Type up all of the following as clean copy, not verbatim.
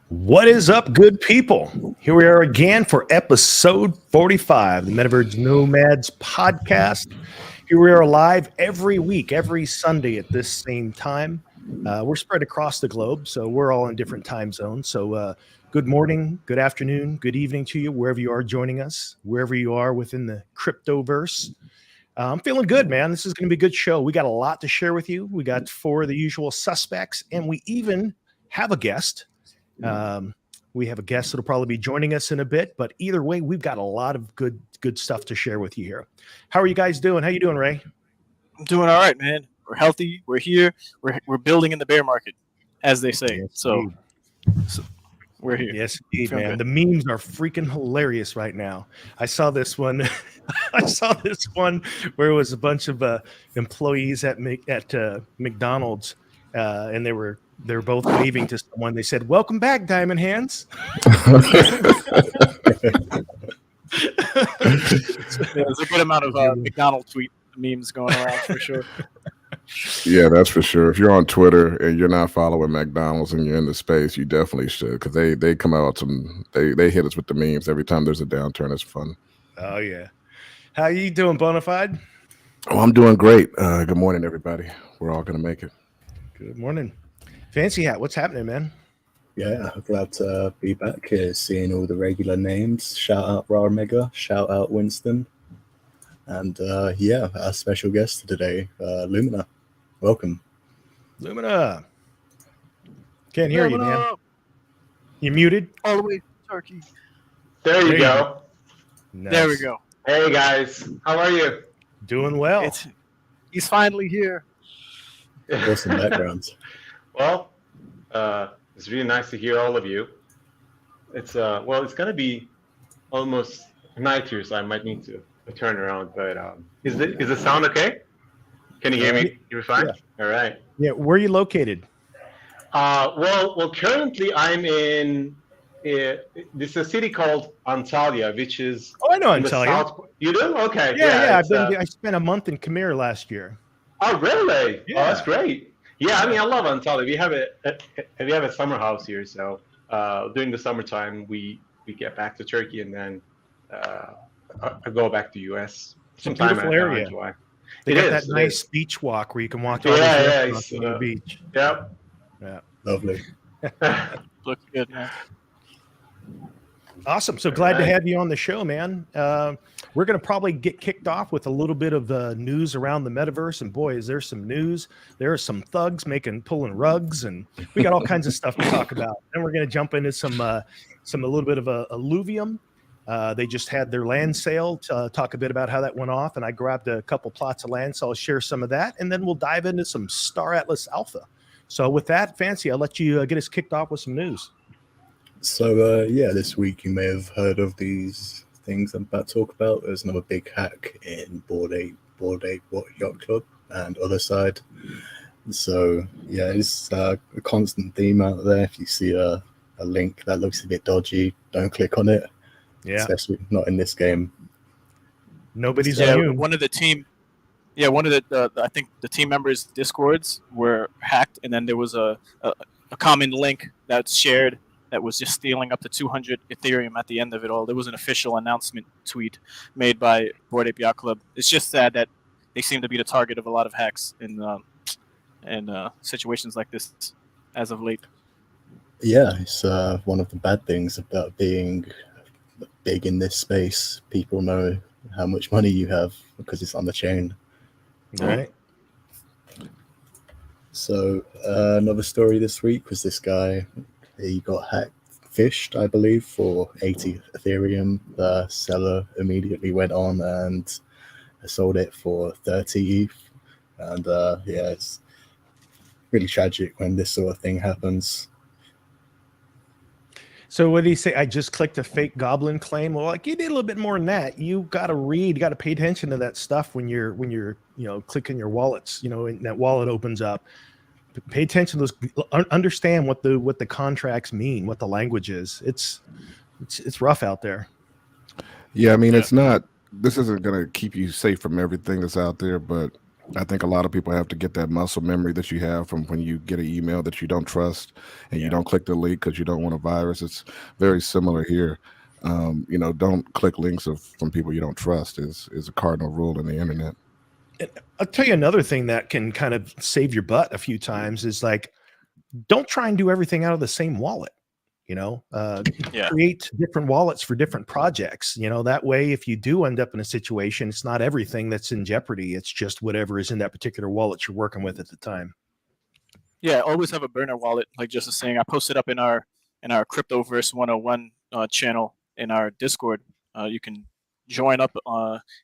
What is up, good people? Here we are again for episode 45, the Metaverse Nomads podcast. Here we are live every week, every Sunday at this same time. We're spread across the globe, so we're all in different time zones. So good morning, good afternoon, good evening to you, wherever you are joining us, wherever you are within the cryptoverse. I'm feeling good, man. This is going to be a good show. We got a lot to share with you. We got 4 of the usual suspects, and we even have a guest. We have a guest that'll probably be joining us in a bit, but either way, we've got a lot of good stuff to share with you here. How are you guys doing? How you doing, Ray? I'm doing all right, man. We're healthy. We're here. We're building in the bear market, as they say. Yes, so we're here. Yes, indeed, man. Good. The memes are freaking hilarious right now. I saw this one. Where it was a bunch of employees at McDonald's, and they were both waving to someone. They said, "Welcome back, Diamond Hands." There's a good amount of McDonald's tweet memes going around for sure. Yeah, that's for sure. If you're on Twitter and you're not following McDonald's and you're in the space, you definitely should, because they come out they hit us with the memes every time there's a downturn. It's fun. Oh yeah. How you doing, Bonafide? Oh, I'm doing great. Good morning, everybody. We're all gonna make it. Good morning. Fancy Hat, what's happening, man? Yeah, glad to be back here, seeing all the regular names. Shout out Ra Mega, shout out Winston, and our special guest today, Lumina. Welcome. Lumina. Can't hear you, man. You muted? All the way, Turkey. There you go. Nice. There we go. Hey, guys. How are you? Doing well. He's finally here. Awesome backgrounds. Well, it's really nice to hear all of you. It's it's going to be almost night here, so I might need to turn around. But is the sound okay? Can you hear me? You're fine? Yeah. All right. Yeah, where are you located? Well, currently I'm in this is a city called Antalya, which is I know Antalya. You do? Okay. Yeah. I spent a month in Khmer last year. Oh, really? Yeah. Oh, that's great. Yeah, I mean, I love Antalya. We have a summer house here, so during the summertime we get back to Turkey, and then I go back to US. It's a beautiful area. They got that nice beach walk where you can walk on the beach. Yep. Yeah. Lovely. Looks good, man. Awesome. So glad to have you on the show, man. We're going to probably get kicked off with a little bit of news around the metaverse. And boy, is there some news. There are some thugs pulling rugs, and we got all kinds of stuff to talk about. Then we're going to jump into a little bit of Illuvium. They just had their land sale to talk a bit about how that went off. And I grabbed a couple plots of land, so I'll share some of that. And then we'll dive into some Star Atlas Alpha. So with that, Fancy, I'll let you get us kicked off with some news. So, this week you may have heard of these things I'm about to talk about. There's another big hack in Bored Ape Yacht Club and other side. So, yeah, it's a constant theme out there. If you see a link that looks a bit dodgy, don't click on it. Yeah. Especially not in this game. Nobody's immune. One of the team... Yeah, one of I think the team members' Discords were hacked, and then there was a common link that's shared that was just stealing up to 200 Ethereum at the end of it all. There was an official announcement tweet made by Bored Ape Yacht Club. It's just sad that they seem to be the target of a lot of hacks, and in situations like this as of late. Yeah, it's one of the bad things about being big in this space. People know how much money you have because it's on the chain. Right. So another story this week was this guy. He got fished, I believe, for 80 Ethereum. The seller immediately went on and sold it for 30 ETH. And yeah, it's really tragic when this sort of thing happens. So what did he say? I just clicked a fake goblin claim. Well, like, you did a little bit more than that. You got to read, you got to pay attention to that stuff when you're clicking your wallets, and that wallet opens up. Pay attention to those, understand what the contracts mean, what the language is. It's rough out there. Yeah, I mean, this isn't going to keep you safe from everything that's out there, but I think a lot of people have to get that muscle memory that you have from when you get an email that you don't trust and you don't click the link because you don't want a virus. It's very similar here. Don't click links from people you don't trust is a cardinal rule in the internet. And I'll tell you another thing that can kind of save your butt a few times is like, don't try and do everything out of the same wallet. Create different wallets for different projects. That way, if you do end up in a situation, it's not everything that's in jeopardy. It's just whatever is in that particular wallet you're working with at the time. Yeah, always have a burner wallet. Like just as saying, I posted up in our Cryptoverse 101 channel in our Discord. You can join up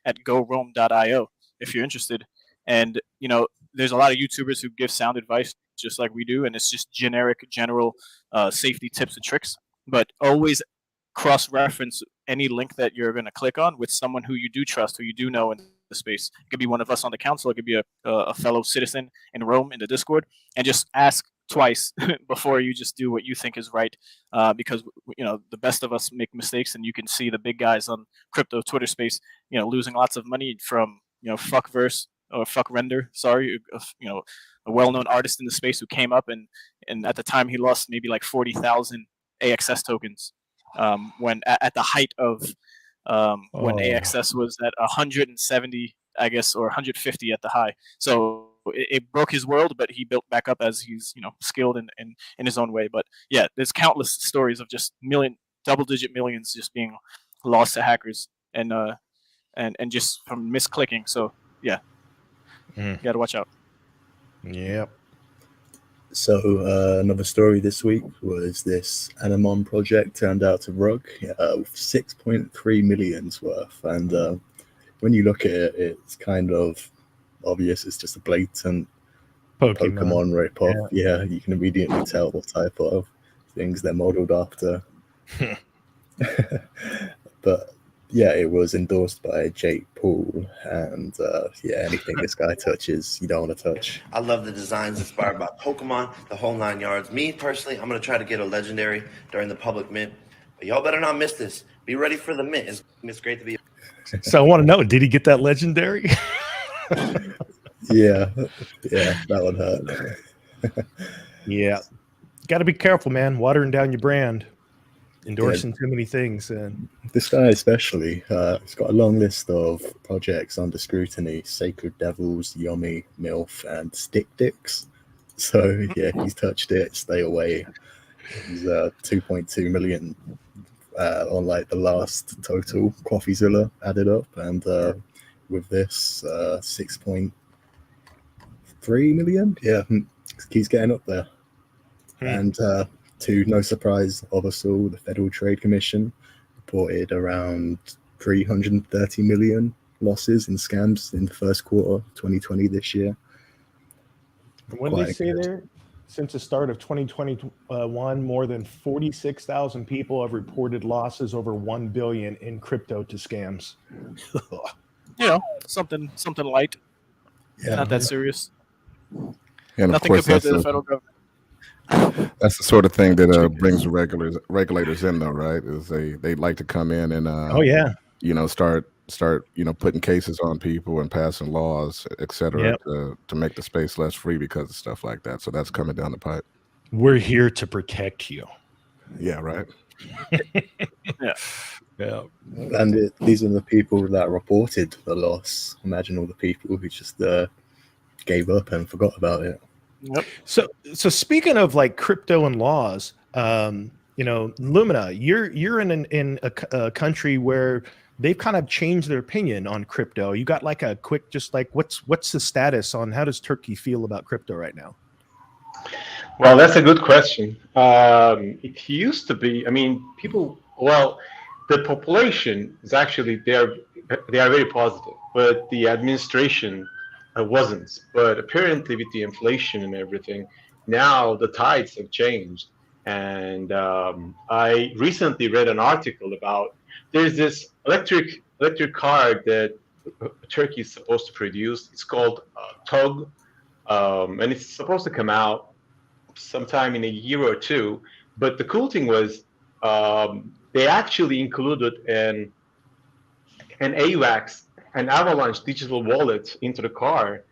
at gorome.io if you're interested. And there's a lot of YouTubers who give sound advice just like we do, and it's just general safety tips and tricks. But always cross-reference any link that you're going to click on with someone who you do trust, who you do know in the space. It could be one of us on the council. It could be a fellow citizen in Rome in the Discord, and just ask twice before you just do what you think is right, because the best of us make mistakes, and you can see the big guys on crypto Twitter space, losing lots of money from Fuckverse or Fuck Render. Sorry, a well-known artist in the space who came up and at the time he lost maybe like 40,000 AXS tokens when at the height of when AXS was at 170, I guess, or 150 at the high. So it broke his world, but he built back up as he's skilled in his own way. But yeah, there's countless stories of just double-digit millions just being lost to hackers and just from misclicking. So yeah, you got to watch out. Yep. So another story this week was this Anemon project turned out to rug 6.3 million's worth. And when you look at it, it's kind of obvious. It's just a blatant Pokemon rip-off. Yeah, you can immediately tell what type of things they're modeled after. But yeah, it was endorsed by Jake Paul, and anything this guy touches, you don't want to touch. I love the designs inspired by Pokemon, the whole 9 yards. Me, personally, I'm going to try to get a legendary during the public mint. But y'all better not miss this. Be ready for the mint. It's great to be. So I want to know, did he get that legendary? Yeah, that would hurt. Yeah. Got to be careful, man. Watering down your brand. Endorsing too many things. And this guy especially, he's got a long list of projects under scrutiny: Sacred Devils, Yomi, MILF, and Stick Dicks. So yeah, if he's touched it, stay away. He's 2.2 million on like the last total CoffeeZilla added up, and with this 6.3 million, keeps getting up there. And to no surprise of us all, the Federal Trade Commission reported around 330 million losses in scams in the first quarter of 2020 this year. What did they say there? Since the start of 2021, more than 46,000 people have reported losses over 1 billion in crypto to scams. Something light. Yeah, not that serious. And nothing compared to the federal government. That's the sort of thing that brings regulators in, though, right? Is they like to come in and start putting cases on people and passing laws, et cetera, to make the space less free because of stuff like that. So that's coming down the pipe. We're here to protect you. Yeah, right. Yeah. And these are the people that reported the loss. Imagine all the people who just gave up and forgot about it. Yep. So speaking of like crypto and laws, Lumina, you're in a country where they've kind of changed their opinion on crypto. You got like a quick, just like what's the status on how does Turkey feel about crypto right now? Well, that's a good question. It used to be, I mean, the population is actually they are very positive, but the administration wasn't. But apparently, with the inflation and everything, now the tides have changed. And I recently read an article about there's this electric car that Turkey is supposed to produce. It's called TOG, and it's supposed to come out sometime in a year or two. But the cool thing was they actually included an AVAX, an Avalanche digital wallet into the car.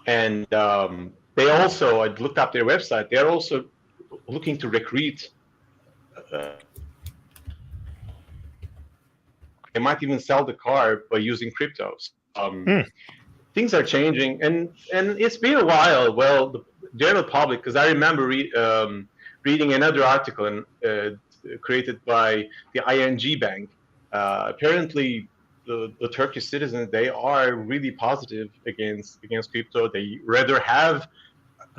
And they also, I looked up their website, they're also looking to recruit. They might even sell the car by using cryptos. Things are changing, and it's been a while. Well, the general public, because I remember reading another article created by the ING Bank. Apparently, the Turkish citizens, they are really positive against crypto. They rather have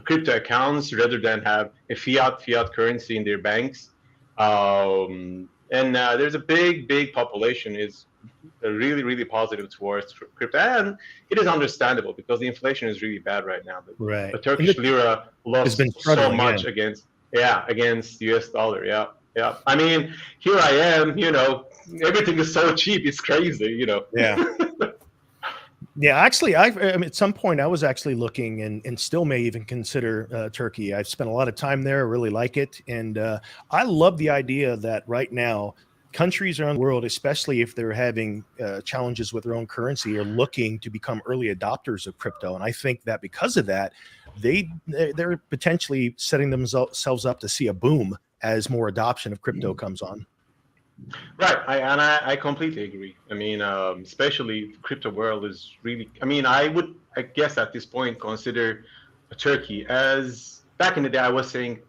crypto accounts rather than have a fiat currency in their banks. And there's a big population is really positive towards crypto, and it is understandable because the inflation is really bad right now. Right. The Turkish lira lost so much against US dollar. Yeah. I mean, here I am. Everything is so cheap. It's crazy. Yeah. Yeah, actually, I mean, at some point I was actually looking and still may even consider Turkey. I've spent a lot of time there, really like it. And I love the idea that right now countries around the world, especially if they're having challenges with their own currency, are looking to become early adopters of crypto. And I think that because of that, they're potentially setting themselves up to see a boom as more adoption of crypto comes on. Right, I completely agree. I mean, especially the crypto world is really. I mean, I guess at this point consider Turkey as, back in the day I was saying,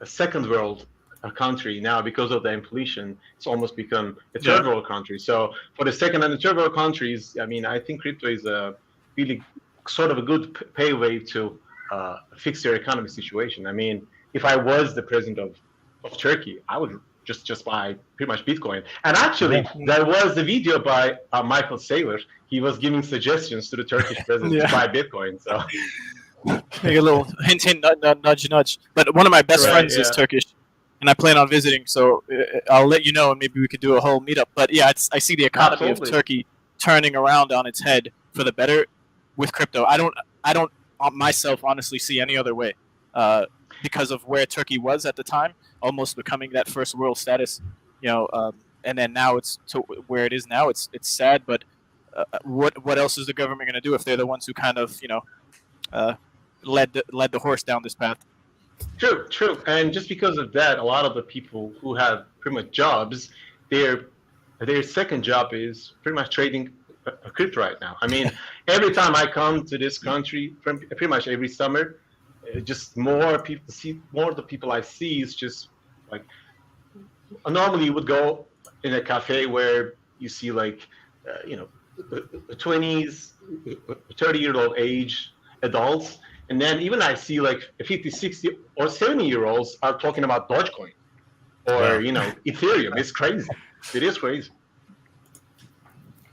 a second world country. Now because of the inflation, it's almost become a third world country. So for the second and the third world countries, I mean, I think crypto is a really sort of a good payway to fix their economic situation. I mean, if I was the president of Turkey, I would just buy pretty much Bitcoin. And actually, there was a video by Michael Saylor. He was giving suggestions to the Turkish president to buy Bitcoin. So, make a little hint, nudge. But one of my best friends is Turkish, and I plan on visiting. So I'll let you know, and maybe we could do a whole meetup. But yeah, I see the economy of Turkey turning around on its head for the better with crypto. I don't myself honestly see any other way. Because of where Turkey was at the time, almost becoming that first world status, and then now it's to where it is now. It's sad, but what else is the government going to do if they're the ones who kind of led the horse down this path? True, and just because of that, a lot of the people who have pretty much jobs, their second job is pretty much trading crypto right now. I mean, every time I come to this country, pretty much every summer, just more of the people I see is just like, normally you would go in a cafe where you see like 20s, 30-year-old age adults, and then even I see like 50, 60 or 70-year-olds are talking about Dogecoin or Ethereum. It's crazy. It is crazy.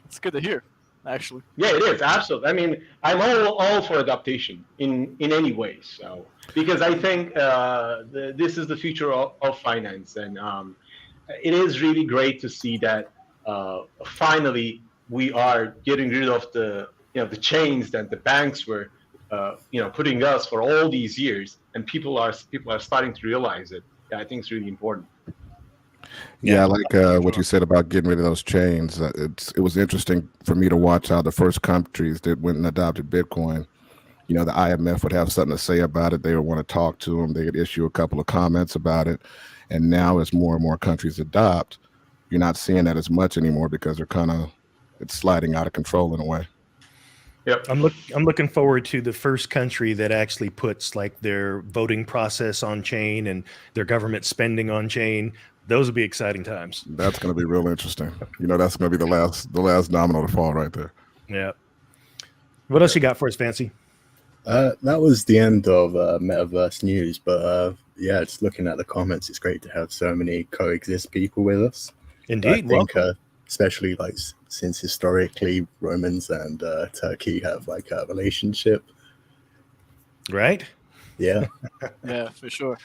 It's good to hear, actually. Yeah, it is, absolutely. I mean, I'm all for adaptation in any way. So because I think this is the future of finance, and it is really great to see that finally we are getting rid of the chains that the banks were putting us for all these years, and people are starting to realize it. Yeah, I think it's really important. Yeah, I like what you said about getting rid of those chains. It was interesting for me to watch how the first countries that went and adopted Bitcoin, the IMF would have something to say about it. They would want to talk to them. They would issue a couple of comments about it. And now as more and more countries adopt, you're not seeing that as much anymore because it's sliding out of control in a way. Yep. I'm looking forward to the first country that actually puts like their voting process on chain and their government spending on chain. Those will be exciting times. That's going to be real interesting. That's going to be the last domino to fall right there. Yeah. What else you got for us, Fancy? That was the end of Metaverse news, but yeah, just looking at the comments, it's great to have so many coexist people with us. Indeed. I think, especially like since historically Romans and Turkey have like a relationship. Right? Yeah. Yeah, for sure.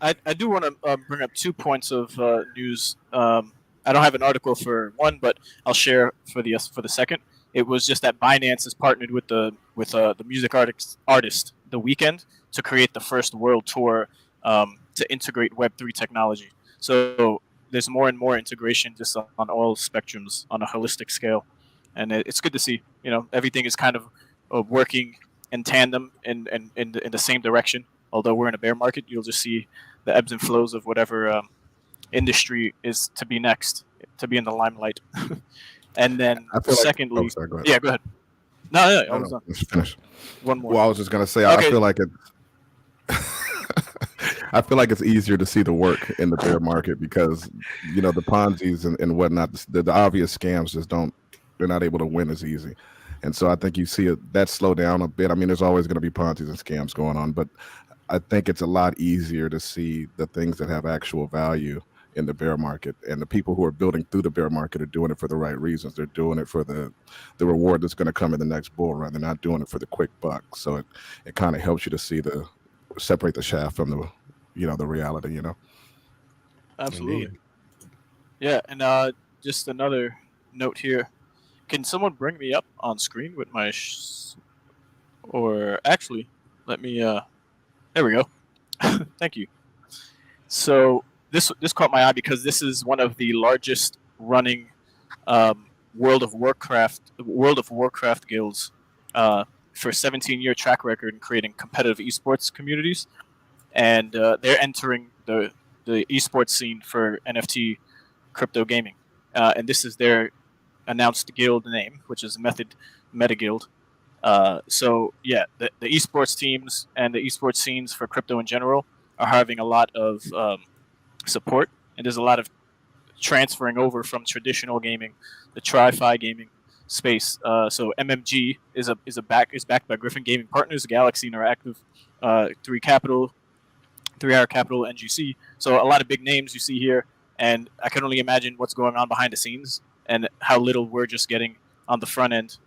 I do want to bring up 2 points of news. I don't have an article for one, but I'll share for the second. It was just that Binance has partnered with the music artist The Weeknd to create the first world tour to integrate Web3 technology. So there's more and more integration just on all spectrums on a holistic scale, and it's good to see. Everything is kind of working in tandem in the same direction. Although we're in a bear market, you'll just see the ebbs and flows of whatever industry is to be next, to be in the limelight. And then secondly, sorry, go ahead. Yeah, go ahead. No, I was No, done. let's finish. One more. Well, I was just going to say, Okay. I feel like it. I feel like it's easier to see the work in the bear market because the Ponzi's and whatnot, the obvious scams just they're not able to win as easy. And so I think you see that slow down a bit. I mean, there's always going to be Ponzi's and scams going on, but I think it's a lot easier to see the things that have actual value in the bear market, and the people who are building through the bear market are doing it for the right reasons. They're doing it for the reward that's going to come in the next bull run. They're not doing it for the quick buck. So it kind of helps you to see separate the shaft from the reality. Absolutely. Indeed. Yeah, and just another note here. Can someone bring me up on screen with my or actually, let me there we go. Thank you. So this caught my eye because this is one of the largest running World of Warcraft guilds for a 17-year track record in creating competitive esports communities, and they're entering the esports scene for NFT crypto gaming, and this is their announced guild name, which is Meta Guild. So yeah, the esports teams and the esports scenes for crypto in general are having a lot of support, and there's a lot of transferring over from traditional gaming, the tri-fi gaming space. So MMG is backed by Griffin Gaming Partners, Galaxy Interactive, 3R Capital, NGC. So a lot of big names you see here, and I can only imagine what's going on behind the scenes and how little we're just getting on the front end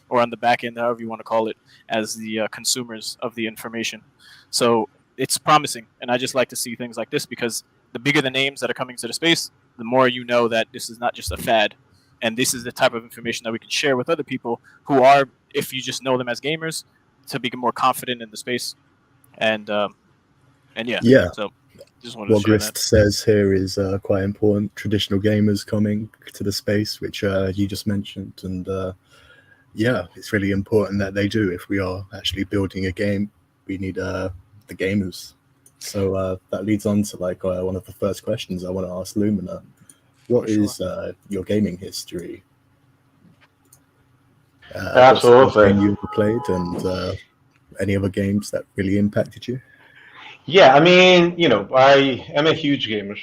or on the back end, however you want to call it, as the consumers of the information. So it's promising, and I just like to see things like this because the bigger the names that are coming to the space, the more you know that this is not just a fad, and this is the type of information that we can share with other people who are, if you just know them as gamers, to be more confident in the space. And yeah. So just wanted What to share Grist that. says here is quite important. Traditional gamers coming to the space, which you just mentioned, and yeah, it's really important that they do. If we are actually building a game, we need the gamers. So that leads on to like one of the first questions I want to ask Lumina. What is your gaming history? Absolutely. What's the game you ever played, and any other games that really impacted you? Yeah, I mean, I am a huge gamer.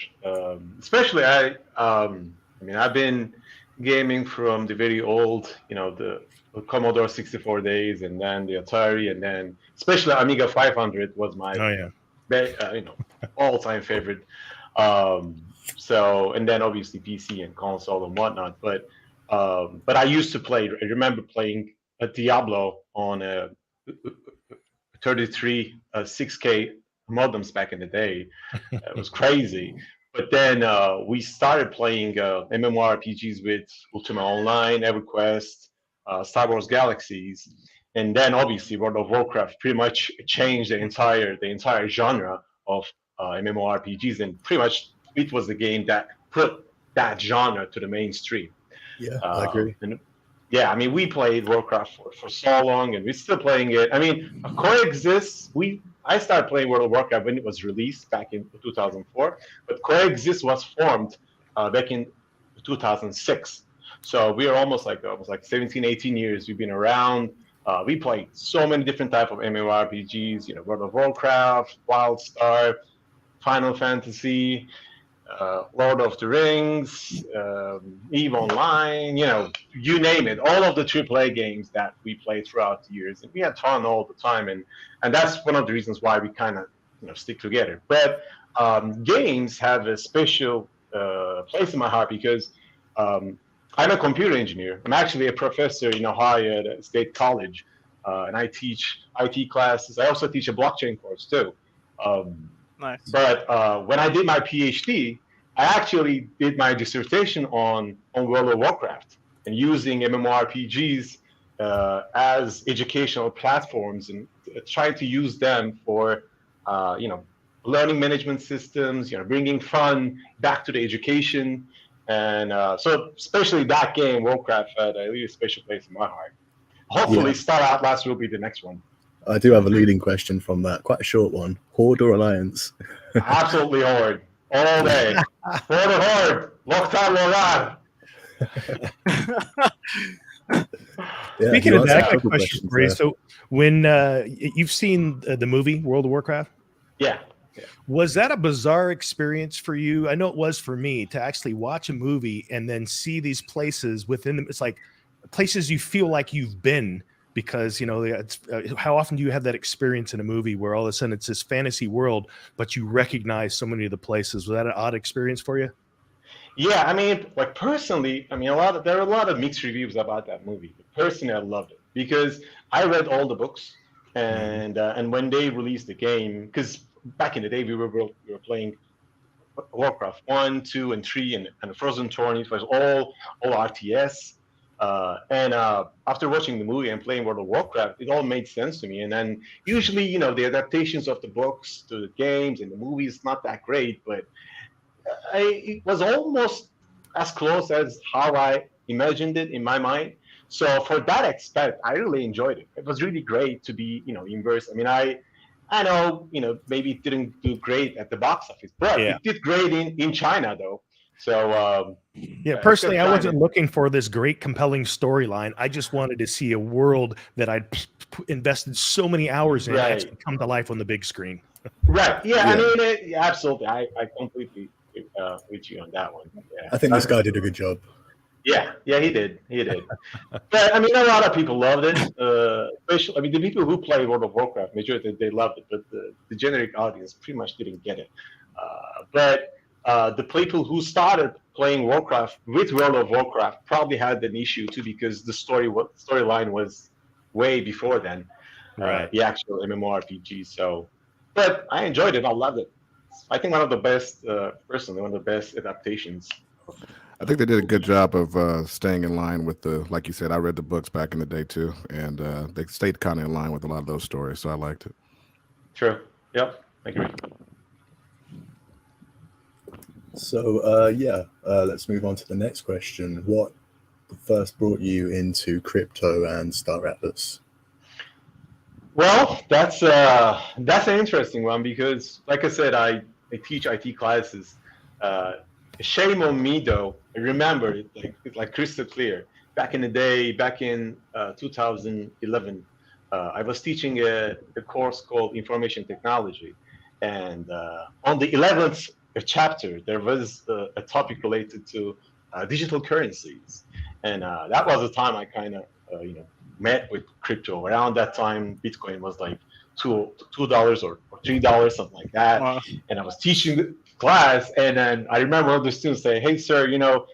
Especially I've been gaming from the very old, the Commodore 64 days, and then the Atari, and then especially Amiga 500 was my all-time favorite. So, and then obviously PC and console and whatnot. But I used to play. I remember playing a Diablo on a 33 6K modems back in the day. It was crazy. But then we started playing MMORPGs with Ultima Online, EverQuest, Star Wars Galaxies, and then obviously World of Warcraft pretty much changed the entire genre of MMORPGs, and pretty much it was the game that put that genre to the mainstream. Yeah, I agree. And yeah, I mean, we played Warcraft for so long, and we're still playing it. I mean, Coexist, I started playing World of Warcraft when it was released back in 2004, but Coexist was formed back in 2006. So we are almost like 17, 18 years we've been around. We played so many different type of MMORPGs, World of Warcraft, WildStar, Final Fantasy, Lord of the Rings, EVE Online, you name it. All of the AAA games that we played throughout the years, and we had fun all the time, and that's one of the reasons why we kind of stick together. But games have a special place in my heart because I'm a computer engineer. I'm actually a professor in Ohio at a state college, and I teach IT classes. I also teach a blockchain course too. Nice. But when I did my PhD, I actually did my dissertation on World of Warcraft and using MMORPGs as educational platforms and trying to use them for, learning management systems, bringing fun back to the education. And so especially that game, Warcraft, had a really special place in my heart. Hopefully, Star Atlas will be the next one. I do have a leading question from that, quite a short one. Horde or Alliance? Absolutely Horde. All day. Horde or Horde. Loktar Lorad. Speaking of that, I got a question for you. So when you've seen the movie World of Warcraft? Yeah. Was that a bizarre experience for you? I know it was for me to actually watch a movie and then see these places within them. It's like places you feel like you've been because, it's, how often do you have that experience in a movie where all of a sudden it's this fantasy world, but you recognize so many of the places? Was that an odd experience for you? Yeah, personally, there are a lot of mixed reviews about that movie. But personally, I loved it because I read all the books, and when they released the game, because back in the day we were playing Warcraft 1, 2, and 3, and Frozen Throne. It was all RTS. And after watching the movie and playing World of Warcraft, it all made sense to me. And then usually, the adaptations of the books to the games and the movies not that great, but it was almost as close as how I imagined it in my mind. So for that aspect, I really enjoyed it. It was really great to be, immersed. I know, maybe it didn't do great at the box office, but it did great in China, though. So, personally, I wasn't looking for this great, compelling storyline. I just wanted to see a world that I'd invested so many hours in actually come to life on the big screen. Right. Yeah. Absolutely. I completely with you on that one. Yeah. I think this guy did a good job. Yeah, he did. But a lot of people loved it. Especially, the people who play World of Warcraft, majority they loved it, but the generic audience pretty much didn't get it. But the people who started playing Warcraft with World of Warcraft probably had an issue too because the storyline was way before then, the actual MMORPG. So, but I enjoyed it. I loved it. I think one of the best, personally, one of the best adaptations. I think they did a good job of staying in line with like you said, I read the books back in the day too, and they stayed kind of in line with a lot of those stories, so I liked it. True. Yep, I agree. So, let's move on to the next question. What first brought you into crypto and Star Atlas? Well, that's an interesting one because, like I said, I teach IT classes. Shame on me, though. I remember it like crystal clear. Back in the day, back in 2011, I was teaching a course called Information Technology. And on the 11th chapter, there was a topic related to digital currencies. And that was the time I kind of, met with crypto. Around that time, Bitcoin was like $2 or $3, something like that. Wow. And I was teaching the class, and then I remember all the students say, "Hey, sir,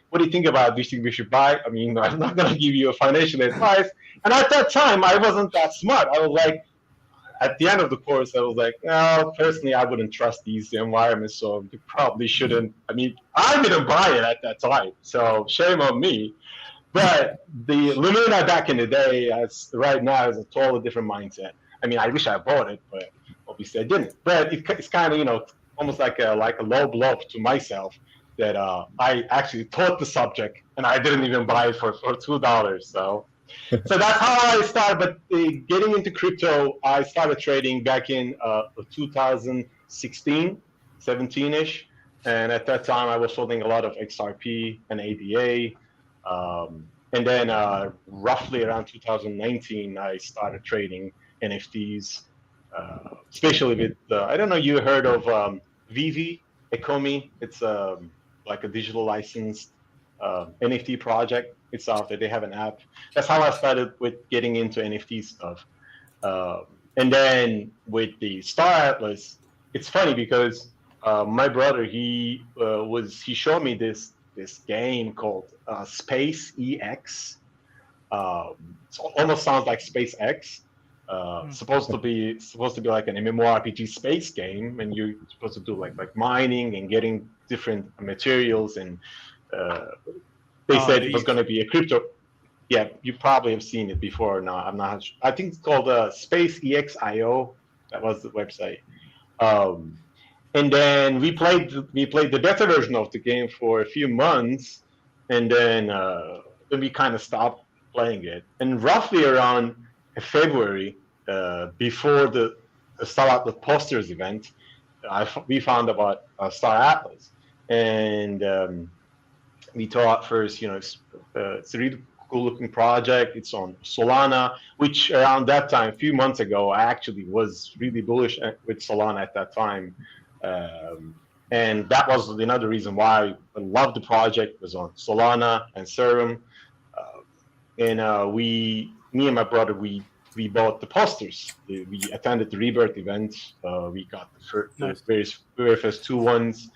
what do you think about this thing we should buy? I'm not going to give you a financial advice." And at that time, I wasn't that smart. I was like, at the end of the course, I was like, "No, personally, I wouldn't trust these environments, so you probably shouldn't." I didn't buy it at that time, so shame on me. But the Lumina back in the day, right now, is a totally different mindset. I wish I bought it, but obviously I didn't. But it's kind of, almost like a low blow to myself that I actually taught the subject and I didn't even buy it for $2. So that's how I started. But getting into crypto, I started trading back in 2016, 17-ish. And at that time, I was holding a lot of XRP and ADA. And then roughly around 2019, I started trading NFTs, especially with, I don't know, you heard of Vivi, Ecomi? It's like a digital licensed NFT project. It's out there. They have an app. That's how I started with getting into NFT stuff. And then with the Star Atlas, it's funny because my brother, he showed me this game called Space EX. It almost sounds like SpaceX. Supposed to be like an MMORPG space game, and you're supposed to do like mining and getting different materials. And they said it was going to be a crypto. Yeah, you probably have seen it before. No, I'm not sure. I think it's called Space EX.io. That was the website. And then we played the beta version of the game for a few months, and then we kind of stopped playing it. And roughly around February, before the Star Atlas Posters event, we found about Star Atlas, and we thought first, it's a really cool-looking project. It's on Solana, which around that time, a few months ago, I actually was really bullish with Solana at that time. And that was another reason why I loved the project. It was on Solana and Serum. And me and my brother, we bought the posters. We attended the Rebirth event. We got the very first two ones.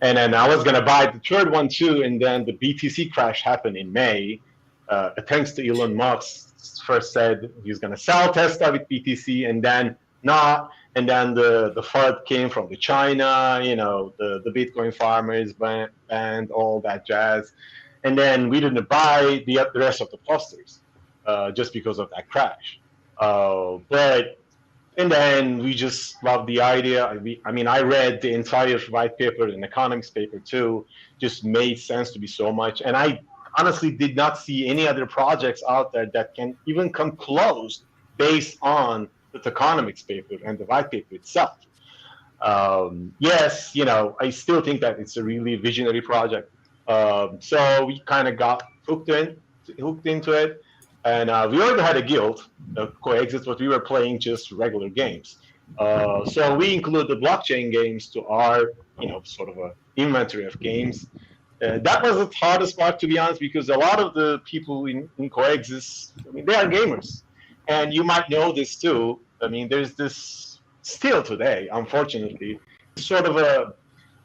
And then I was going to buy the third one too. And then the BTC crash happened in May. Thanks to Elon Musk, first said he's going to sell Tesla with BTC, and then not. And then the FUD came from the China, the Bitcoin farmers banned all that jazz. And then we didn't buy the rest of the posters just because of that crash. And then we just loved the idea. I read the entire white paper and economics paper too. Just made sense to me so much. And I honestly did not see any other projects out there that can even come close based on the economics paper and the white paper itself. Yes, I still think that it's a really visionary project. So we kind of got hooked into it. And we already had a guild, Coexist, but we were playing just regular games. So we included the blockchain games to our, sort of a inventory of games. That was the hardest part, to be honest, because a lot of the people in Coexist, they are gamers. And you might know this too. There's this still today, unfortunately, sort of a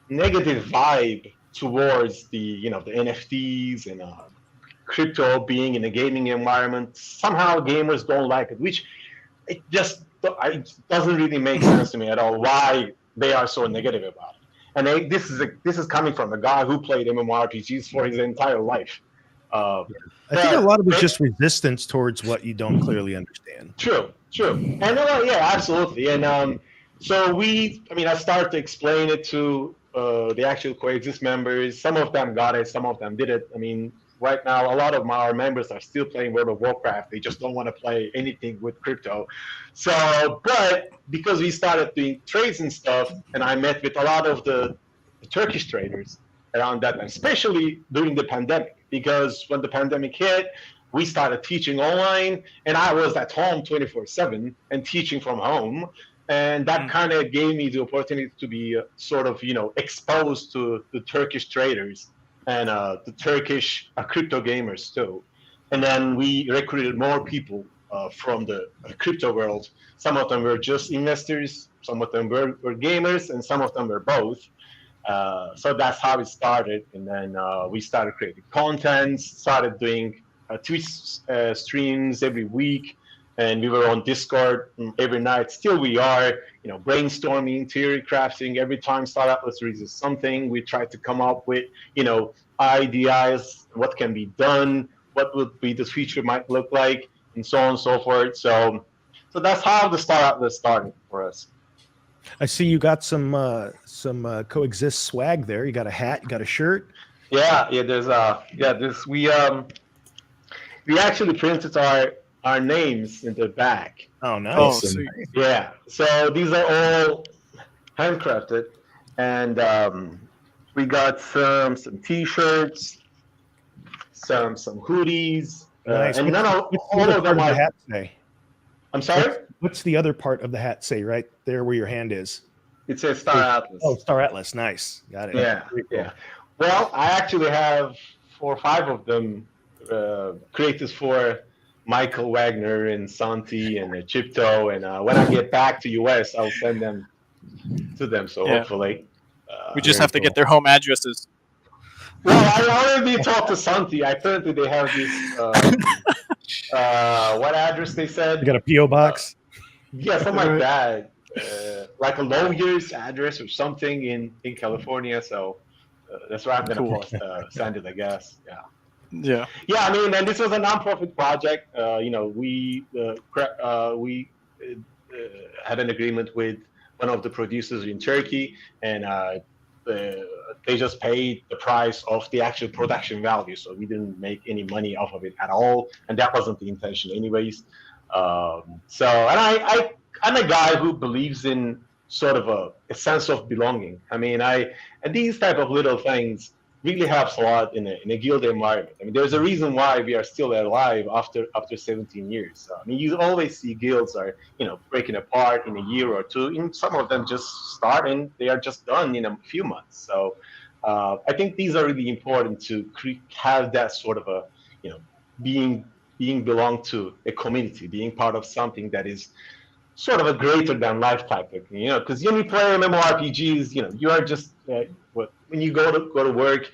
negative vibe towards the, the NFTs and crypto being in a gaming environment. Somehow gamers don't like it, which it doesn't really make sense to me at all why they are so negative about it. And this is coming from a guy who played MMORPGs for his entire life. I think a lot of it's just resistance towards what you don't clearly understand. True. And yeah, absolutely. And so I started to explain it to the actual Coexist members. Some of them got it, some of them didn't. Right now, a lot of our members are still playing World of Warcraft. They just don't want to play anything with crypto. So, but because we started doing trades and stuff, and I met with a lot of the Turkish traders around that time, especially during the pandemic, because when the pandemic hit, we started teaching online, and I was at home 24/7 and teaching from home. And that kind of gave me the opportunity to be sort of, exposed to the Turkish traders and the Turkish crypto gamers too. And then we recruited more people from the crypto world. Some of them were just investors, some of them were gamers, and some of them were both. So that's how it started. And then we started creating content, started doing Twitch streams every week. And we were on Discord every night. Still we are, brainstorming, theory crafting. Every time Star Atlas releases something, we try to come up with, ideas, what can be done, what would be the future might look like, and so on and so forth. So that's how the Star Atlas started for us. I see you got some Coexist swag there. You got a hat, you got a shirt. Yeah. There's we actually printed our names in the back. Oh, nice. Awesome. Yeah. So these are all handcrafted, and we got some T-shirts, some hoodies, Nice. and What's the all other of part them of the are. hat say? I'm sorry. What's the other part of the hat say? Right there, where your hand is. It says Star Atlas. Oh, Star Atlas. Nice. Got it. Yeah, Very cool. yeah. Well, I actually have 4 or 5 of them created for Michael Wagner and Santi and Chipto. And when I get back to US, I'll send them to them. So hopefully. We just have to get their home addresses. Well, I already talked to Santi. Apparently, they have this. What address they said? You got a PO box? Yeah, something like that. Like a lawyer's address or something in California. So that's where I'm going to send it, I guess. Yeah. Yeah, I mean, and this was a nonprofit project. We had an agreement with one of the producers in Turkey, and they just paid the price of the actual production value. So we didn't make any money off of it at all, and that wasn't the intention anyways. I'm a guy who believes in sort of a sense of belonging. I mean, and these type of little things really helps a lot in a guild environment. I mean, there's a reason why we are still alive after 17 years. So, I mean, you always see guilds are breaking apart in a year or two. And some of them just start and they are just done in a few months. So I think these are really important to have that sort of a being belong to a community, being part of something that is sort of a greater than life type of thing, because when you play MMORPGs, you are just when you go to work,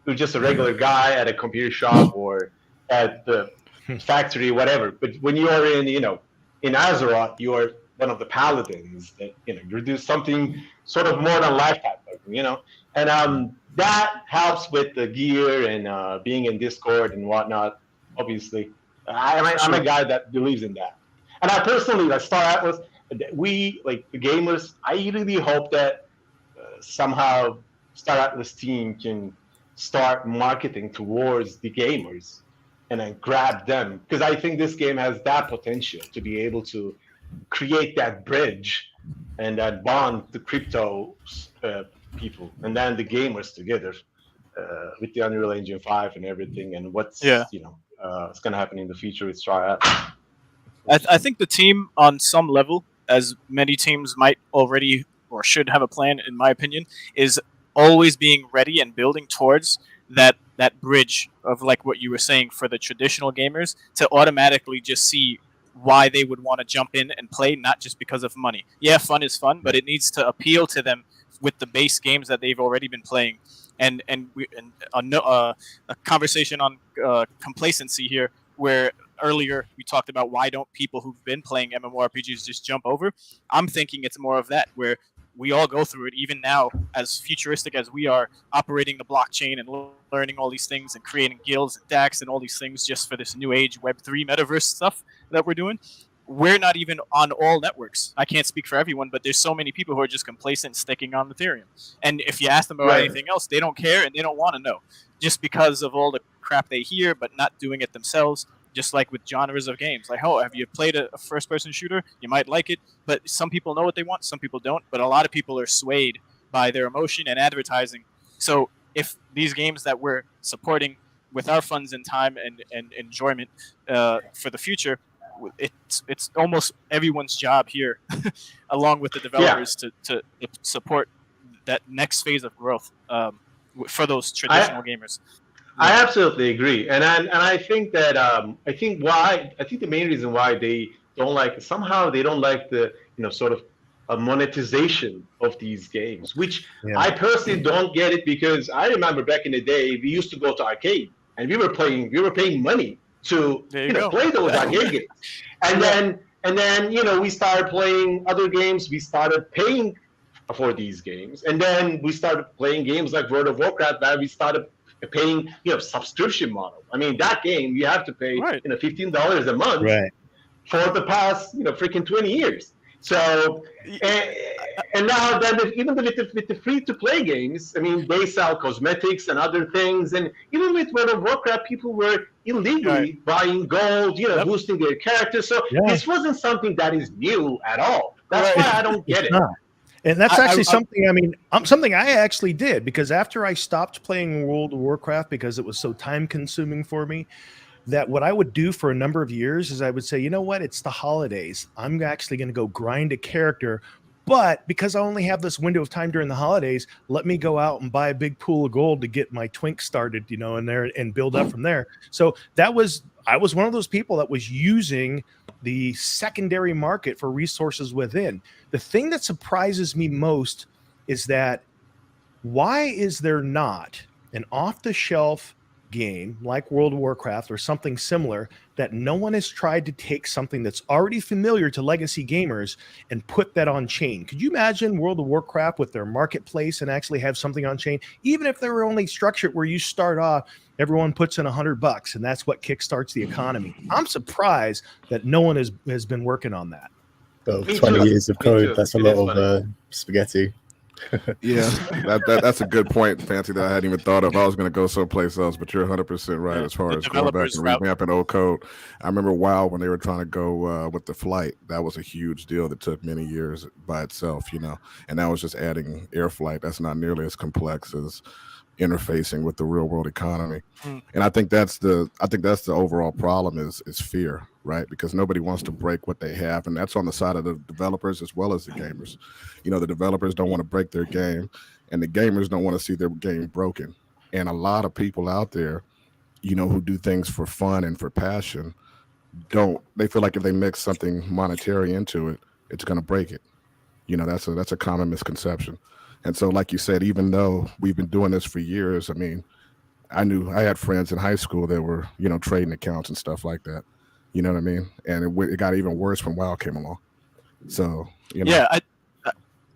you're just a regular guy at a computer shop or at the factory, whatever. But when you are in Azeroth, you are one of the paladins that you do something sort of more than life type of thing, and that helps with the gear and being in Discord and whatnot. Obviously, I'm a guy that believes in that. And I personally, like Star Atlas, we, like the gamers, I really hope that somehow Star Atlas team can start marketing towards the gamers and then grab them. Because I think this game has that potential to be able to create that bridge and that bond the crypto people and then the gamers together with the Unreal Engine 5 and everything and what's going to happen in the future with Star Atlas. I think the team, on some level, as many teams might already or should have a plan, in my opinion, is always being ready and building towards that bridge of, like what you were saying, for the traditional gamers to automatically just see why they would want to jump in and play, not just because of money. Yeah, fun is fun, but it needs to appeal to them with the base games that they've already been playing. And a conversation on complacency here, where earlier we talked about why don't people who've been playing MMORPGs just jump over. I'm thinking it's more of that, where we all go through it, even now, as futuristic as we are, operating the blockchain and learning all these things and creating guilds and DAX and all these things just for this new age Web3 metaverse stuff that we're doing. We're not even on all networks. I can't speak for everyone, but there's so many people who are just complacent sticking on Ethereum. And if you ask them about anything else, they don't care and they don't want to know, just because of all the crap they hear, but not doing it themselves. Just like with genres of games, like, oh, have you played a first-person shooter? You might like it, but some people know what they want, some people don't. But a lot of people are swayed by their emotion and advertising. So if these games that we're supporting with our funds and time and enjoyment for the future, it's almost everyone's job here, along with the developers, to support that next phase of growth for those traditional gamers. I absolutely agree, and I think that I think the main reason why they don't like the sort of a monetization of these games, which I personally don't get it, because I remember back in the day we used to go to arcade and we were paying money to play those arcade games, and then we started playing other games, we started paying for these games, and then we started playing games like World of Warcraft where we started paying subscription model. I mean, that game you have to pay $15 a month for the past freaking 20 years. So and now then even with the free to play games, I mean, they sell cosmetics and other things, and even with World of Warcraft, people were illegally buying gold, boosting their characters. So this wasn't something that is new at all. That's why I don't get it. And that's actually something. I mean, something I actually did, because after I stopped playing World of Warcraft because it was so time consuming for me, that what I would do for a number of years is I would say, you know what, it's the holidays. I'm actually going to go grind a character. But because I only have this window of time during the holidays, let me go out and buy a big pool of gold to get my twink started, you know, in there and build up from there. So I was one of those people that was using the secondary market for resources within. The thing that surprises me most is that why is there not an off-the-shelf game like World of Warcraft or something similar that no one has tried to take something that's already familiar to legacy gamers and put that on chain? Could you imagine World of Warcraft with their marketplace and actually have something on chain, even if they were only structured where you start off, everyone puts in $100 and that's what kickstarts the economy? I'm surprised that no one has been working on that. Well, 20 years of code, that's a lot of spaghetti. Yeah, that's a good point, Fancy, that I hadn't even thought of. I was going to go someplace else, but you're 100% right as far as going back and revamping old code. I remember WoW when they were trying to go with the flight. That was a huge deal that took many years by itself, you know, and that was just adding air flight. That's not nearly as complex as interfacing with the real world economy. And I think that's the overall problem is fear, right? Because nobody wants to break what they have, and that's on the side of the developers as well as the gamers. You know, the developers don't want to break their game, and the gamers don't want to see their game broken. And a lot of people out there, you know, who do things for fun and for passion, they feel like if they mix something monetary into it, it's going to break it. You know, that's a common misconception. And so, like you said, even though we've been doing this for years, I mean, I had friends in high school that were, you know, trading accounts and stuff like that. You know what I mean? And it got even worse when WoW came along. So, you know. Yeah.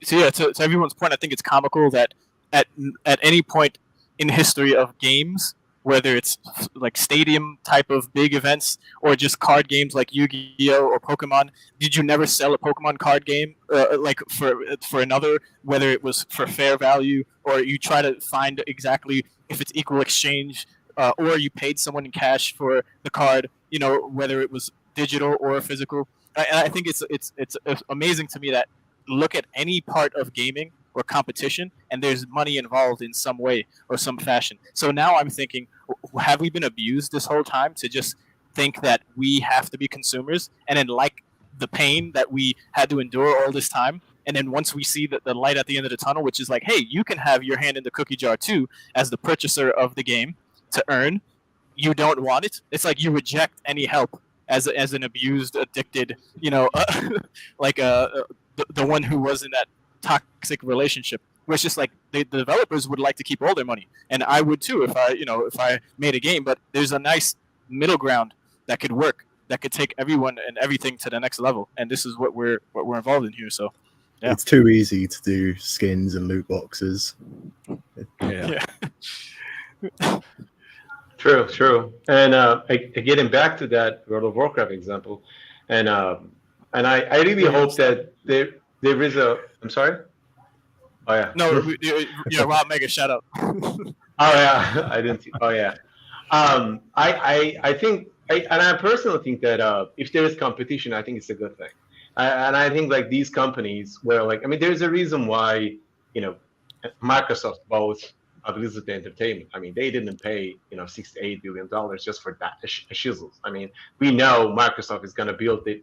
To everyone's point, I think it's comical that at any point in the history of games, whether it's like stadium type of big events or just card games like Yu-Gi-Oh or Pokemon, did you never sell a Pokemon card game like for another, whether it was for fair value or you try to find exactly if it's equal exchange or you paid someone in cash for the card, you know, whether it was digital or physical. And I think it's amazing to me that look at any part of gaming or competition and there's money involved in some way or some fashion. So now I'm thinking, have we been abused this whole time to just think that we have to be consumers and then like the pain that we had to endure all this time? And then once we see the light at the end of the tunnel, which is like, hey, you can have your hand in the cookie jar too as the purchaser of the game to earn, you don't want it. It's like you reject any help as an abused, addicted, you know, like the one who was in that toxic relationship where it's just like the developers would like to keep all their money, and I would too if I made a game. But there's a nice middle ground that could work, that could take everyone and everything to the next level, and this is what we're involved in here. So yeah. It's too easy to do skins and loot boxes. Yeah. True. And getting back to that World of Warcraft example, and I really hope that there is a. I'm sorry. Oh yeah. No. Yeah. Wow. Mega shout out. Oh yeah. I didn't see. Oh yeah. I think, and I personally think that if there is competition, I think it's a good thing. And I think like these companies, where like, I mean, there's a reason why, you know, Microsoft bought Blizzard Entertainment. I mean, they didn't pay, you know, $6 to $8 billion just for that shizzles. I mean, we know Microsoft is going to build the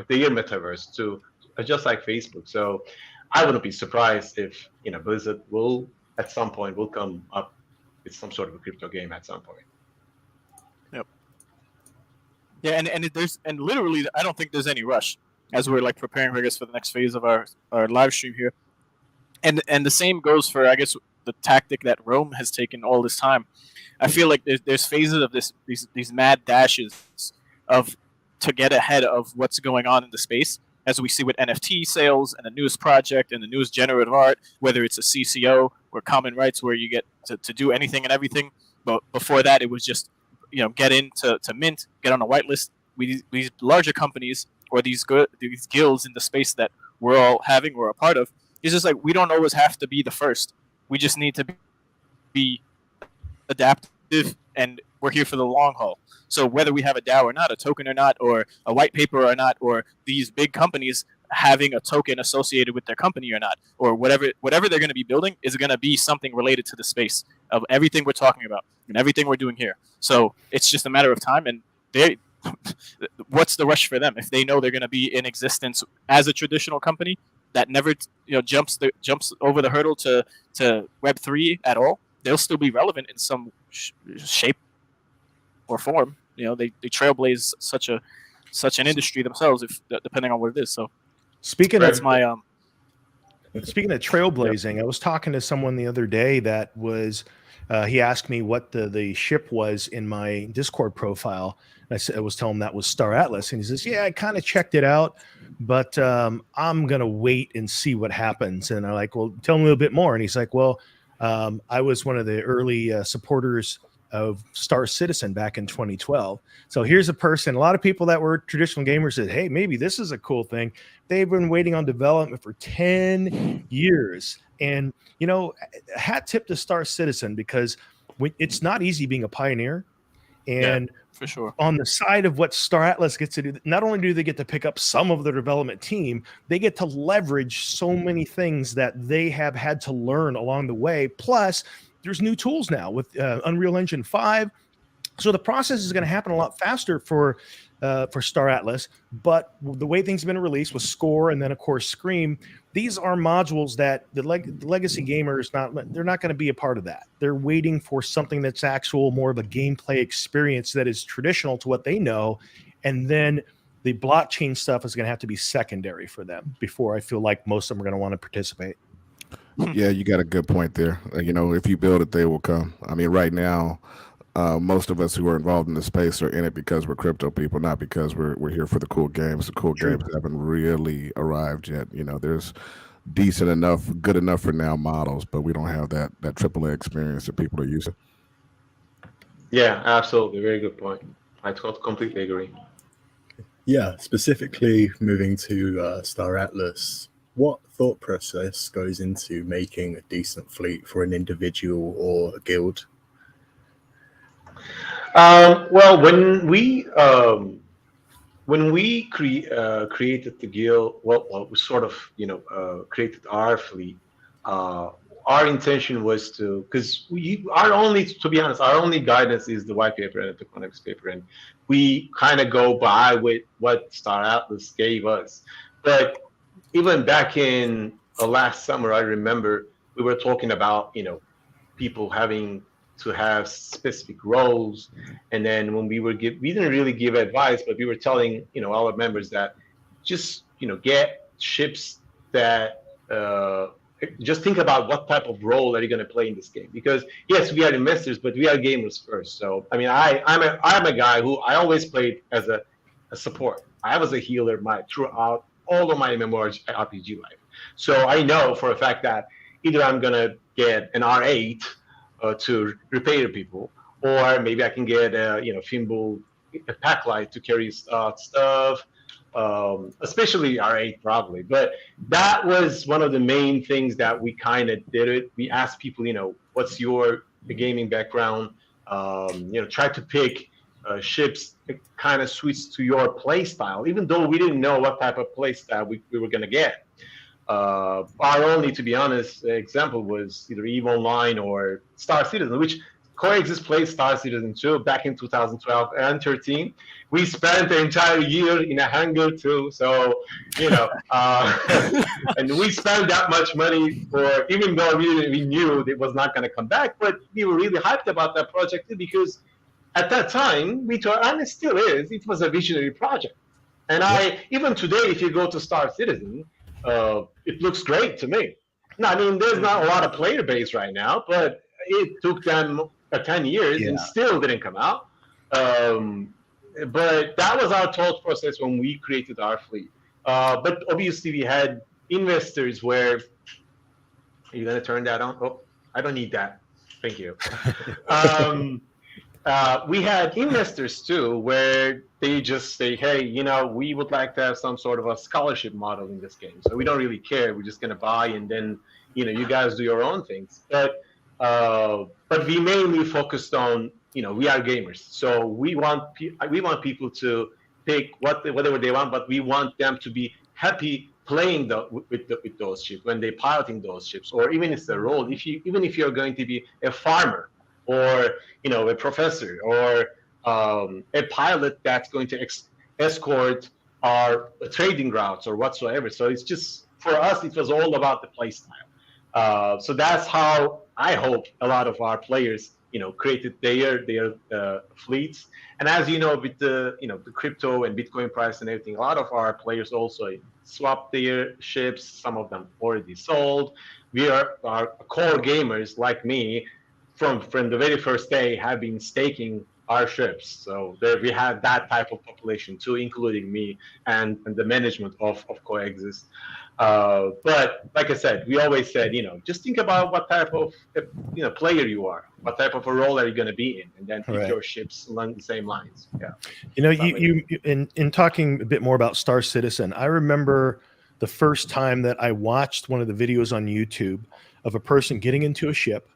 metaverse to just like Facebook. So I wouldn't be surprised if, you know, Blizzard will at some point will come up with some sort of a crypto game at some point. Yep. Yeah, and literally, I don't think there's any rush as we're like preparing, I guess, for the next phase of our live stream here. And the same goes for, I guess, the tactic that Rome has taken all this time. I feel like there's phases of these mad dashes to get ahead of what's going on in the space, as we see with NFT sales and the newest project and the newest generative art, whether it's a CCO or common rights where you get to do anything and everything. But before that, it was just, you know, get into mint, get on a whitelist. These larger companies or these guilds in the space that we're all having or a part of, it's just like we don't always have to be the first. We just need to be adaptive, and we're here for the long haul. So whether we have a DAO or not, a token or not, or a white paper or not, or these big companies having a token associated with their company or not, or whatever they're going to be building is going to be something related to the space of everything we're talking about and everything we're doing here. So it's just a matter of time, and they what's the rush for them if they know they're going to be in existence as a traditional company that never jumps over the hurdle to Web3 at all? They'll still be relevant in some shape or form. They trailblaze such an industry themselves, if depending on what it is. So speaking that's of my speaking of trailblazing, I was talking to someone the other day that was he asked me what the ship was in my Discord profile. And I was telling him that was Star Atlas, and he says, "Yeah, I kind of checked it out, but I'm gonna wait and see what happens." And I'm like, "Well, tell me a little bit more." And he's like, "Well, I was one of the early supporters of Star Citizen back in 2012. So here's a person, a lot of people that were traditional gamers said, hey, maybe this is a cool thing. They've been waiting on development for 10 years. And, hat tip to Star Citizen, because it's not easy being a pioneer. And for sure, on the side of what Star Atlas gets to do, not only do they get to pick up some of the development team, they get to leverage so many things that they have had to learn along the way. Plus, there's new tools now with Unreal Engine 5. So the process is going to happen a lot faster for Star Atlas. But the way things have been released with Score and then, of course, Scream, these are modules that the legacy gamers, they're not going to be a part of that. They're waiting for something that's actual, more of a gameplay experience that is traditional to what they know. And then the blockchain stuff is going to have to be secondary for them before I feel like most of them are going to want to participate. Yeah, you got a good point there. If you build it, they will come. I mean, right now, most of us who are involved in the space are in it because we're crypto people, not because we're here for the cool games. The cool games haven't really arrived yet. There's decent enough, good enough for now models, but we don't have that AAA experience that people are used to. Yeah, absolutely. Very good point. I completely agree. Yeah, specifically moving to Star Atlas, what thought process goes into making a decent fleet for an individual or a guild? Well, when we created the guild, we sort of created our fleet. Our intention was to be honest, our only guidance is the white paper and the Economics paper, and we kind of go by with what Star Atlas gave us. But even back in last summer, I remember we were talking about people having to have specific roles, and then when we didn't really give advice, but we were telling all our members that just get ships that just think about what type of role are you going to play in this game, because yes, we are investors, but we are gamers first. So I mean, I'm a guy who I always played as a support. I was a healer throughout all of my MMORPG life. So I know for a fact that either I'm going to get an R8 to repair people, or maybe I can get a Fimbul Packlight to carry stuff, especially R8 probably. But that was one of the main things that we kind of did it. We asked people, what's your gaming background? Try to pick ships that kind of suits to your play style, even though we didn't know what type of play style we were going to get. Our only, to be honest, example was either EVE Online or Star Citizen, which Coexist played Star Citizen 2 back in 2012 and 13. We spent the entire year in a hangar too, so and we spent that much money even though we knew it was not going to come back, but we were really hyped about that project too, because at that time we thought, and it still is, it was a visionary project. And even today, if you go to Star Citizen, it looks great to me. No, I mean, there's not a lot of player base right now, but it took them 10 years and still didn't come out. But that was our thought process when we created our fleet. But obviously, we had investors where, are you going to turn that on? Oh, I don't need that. Thank you. We had investors too, where they just say, hey, we would like to have some sort of a scholarship model in this game. So we don't really care. We're just going to buy, and then, you guys do your own things. But we mainly focused on, we are gamers. So we want people to pick whatever they want, but we want them to be happy playing with those ships, when they're piloting those ships, or even if it's a role, even if you're going to be a farmer or a professor or a pilot that's going to escort our trading routes or whatsoever. So it's just, for us, it was all about the play style. So that's how I hope a lot of our players created their fleets. And as you know, with the the crypto and Bitcoin price and everything, a lot of our players also swapped their ships. Some of them already sold. We are core gamers like me from the very first day have been staking our ships. So there we have that type of population too, including me and the management of Coexist. But like I said, we always said, just think about what type of player you are, what type of a role are you going to be in, and then pick your ships along the same lines. Yeah. You in talking a bit more about Star Citizen, I remember the first time that I watched one of the videos on YouTube of a person getting into a ship,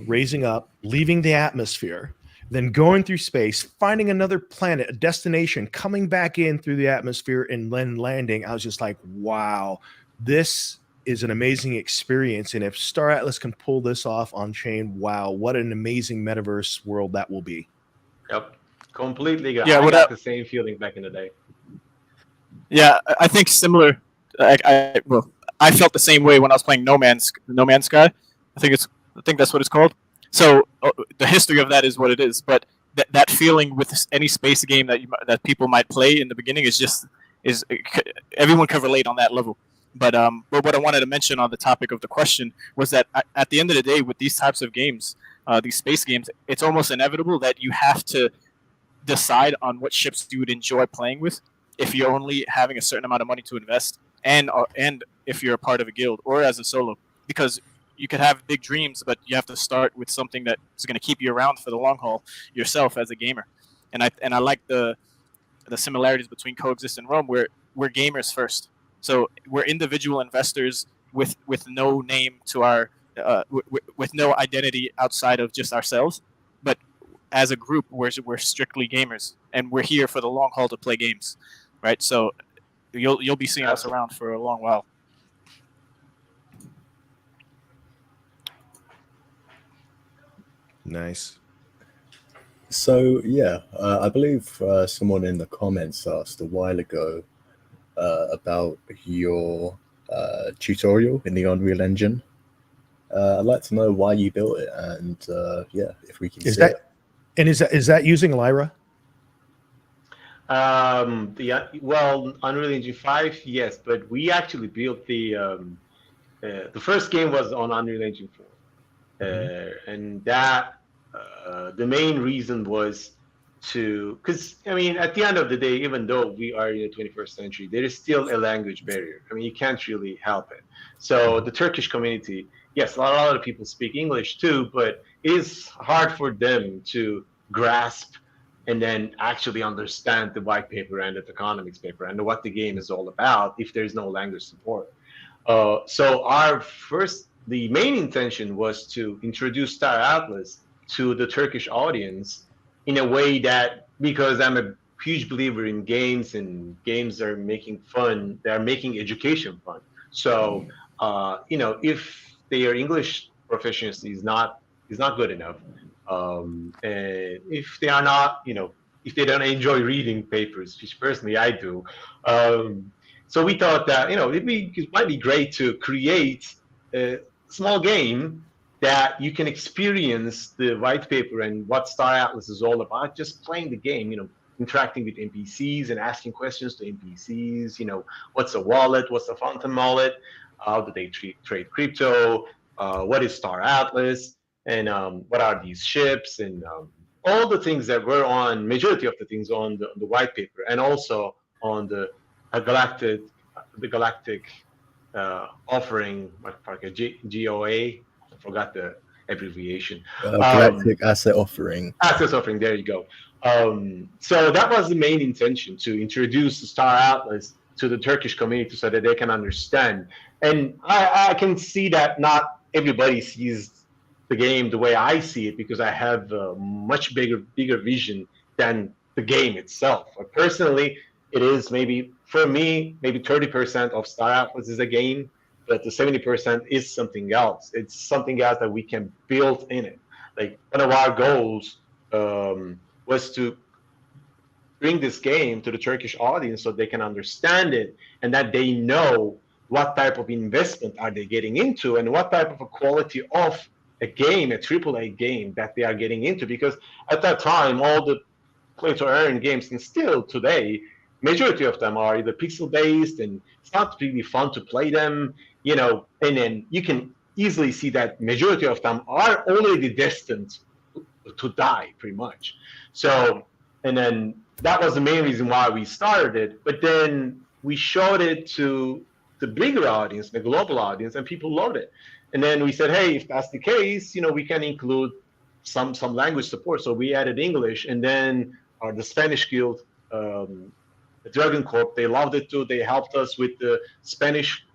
raising up, leaving the atmosphere, then going through space, finding another planet, a destination, coming back in through the atmosphere, and then landing. I was just like, wow, this is an amazing experience. And if Star Atlas can pull this off on chain, wow, what an amazing metaverse world that will be. Yep. Completely. Yeah, I got the same feeling back in the day. Yeah, I think similar. I felt the same way when I was playing No Man's Sky. I think that's what it's called. So the history of that is what it is, but that feeling with any space game that people might play in the beginning is everyone can relate on that level. But what I wanted to mention on the topic of the question was that at the end of the day, with these types of games, these space games, it's almost inevitable that you have to decide on what ships you would enjoy playing with if you're only having a certain amount of money to invest, and if you're a part of a guild or as a solo, because you could have big dreams, but you have to start with something that is going to keep you around for the long haul yourself as a gamer. And I like the similarities between Coexist and Rome, where we're gamers first. So we're individual investors with no name to our with no identity outside of just ourselves. But as a group, we're strictly gamers, and we're here for the long haul to play games, right? So you'll be seeing us around for a long while. Nice. So yeah, I believe someone in the comments asked a while ago about your tutorial in the Unreal Engine. I'd like to know why you built it, and if we can see it. And is that using Lyra? Well, Unreal Engine 5, yes, but we actually built the first game was on Unreal Engine 4, and that the main reason was because at the end of the day, even though we are in the 21st century, there is still a language barrier. You can't really help it. So the Turkish community, yes, a lot of people speak English too, but it is hard for them to grasp and then actually understand the white paper and the economics paper and what the game is all about if there's no language support. So the main intention was to introduce Star Atlas to the Turkish audience in a way that, because I'm a huge believer in games, and games are making fun, they're making education fun. So, if their English proficiency is not good enough, and if they are not, if they don't enjoy reading papers, which personally I do, so we thought that, it might be great to create a small game that you can experience the white paper and what Star Atlas is all about, just playing the game, interacting with NPCs and asking questions to NPCs, what's a wallet, what's a phantom wallet, how do they trade crypto, what is Star Atlas, and what are these ships, and all the things that were on, majority of the things on the white paper, and also on the galactic offering, GOA. I forgot the abbreviation. Galactic Asset Offering. Asset Offering, there you go. So that was the main intention, to introduce the Star Atlas to the Turkish community so that they can understand. And I can see that not everybody sees the game the way I see it, because I have a much bigger vision than the game itself. Personally, it is maybe for me, maybe 30% of Star Atlas is a game, but the 70% is something else. It's something else that we can build in it. Like one of our goals was to bring this game to the Turkish audience so they can understand it and that they know what type of investment are they getting into and what type of a quality of a game, a AAA game that they are getting into. Because at that time, all the play-to-earn games, and still today, majority of them are either pixel-based and it's not really fun to play them, and then you can easily see that majority of them are already destined to die, pretty much. So, and then that was the main reason why we started it. But then we showed it to the bigger audience, the global audience, and people loved it. And then we said, hey, if that's the case, we can include some language support. So we added English, and then the Spanish Guild, the Dragon Corp, they loved it too. They helped us with the Spanish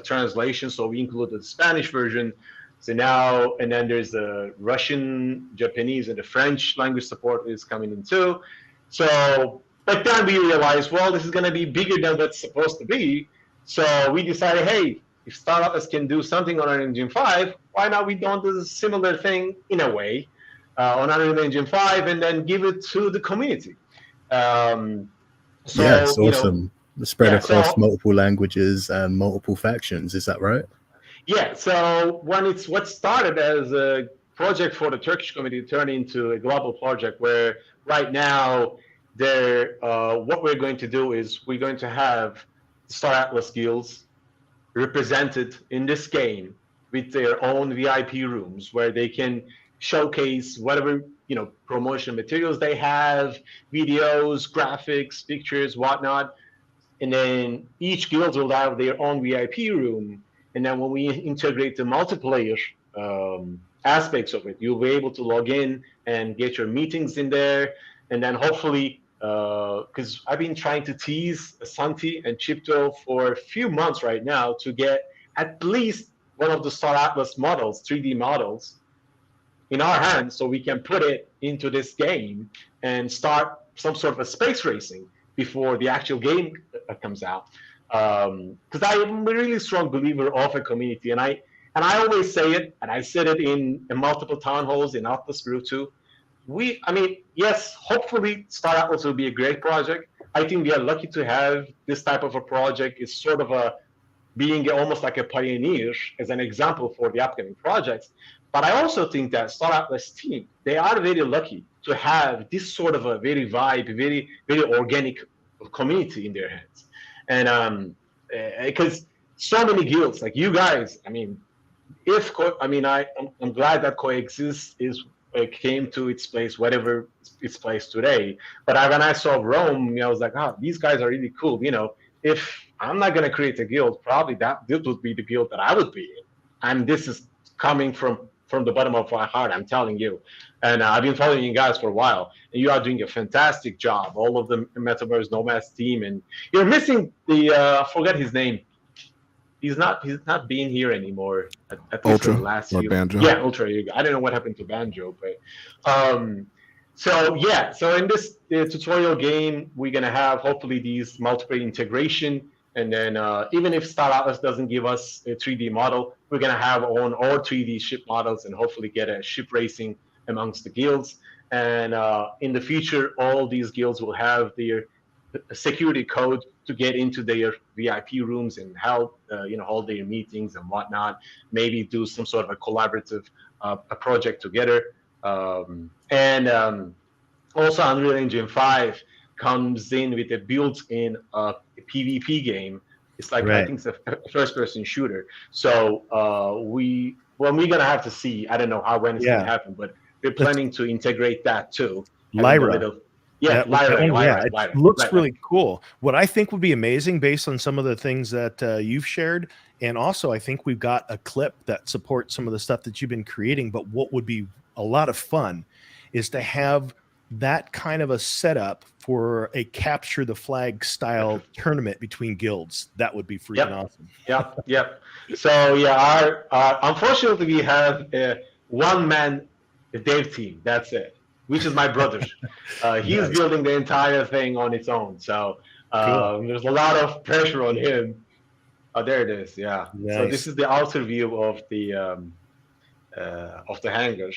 translation, so we included the Spanish version. So now, and then there's the Russian, Japanese, and the French language support is coming in too. So, but then we realized, well, this is going to be bigger than what's supposed to be. So we decided, hey, if Star Atlas can do something on Unreal Engine 5, why not we don't do a similar thing in a way on Unreal Engine 5 and then give it to the community. So, yeah, it's awesome. Spread across multiple languages and multiple factions. Is that right? Yeah. So what started as a project for the Turkish community turned into a global project where right now what we're going to do is we're going to have Star Atlas guilds represented in this game with their own VIP rooms where they can showcase whatever promotion materials they have, videos, graphics, pictures, whatnot. And then each guild will have their own VIP room. And then when we integrate the multiplayer aspects of it, you'll be able to log in and get your meetings in there. And then hopefully, because I've been trying to tease Santi and Chipto for a few months right now to get at least one of the Star Atlas models, 3D models, in our hands so we can put it into this game and start some sort of a space racing before the actual game comes out. Because I'm a really strong believer of a community, and I always say it, and I said it in multiple town halls in Atlas Group too. Yes, hopefully Star Atlas will be a great project. I think we are lucky to have this type of a project. It's sort of being almost like a pioneer as an example for the upcoming projects. But I also think that Star Atlas team, they are very lucky to have this sort of a very very organic community in their hands. And because so many guilds, like you guys, I'm glad that Coexist came to its place, whatever its place today. But when I saw Rome, I was like, these guys are really cool. If I'm not going to create a guild, probably that guild would be the guild that I would be in. And this is coming from the bottom of my heart, I'm telling you. And I've been following you guys for a while, and you are doing a fantastic job. All of the Metaverse Nomads team, and you're missing I forget his name. He's not being here anymore. At least Ultra the last or few. Banjo. Yeah, Ultra. I don't know what happened to Banjo, but so in this tutorial game, we're gonna have hopefully these multiplayer integration. And then even if Star Atlas doesn't give us a 3D model, we're going to have our own 3D ship models and hopefully get a ship racing amongst the guilds. And in the future, all these guilds will have their security code to get into their VIP rooms and help, hold their meetings and whatnot. Maybe do some sort of a collaborative a project together. Also, Unreal Engine 5 comes in with a built-in PvP game. It's like, right. I think it's a first-person shooter. So we're gonna have to see. I don't know when it's gonna happen, but they're planning to integrate that too. Lyra. Lyra. It looks really cool. What I think would be amazing, based on some of the things that you've shared, and also I think we've got a clip that supports some of the stuff that you've been creating. But what would be a lot of fun is to have that kind of a setup for a capture the flag style tournament between guilds. That would be freaking awesome. Yep. So our unfortunately we have a one-man dev team. That's it, which is my brother. He's building the entire thing on its own. So Cool. There's a lot of pressure on him. Oh, there it is. Yeah. So Nice. this is the outer view of the hangar.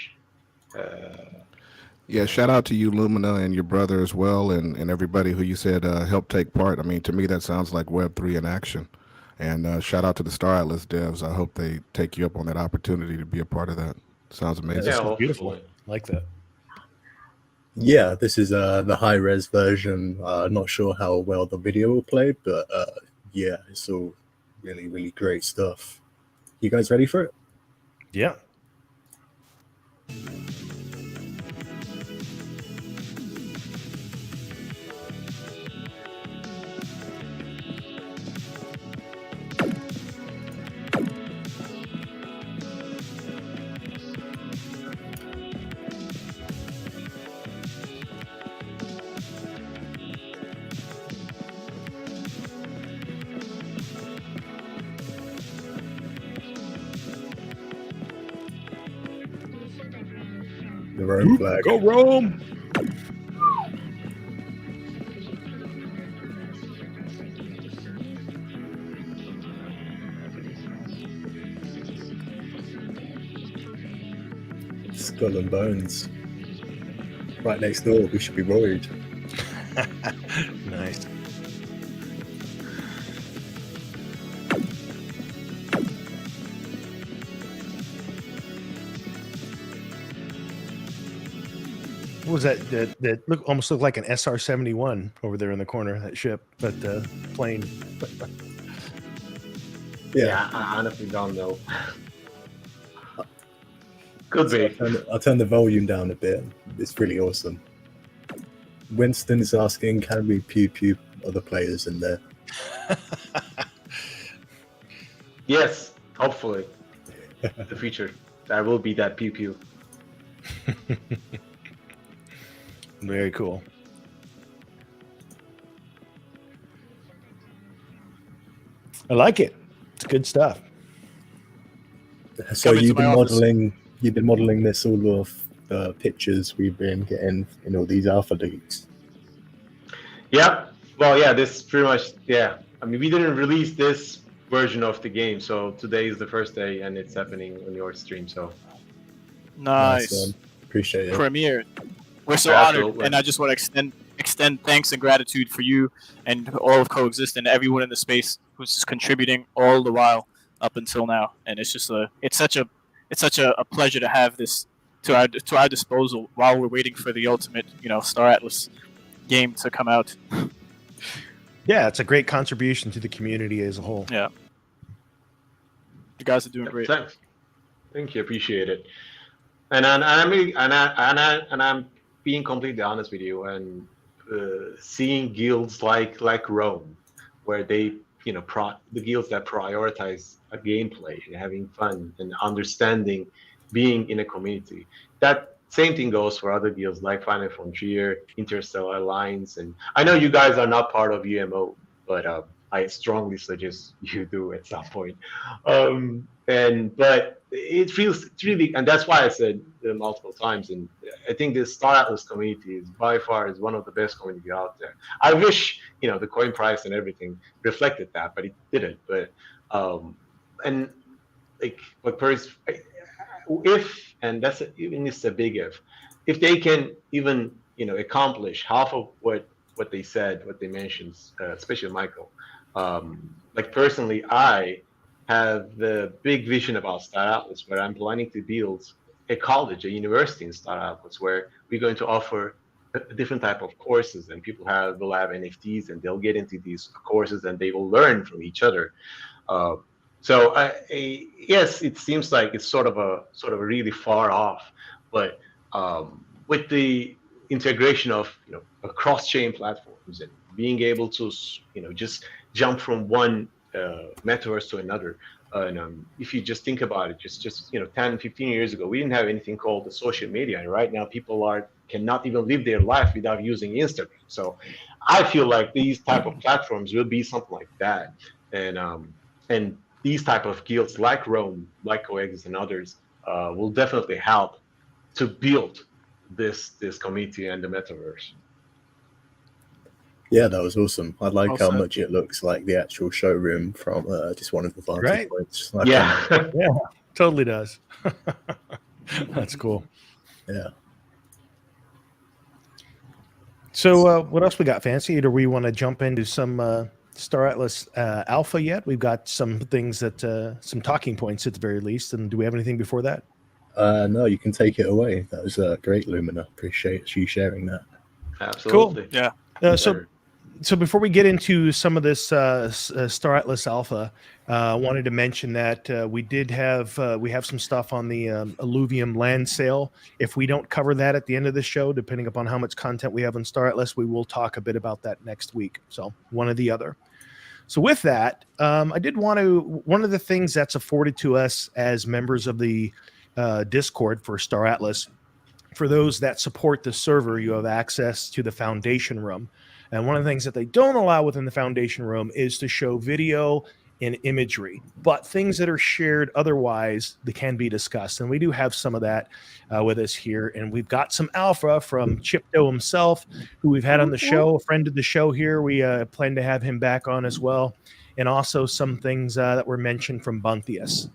Yeah, shout out to you, Lumina, and your brother as well, and everybody who you said helped take part. I mean, to me, that sounds like Web3 in action. And shout out to the Star Atlas devs. I hope they take you up on that opportunity to be a part of that. Sounds amazing. This Yeah, is beautiful. hopefully. I like that. Yeah, this is the high res version. Not sure how well the video will play, but yeah, it's all really, really great stuff. You guys ready for it? Yeah. The Rome flag. Go Rome. Skull and bones. Right next door. We should be worried. Nice. What was that? That almost looked like an SR-71 over there in the corner of that ship, but plane. Yeah, I honestly don't know. Could be. I'll turn the volume down a bit. It's really awesome. Winston is asking, can we pew pew other players in there? Yes, hopefully. The future. There will be that pew pew. Very cool. I like it. It's good stuff. So Come into you've my been office. modeling this all of the pictures we've been getting in all these alpha leaks. Yeah. Well, yeah, this is pretty much, yeah. I mean, we didn't release this version of the game, so today is the first day and it's happening on your stream, so. Nice. Appreciate it. Premiere. We're so Yeah, honored, absolutely. and I just want to extend thanks and gratitude for you and all of Coexist and everyone in the space who's just contributing all the while up until now. And it's just it's such a pleasure to have this to our disposal while we're waiting for the ultimate, Star Atlas game to come out. Yeah, it's a great contribution to the community as a whole. Yeah, you guys are doing great. Thanks. Thank you. Appreciate it. And I'm being completely honest with you, and seeing guilds like Rome, where they, the guilds that prioritize a gameplay and having fun and understanding, being in a community. That same thing goes for other guilds like Final Frontier, Interstellar Alliance, and I know you guys are not part of UMO, but I strongly suggest you do at some point. But it feels really, and that's why I said multiple times, and I think the Star Atlas community is by far is one of the best community out there. I wish the coin price and everything reflected that, but it didn't. But and like what if, and that's even it's a big if they can even accomplish half of what they said, what they mentioned, especially Michael. Like personally, I have the big vision about Star Atlas, where I'm planning to build a college, a university in Star Atlas, where we're going to offer a different type of courses, and people will have NFTs, and they'll get into these courses, and they will learn from each other. Yes, it seems like it's sort of really far off, but with the integration of cross-chain platforms and being able to just jump from one metaverse to another. If you just think about it, just 10, 15 years ago, we didn't have anything called the social media, and right now people cannot even live their life without using Instagram. So I feel like these type of platforms will be something like that, and these type of guilds like Rome, like Coexist, and others will definitely help to build this community and the metaverse. Yeah, that was awesome. I like Well how said. much it looks like the actual showroom from just one of the vantage Right. points. Yeah. Yeah, totally does. That's cool. Yeah. So what else we got, Fancy? Do we want to jump into some Star Atlas Alpha yet? We've got some things that some talking points at the very least. And do we have anything before that? No, you can take it away. That was great, Lumina. Appreciate you sharing that. Absolutely. Yeah. So before we get into some of this Star Atlas Alpha, I wanted to mention that we have some stuff on the Illuvium land sale. If we don't cover that at the end of the show, depending upon how much content we have on Star Atlas, we will talk a bit about that next week. So one or the other. So with that, I did want to, one of the things that's afforded to us as members of the Discord for Star Atlas, for those that support the server, you have access to the Foundation Room. And one of the things that they don't allow within the Foundation Room is to show video and imagery. But things that are shared otherwise, they can be discussed. And we do have some of that with us here. And we've got some alpha from Chipto himself, who we've had on the show, a friend of the show here. We plan to have him back on as well. And also some things that were mentioned from Bunthius.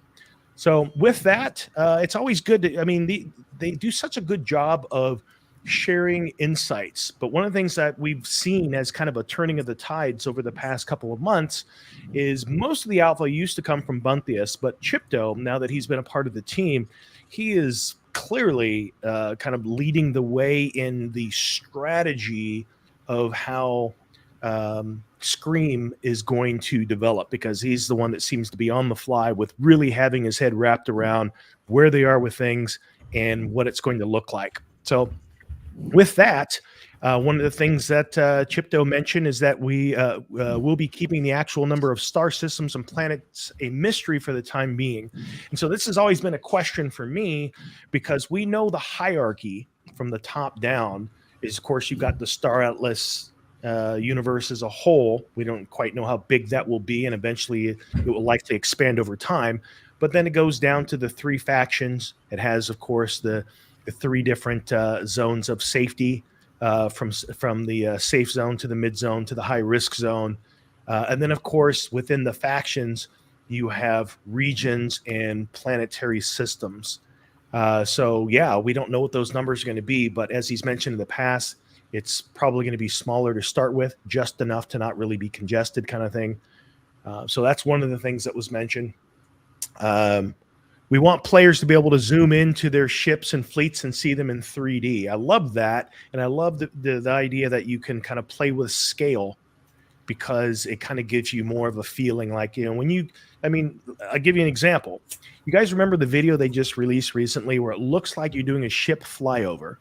So with that, it's always good to, I mean, they do such a good job of sharing insights. But one of the things that we've seen as kind of a turning of the tides over the past couple of months is most of the alpha used to come from Bunthius, but Chipto, now that he's been a part of the team, he is clearly kind of leading the way in the strategy of how Scream is going to develop, because he's the one that seems to be on the fly with really having his head wrapped around where they are with things and what it's going to look like. So with that, one of the things that Chipto mentioned is that we will be keeping the actual number of star systems and planets a mystery for the time being. And so this has always been a question for me, because we know the hierarchy from the top down is, of course, you've got the Star Atlas universe as a whole. We don't quite know how big that will be, and eventually it will likely expand over time. But then it goes down to the three factions. It has, of course, the three different zones of safety, from the safe zone to the mid zone to the high risk zone. And then, of course, within the factions, you have regions and planetary systems. So, yeah, we don't know what those numbers are going to be. But as he's mentioned in the past, it's probably going to be smaller to start with, just enough to not really be congested kind of thing. So that's one of the things that was mentioned. We want players to be able to zoom into their ships and fleets and see them in 3D. I love that. And I love the idea that you can kind of play with scale, because it kind of gives you more of a feeling like, you know, when you, I mean, I'll give you an example. You guys remember the video they just released recently where it looks like you're doing a ship flyover,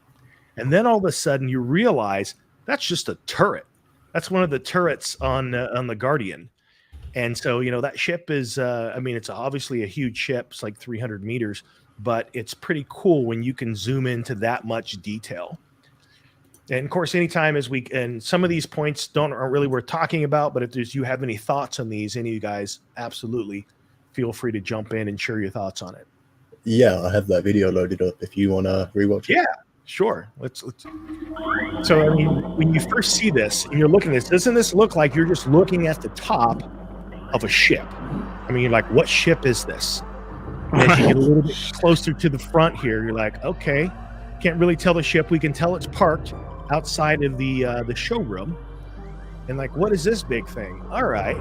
and then all of a sudden you realize that's just a turret. That's one of the turrets on the Guardian. And so, you know, that ship is, I mean, it's obviously a huge ship. It's like 300 meters, but it's pretty cool when you can zoom into that much detail. And of course, anytime and some of these points aren't really worth talking about, but if you have any thoughts on these, any of you guys, absolutely feel free to jump in and share your thoughts on it. Yeah, I have that video loaded up if you want to rewatch it. Yeah, sure. Let's. So, I mean, when you first see this and you're looking at this, doesn't this look like you're just looking at the top of a ship? I mean, you're like, what ship is this? And as you get a little bit closer to the front here, you're like, okay, can't really tell the ship. We can tell it's parked outside of the showroom. And like, what is this big thing? All right.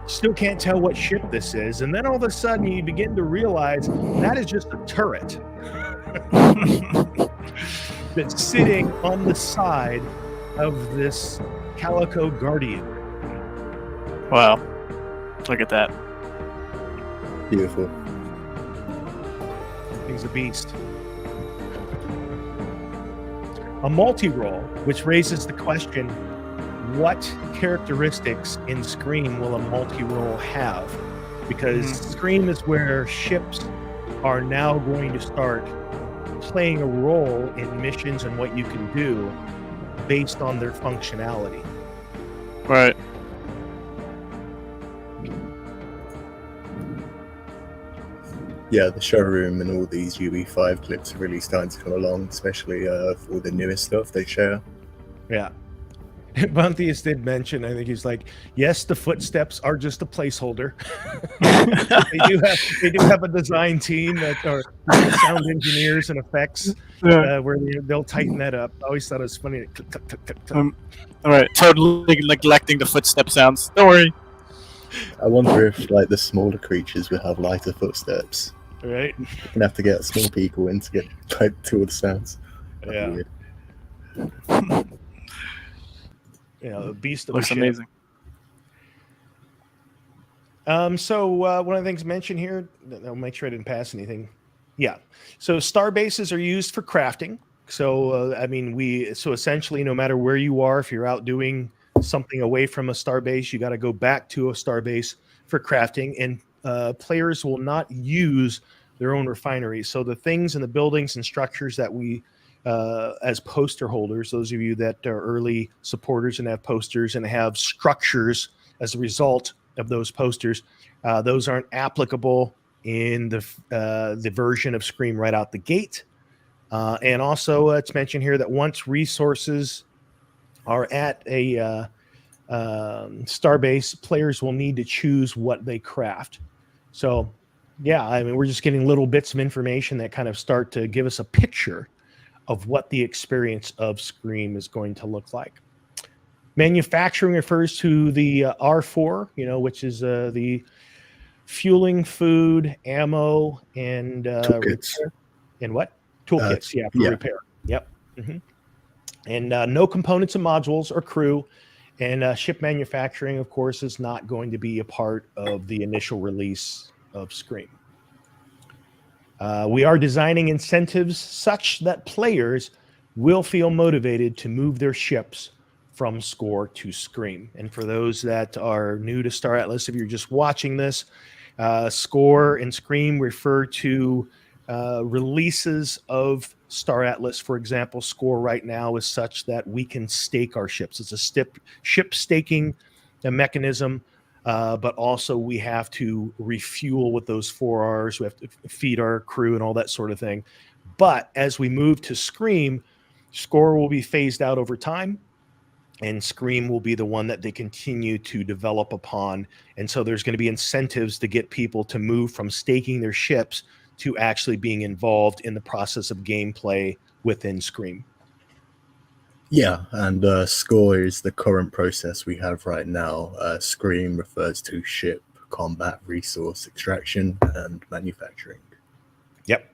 Still can't tell what ship this is. And then all of a sudden you begin to realize that is just a turret that's sitting on the side of this Calico Guardian. Wow. Look at that. Beautiful. He's a beast. A multi-role, which raises the question, what characteristics in Scream will a multi-role have? Because Scream is where ships are now going to start playing a role in missions and what you can do based on their functionality. Right. Yeah, the showroom and all these UE5 clips are really starting to come along, especially for the newest stuff they share. Yeah. Buntius did mention, I think he's like, yes, the footsteps are just a placeholder. they do have a design team that are sound engineers and effects where they'll tighten that up. I always thought it was funny. Click, click, click, click, click. All right, totally neglecting the footstep sounds. Don't worry. I wonder if like the smaller creatures will have lighter footsteps. Right? You're gonna have to get small people in to get like two of the sounds. That'd be weird. The beast of Looks a ship. amazing. So one of the things mentioned here, I'll make sure I didn't pass anything. Yeah. So star bases are used for crafting. So so essentially, no matter where you are, if you're out doing something away from a star base, you got to go back to a star base for crafting, and players will not use their own refineries. So the things and the buildings and structures that we as poster holders, those of you that are early supporters and have posters and have structures as a result of those posters, those aren't applicable in the version of Scream right out the gate. And also, it's mentioned here that once resources are at a starbase, players will need to choose what they craft. So, yeah, we're just getting little bits of information that kind of start to give us a picture of what the experience of Scream is going to look like. Manufacturing refers to the R4, which is the fueling, food, ammo, and Toolkits. repair. And what? Toolkits, for repair. Yep. Mm-hmm. And no components and modules or crew. And ship manufacturing, of course, is not going to be a part of the initial release of Scream. We are designing incentives such that players will feel motivated to move their ships from Score to Scream. And for those that are new to Star Atlas, if you're just watching this, Score and Scream refer to releases of Star Atlas. For example, Score right now is such that we can stake our ships. It's a ship staking mechanism. But also we have to refuel with those 4Rs. We have to feed our crew and all that sort of thing. But as we move to Scream, Score will be phased out over time, and Scream will be the one that they continue to develop upon. And so there's going to be incentives to get people to move from staking their ships to actually being involved in the process of gameplay within Scream. Yeah, and Score is the current process we have right now. Scream refers to ship, combat, resource extraction, and manufacturing. Yep.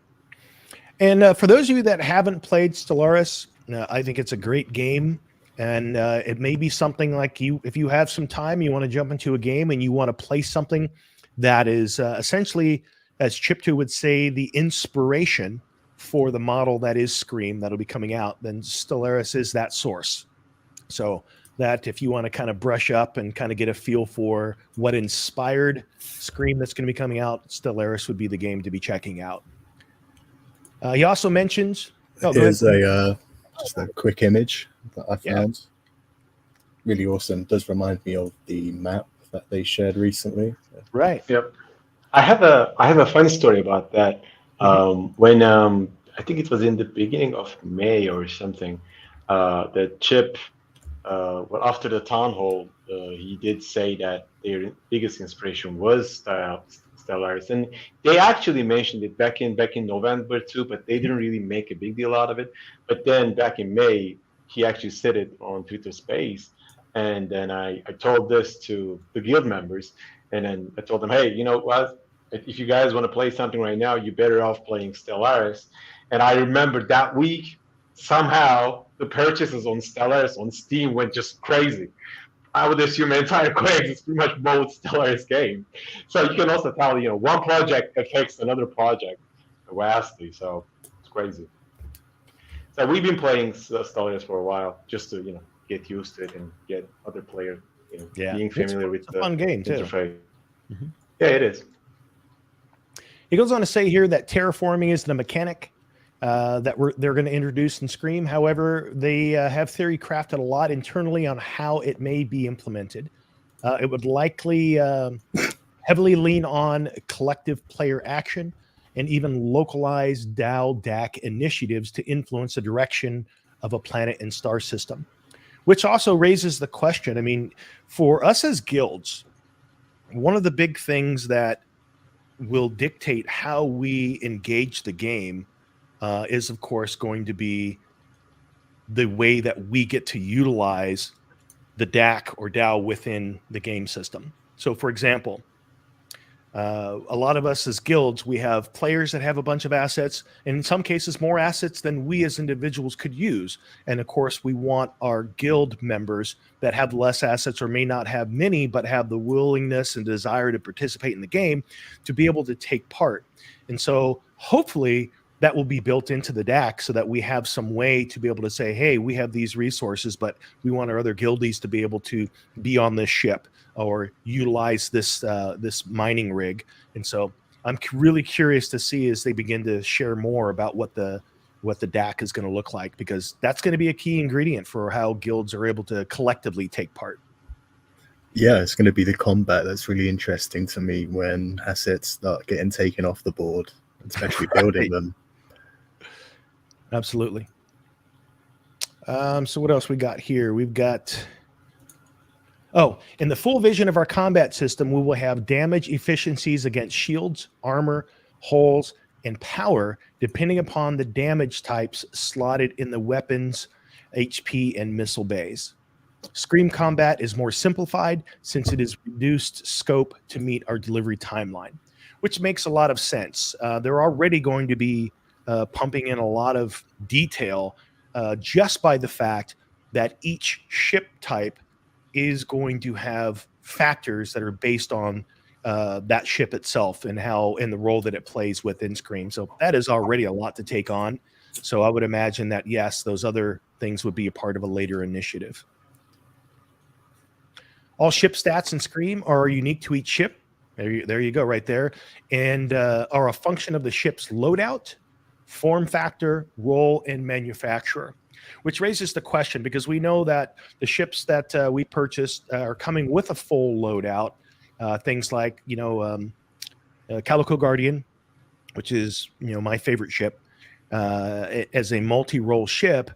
And for those of you that haven't played Stellaris, I think it's a great game. And it may be something like if you have some time, you want to jump into a game and you want to play something that is essentially, as Chip2 would say, the inspiration for the model that is Scream that'll be coming out, then Stellaris is that source. So that if you want to kind of brush up and kind of get a feel for what inspired Scream that's going to be coming out, Stellaris would be the game to be checking out. He also mentions Here's just a quick image that I found. Really awesome. Does remind me of the map that they shared recently. Right. Yep. I have a funny story about that. When I think it was in the beginning of May or something, that Chip, after the town hall, he did say that their biggest inspiration was Stellaris, and they actually mentioned it back in November too, but they didn't really make a big deal out of it. But then back in May, he actually said it on Twitter Space, and then I told this to the guild members, and then I told them, hey, you know what? If you guys want to play something right now, you're better off playing Stellaris. And I remember that week, somehow the purchases on Stellaris on Steam went just crazy. I would assume the entire Quakes is pretty much both Stellaris game. So you can also tell, one project affects another project vastly. So it's crazy. So we've been playing Stellaris for a while, just to get used to it and get other players being familiar with the fun game interface. Too. Yeah, it is. He goes on to say here that terraforming is the mechanic that they're going to introduce in Scream. However, they have theory crafted a lot internally on how it may be implemented. It would likely heavily lean on collective player action and even localized DAO DAC initiatives to influence the direction of a planet and star system. which also raises the question. I mean, for us as guilds, one of the big things that will dictate how we engage the game is, of course, going to be the way that we get to utilize the DAC or DAO within the game system. So, for example, a lot of us as guilds, we have players that have a bunch of assets, and in some cases more assets than we as individuals could use. And of course, we want our guild members that have less assets or may not have many, but have the willingness and desire to participate in the game to be able to take part. And so hopefully that will be built into the DAC so that we have some way to be able to say, hey, we have these resources, but we want our other guildies to be able to be on this ship or utilize this this mining rig. And so I'm really curious to see as they begin to share more about what the DAC is going to look like, because that's going to be a key ingredient for how guilds are able to collectively take part. Yeah, it's going to be the combat that's really interesting to me when assets start getting taken off the board, especially building them. Absolutely. So what else we got here? We've got, in the full vision of our combat system, we will have damage efficiencies against shields, armor, hulls, and power, depending upon the damage types slotted in the weapons, HP, and missile bays. Scream combat is more simplified since it is reduced scope to meet our delivery timeline, which makes a lot of sense. They're already going to be pumping in a lot of detail just by the fact that each ship type is going to have factors that are based on that ship itself and the role that it plays within Scream. So that is already a lot to take on. So I would imagine that, yes, those other things would be a part of a later initiative. All ship stats in Scream are unique to each ship. There you go, right there. And are a function of the ship's loadout, form factor, role, and manufacturer, which raises the question, because we know that the ships that we purchased are coming with a full loadout. Things like, Calico Guardian, which is, my favorite ship. As a multi-role ship,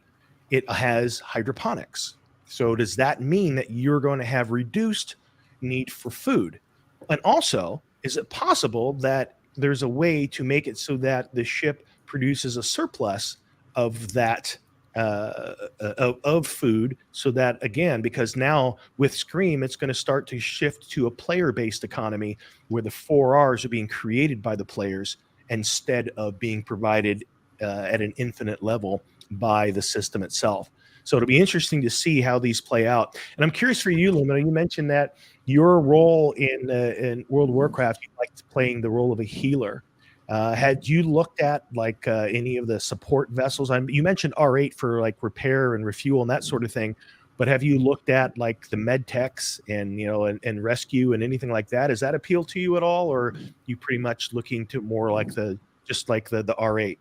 it has hydroponics. So does that mean that you're going to have reduced need for food? And also, is it possible that there's a way to make it so that the ship produces a surplus of that of food, so that, again, because now with Scream, it's going to start to shift to a player-based economy where the 4Rs are being created by the players instead of being provided at an infinite level by the system itself. So it'll be interesting to see how these play out. And I'm curious for you, Lumina, you mentioned that your role in World of Warcraft, you liked playing the role of a healer. Had you looked at any of the support vessels? You mentioned R8 for repair and refuel and that sort of thing, but have you looked at the med techs and and rescue and anything like that? Does that appeal to you at all, or you pretty much looking to more the R8?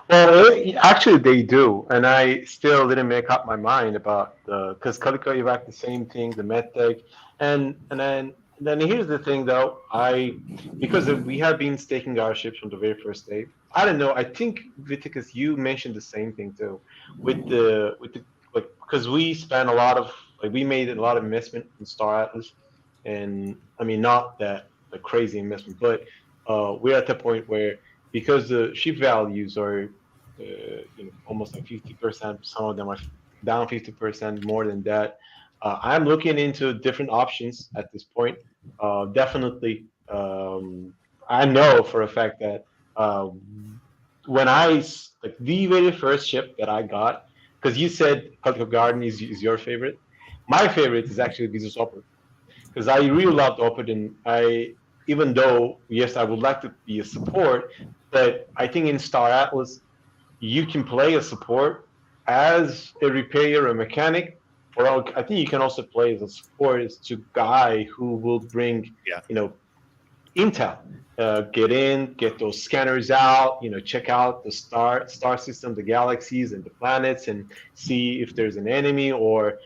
Well, actually, they do, and I still didn't make up my mind about because Calico Evac the same thing, the medtech, and then here's the thing though, because we have been staking our ships from the very first day. I don't know. I think Viticus, you mentioned the same thing too, with the because we spent a lot of we made a lot of investment in Star Atlas, and I mean not that crazy investment, but we're at the point where, because the ship values are almost 50%, some of them are down 50%, more than that. I'm looking into different options at this point. Definitely, I know for a fact that when the very first ship that I got, because you said Calico Garden is your favorite. My favorite is actually Business Opera, because I really loved Opera, and even though, yes, I would like to be a support, but I think in Star Atlas, you can play a support as a repair, a mechanic, or I think you can also play as a support as a guy who will bring, intel, get those scanners out, check out the star system, the galaxies and the planets, and see if there's an enemy or,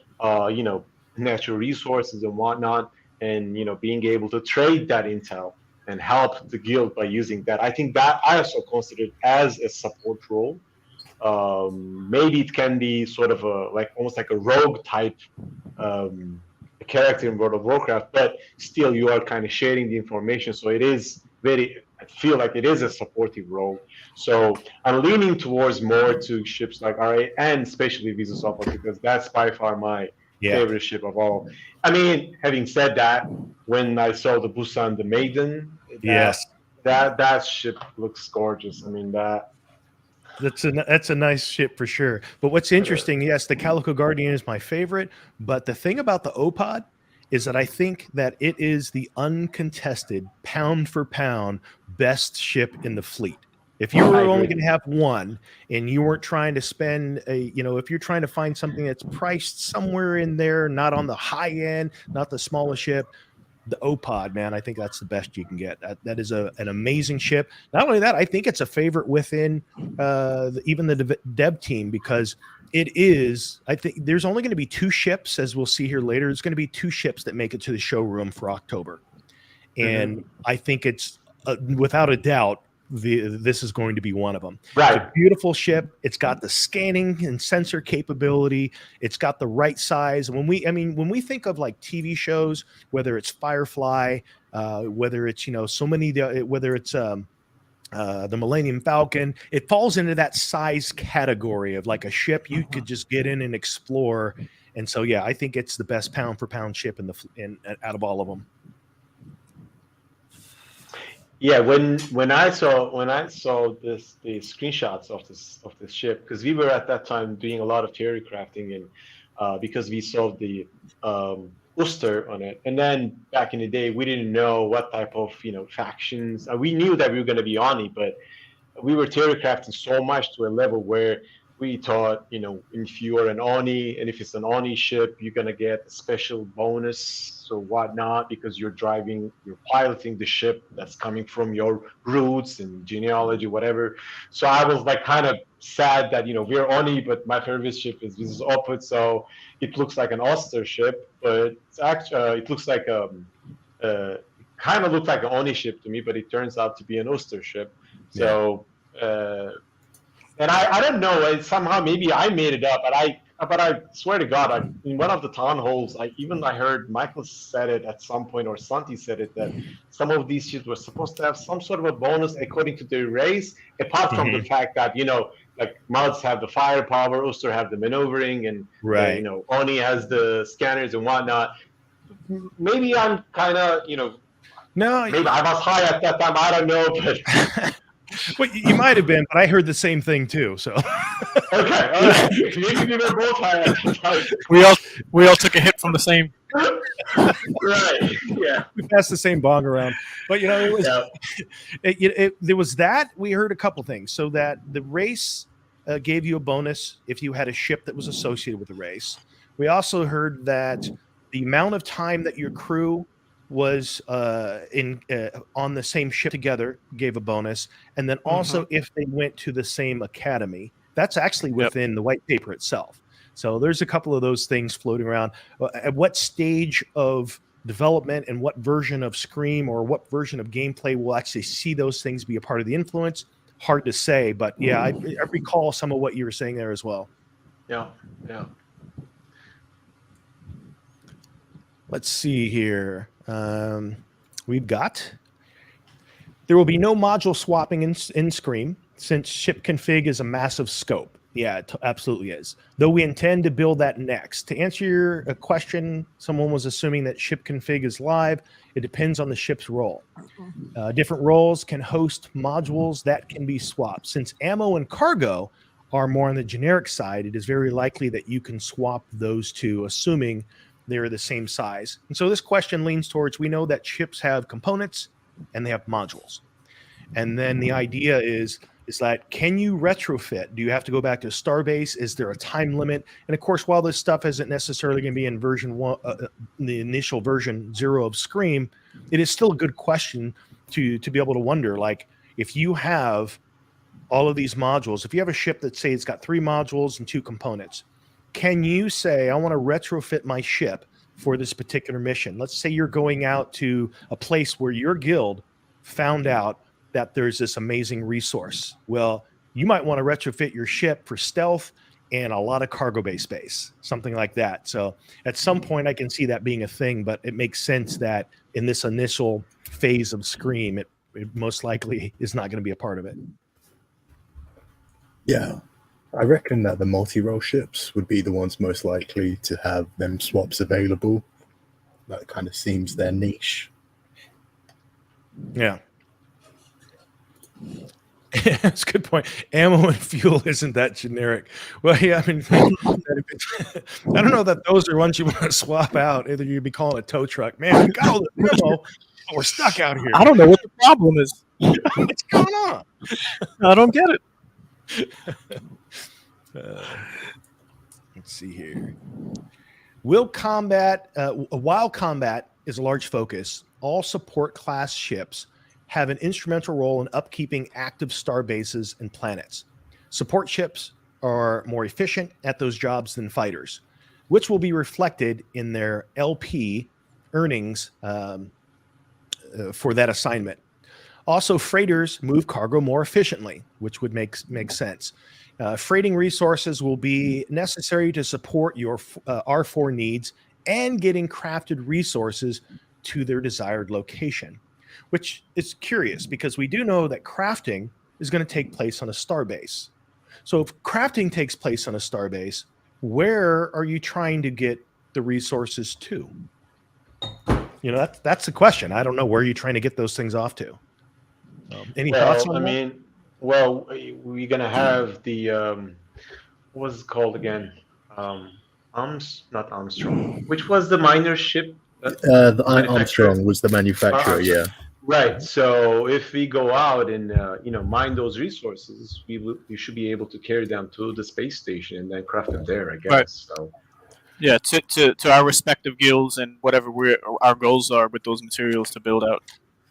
natural resources and whatnot, and, being able to trade that intel and help the guild by using that. I think that I also consider it as a support role. Maybe it can be sort of almost like a rogue type character in World of Warcraft, but still you are kind of sharing the information. So it is I feel like it is a supportive role. So I'm leaning towards more to ships like RA and especially Visa Support, because that's by far my favorite ship of all. I mean, having said that, when I saw the Busan the Maiden, that ship looks gorgeous. I mean, that's a nice ship for sure. But what's interesting, yes, the Calico Guardian is my favorite, but the thing about the OPOD is that I think that it is the uncontested pound for pound best ship in the fleet. If you were only going to have one and you weren't trying to spend if you're trying to find something that's priced somewhere in there, not on the high end, not the smallest ship, the OPOD, man, I think that's the best you can get. That is an amazing ship. Not only that, I think it's a favorite within even the dev team, because it is, I think there's only going to be 2 ships, as we'll see here later. There's going to be 2 ships that make it to the showroom for October. And I think it's without a doubt, this is going to be one of them. Right. It's a beautiful ship. It's got the scanning and sensor capability. It's got the right size. When we think of like TV shows, whether it's Firefly, whether it's whether it's the Millennium Falcon, it falls into that size category of like a ship you could just get in and explore. And so, yeah, I think it's the best pound for pound ship out of all of them. Yeah, when I saw the screenshots of this ship, because we were at that time doing a lot of theory crafting, and because we saw the Uster on it, and then back in the day we didn't know what type of factions. We knew that we were going to be ONI, but we were theory crafting so much to a level where we thought, if you are an ONI, and if it's an ONI ship, you're going to get a special bonus or whatnot, because you're piloting the ship that's coming from your roots and genealogy, whatever. So I was like kind of sad that, we're ONI, but my favorite ship is Visa Support. So it looks like an Oster ship, but it's actually, it looks like kind of looked like an ONI ship to me, but it turns out to be an Oster ship. So, and I don't know, somehow maybe I made it up, but I swear to God, in one of the town halls, I heard Michael said it at some point, or Santi said it, that some of these ships were supposed to have some sort of a bonus according to their race, apart from the fact that, like Mods have the firepower, Uster have the maneuvering, and Oni has the scanners and whatnot. Maybe I'm kind of, no, maybe I was high at that time, I don't know, but... Well, you might have been, but I heard the same thing too. So okay, all right. Maybe we were both high. We all took a hit from the same. Right. Yeah. We passed the same bong around, but it was there was that we heard a couple things. So that the race gave you a bonus if you had a ship that was associated with the race. We also heard that the amount of time that your crew was on the same ship together gave a bonus, and then also if they went to the same academy, that's actually within the white paper itself. So there's a couple of those things floating around. At what stage of development and what version of Scream or what version of gameplay will actually see those things be a part of the influence, hard to say, but yeah, I recall some of what you were saying there as well. Yeah. Let's see here. We've got, there will be no module swapping in Scream, since ship config is a massive scope. Yeah, it absolutely is. Though we intend to build that next. To answer your question, someone was assuming that ship config is live. It depends on the ship's role. Different roles can host modules that can be swapped. Since ammo and cargo are more on the generic side, it is very likely that you can swap those two, assuming they're the same size. And so this question leans towards, we know that ships have components and they have modules. And then the idea is that, can you retrofit? Do you have to go back to Starbase? Is there a time limit? And of course, while this stuff isn't necessarily going to be in version 1, the initial version 0 of Scream, it is still a good question to be able to wonder, like, if you have all of these modules, if you have a ship that, say, it's got 3 modules and 2 components, can you say, I want to retrofit my ship for this particular mission? Let's say you're going out to a place where your guild found out that there's this amazing resource. Well, you might want to retrofit your ship for stealth and a lot of cargo bay space, something like that. So at some point I can see that being a thing, but it makes sense that in this initial phase of Scream, it most likely is not going to be a part of it. Yeah. I reckon that the multi-role ships would be the ones most likely to have them swaps available. That kind of seems their niche. Yeah. That's a good point. Ammo and fuel isn't that generic. Well, yeah, I mean, I don't know that those are ones you want to swap out. Either you'd be calling a tow truck. Man, we got all the ammo, but we're stuck out here. I don't know what the problem is. What's going on? I don't get it. Let's see here. While combat is a large focus, all support class ships have an instrumental role in upkeeping active star bases and planets. Support ships are more efficient at those jobs than fighters, which will be reflected in their LP earnings for that assignment. Also, freighters move cargo more efficiently, which would make sense. Freighting resources will be necessary to support your R4 needs and getting crafted resources to their desired location, which is curious because we do know that crafting is going to take place on a starbase. So if crafting takes place on a starbase, where are you trying to get the resources to? You know, that's the question. I don't know where you're trying to get those things off to. Any thoughts on that? Well, we're gonna have the what was it called again? Not Armstrong. Which was the miner ship? The Armstrong was the manufacturer. Yeah. Right. So if we go out and mine those resources, we should be able to carry them to the space station and then craft them there, I guess. Right. So. Yeah, to our respective guilds and whatever our goals are with those materials to build out,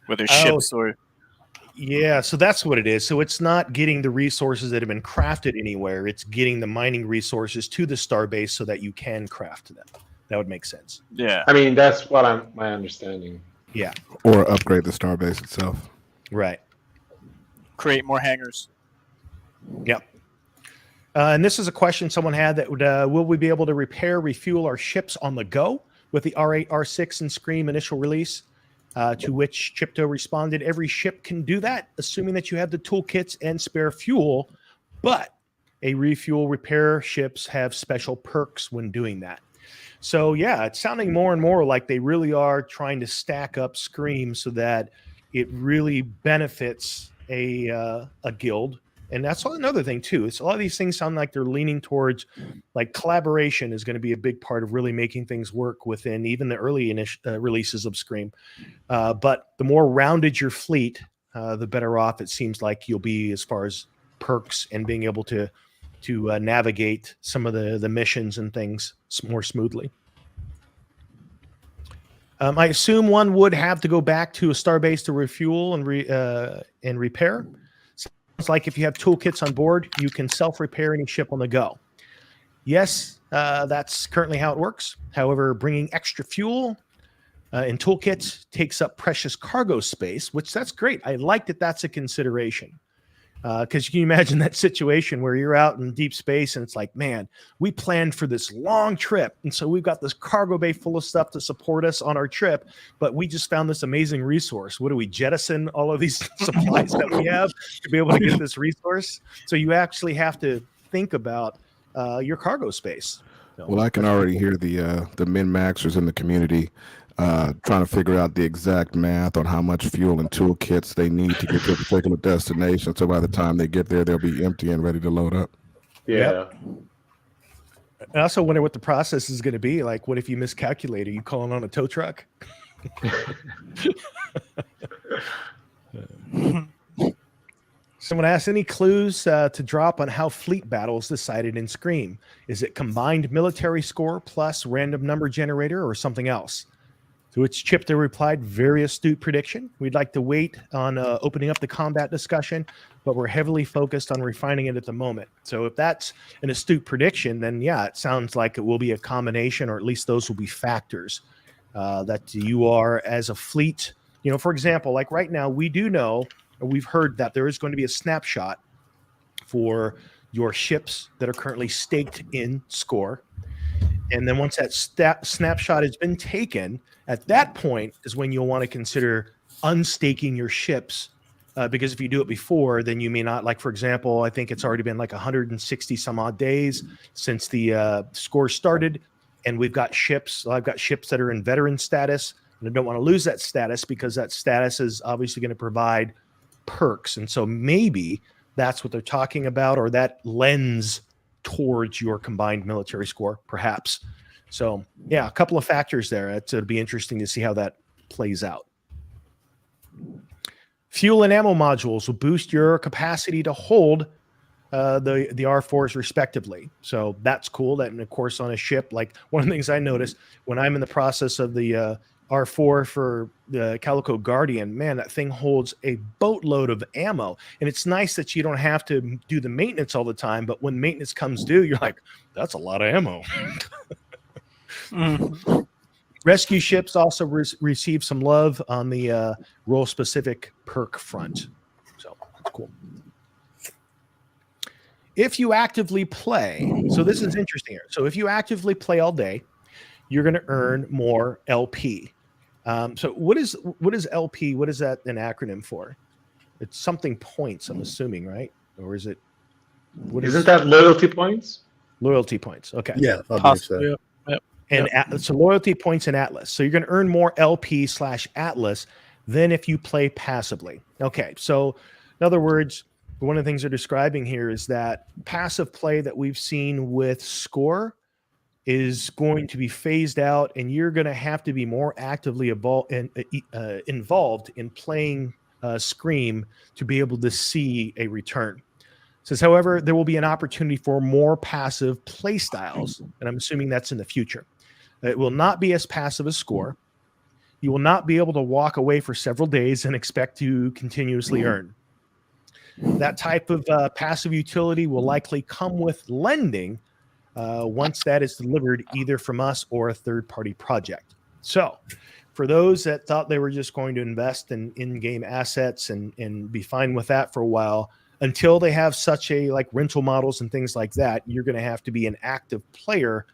whether ships or. Yeah, so that's what it is. So it's not getting the resources that have been crafted anywhere. It's getting the mining resources to the starbase so that you can craft them. That would make sense. Yeah. I mean, that's what my understanding. Yeah. Or upgrade the starbase itself. Right. Create more hangars. Yep. And this is a question someone had that would, will we be able to refuel our ships on the go with the R8, R6, and Scream initial release? To which Chipto responded, every ship can do that, assuming that you have the toolkits and spare fuel, but a refuel repair ships have special perks when doing that. So yeah, it's sounding more and more like they really are trying to stack up Scream so that it really benefits a guild. And that's another thing too. It's a lot of these things sound like they're leaning towards like collaboration is going to be a big part of really making things work within even the early releases of Scream. But the more rounded your fleet, the better off it seems like you'll be as far as perks and being able to navigate some of the missions and things more smoothly. I assume one would have to go back to a starbase to refuel and repair. It's like if you have toolkits on board, you can self-repair any ship on the go. Yes, that's currently how it works. However, bringing extra fuel and toolkits takes up precious cargo space, which that's great. I like that that's a consideration. Because you can imagine that situation where you're out in deep space and it's like, man, we planned for this long trip. And so we've got this cargo bay full of stuff to support us on our trip, but we just found this amazing resource. What do we jettison all of these supplies that we have to be able to get this resource? So you actually have to think about your cargo space. Well, I can already hear the min-maxers in the community trying to figure out the exact math on how much fuel and toolkits they need to get to a particular destination. So by the time they get there, they'll be empty and ready to load up. Yeah. Yep. I also wonder what the process is going to be. Like, what if you miscalculate? Are you calling on a tow truck? Someone asked, any clues to drop on how fleet battles decided in Scream? Is it combined military score plus random number generator or something else? To which Chipto replied, very astute prediction. We'd like to wait on opening up the combat discussion, but we're heavily focused on refining it at the moment. So if that's an astute prediction, then yeah, it sounds like it will be a combination, or at least those will be factors that you are as a fleet. You know, for example, like right now, we do know, or we've heard that there is going to be a snapshot for your ships that are currently staked in score. And then once that snapshot has been taken, at that point is when you'll want to consider unstaking your ships. Because if you do it before, then you may not, like, for example, I think it's already been like 160 some odd days since the score started. And we've got ships. I've got ships that are in veteran status, and I don't want to lose that status because that status is obviously going to provide perks. And so maybe that's what they're talking about, or that lens towards your combined military score, perhaps. So yeah, a couple of factors there. It'll be interesting to see how that plays out. Fuel and ammo modules will boost your capacity to hold the R4s respectively. So that's cool. That, and of course, on a ship, like one of the things I noticed when I'm in the process of the R4 for the Calico Guardian, man, that thing holds a boatload of ammo. And it's nice that you don't have to do the maintenance all the time, but when maintenance comes due, you're like, that's a lot of ammo. Rescue ships also receive some love on the role-specific perk front. So that's cool. If you actively play, so this is interesting here. So if you actively play all day, you're going to earn more LP. So what is LP? What is that an acronym for? It's something points, I'm assuming, right? Or is it? Isn't that loyalty points? Loyalty points. Okay. Yeah, I believe so. Yeah. And so loyalty points in Atlas. So you're going to earn more LP/Atlas than if you play passively. Okay. So in other words, one of the things they're describing here is that passive play that we've seen with score is going to be phased out, and you're going to have to be more actively involved in playing Scream to be able to see a return. It says, however, there will be an opportunity for more passive play styles, and I'm assuming that's in the future. It will not be as passive as score. You will not be able to walk away for several days and expect to continuously earn. That type of passive utility will likely come with lending once that is delivered either from us or a third-party project. So for those that thought they were just going to invest in in-game assets and be fine with that for a while, until they have such a like rental models and things like that, you're going to have to be an active player.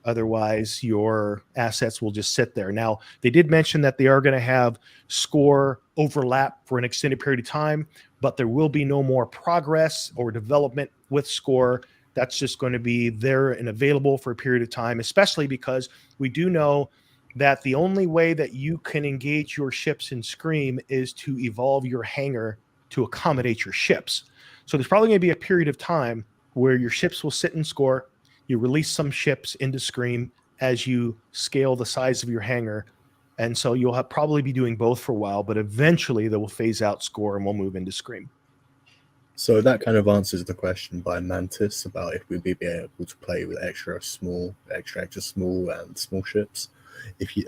Otherwise, your assets will just sit there. Now, they did mention that they are going to have score overlap for an extended period of time, but there will be no more progress or development with score. That's just going to be there and available for a period of time, especially because we do know that the only way that you can engage your ships in Scream is to evolve your hangar to accommodate your ships. So there's probably going to be a period of time where your ships will sit in score. You release some ships into Scream as you scale the size of your hangar. And so you'll probably be doing both for a while, but eventually they will phase out score and we'll move into Scream. So that kind of answers the question by Mantis about if we'd be able to play with extra small and small ships. If you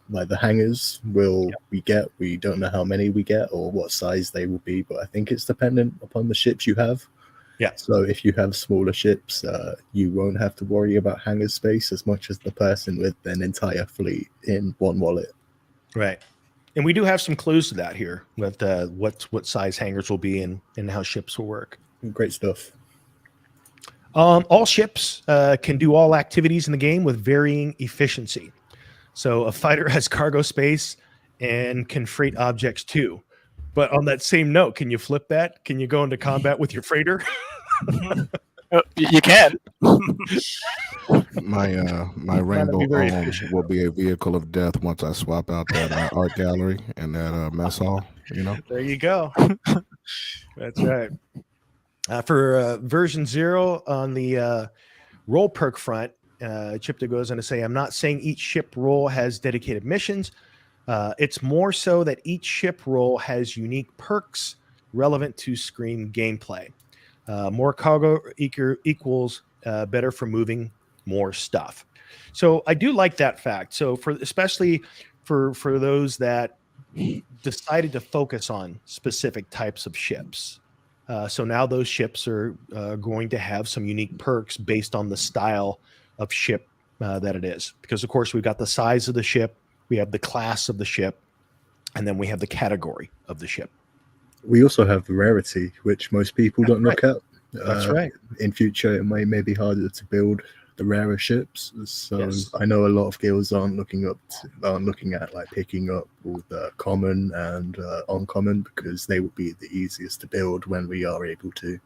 like the hangars we don't know how many we get or what size they will be, but I think it's dependent upon the ships you have. Yeah. So if you have smaller ships, you won't have to worry about hangar space as much as the person with an entire fleet in one wallet. Right. And we do have some clues to that here with what size hangars will be and how ships will work. Great stuff. All ships can do all activities in the game with varying efficiency. So a fighter has cargo space and can freight objects too. But on that same note, can you flip that? Can you go into combat with your freighter? You can. My rainbow will be a vehicle of death once I swap out that art gallery and that mess hall. There you go. That's right. For version 0 on the role perk front, Chipta goes on to say, I'm not saying each ship role has dedicated missions. It's more so that each ship role has unique perks relevant to Scream gameplay. More cargo equals better for moving more stuff. So I do like that fact. So especially for those that decided to focus on specific types of ships. So now those ships are going to have some unique perks based on the style of ship that it is. Because of course we've got the size of the ship, we have the class of the ship, and then we have the category of the ship. We also have rarity, which most people don't look at. That's right. In future, it may be harder to build the rarer ships. So Yes. I know a lot of guilds aren't looking at like picking up all the common and uncommon, because they would be the easiest to build when we are able to.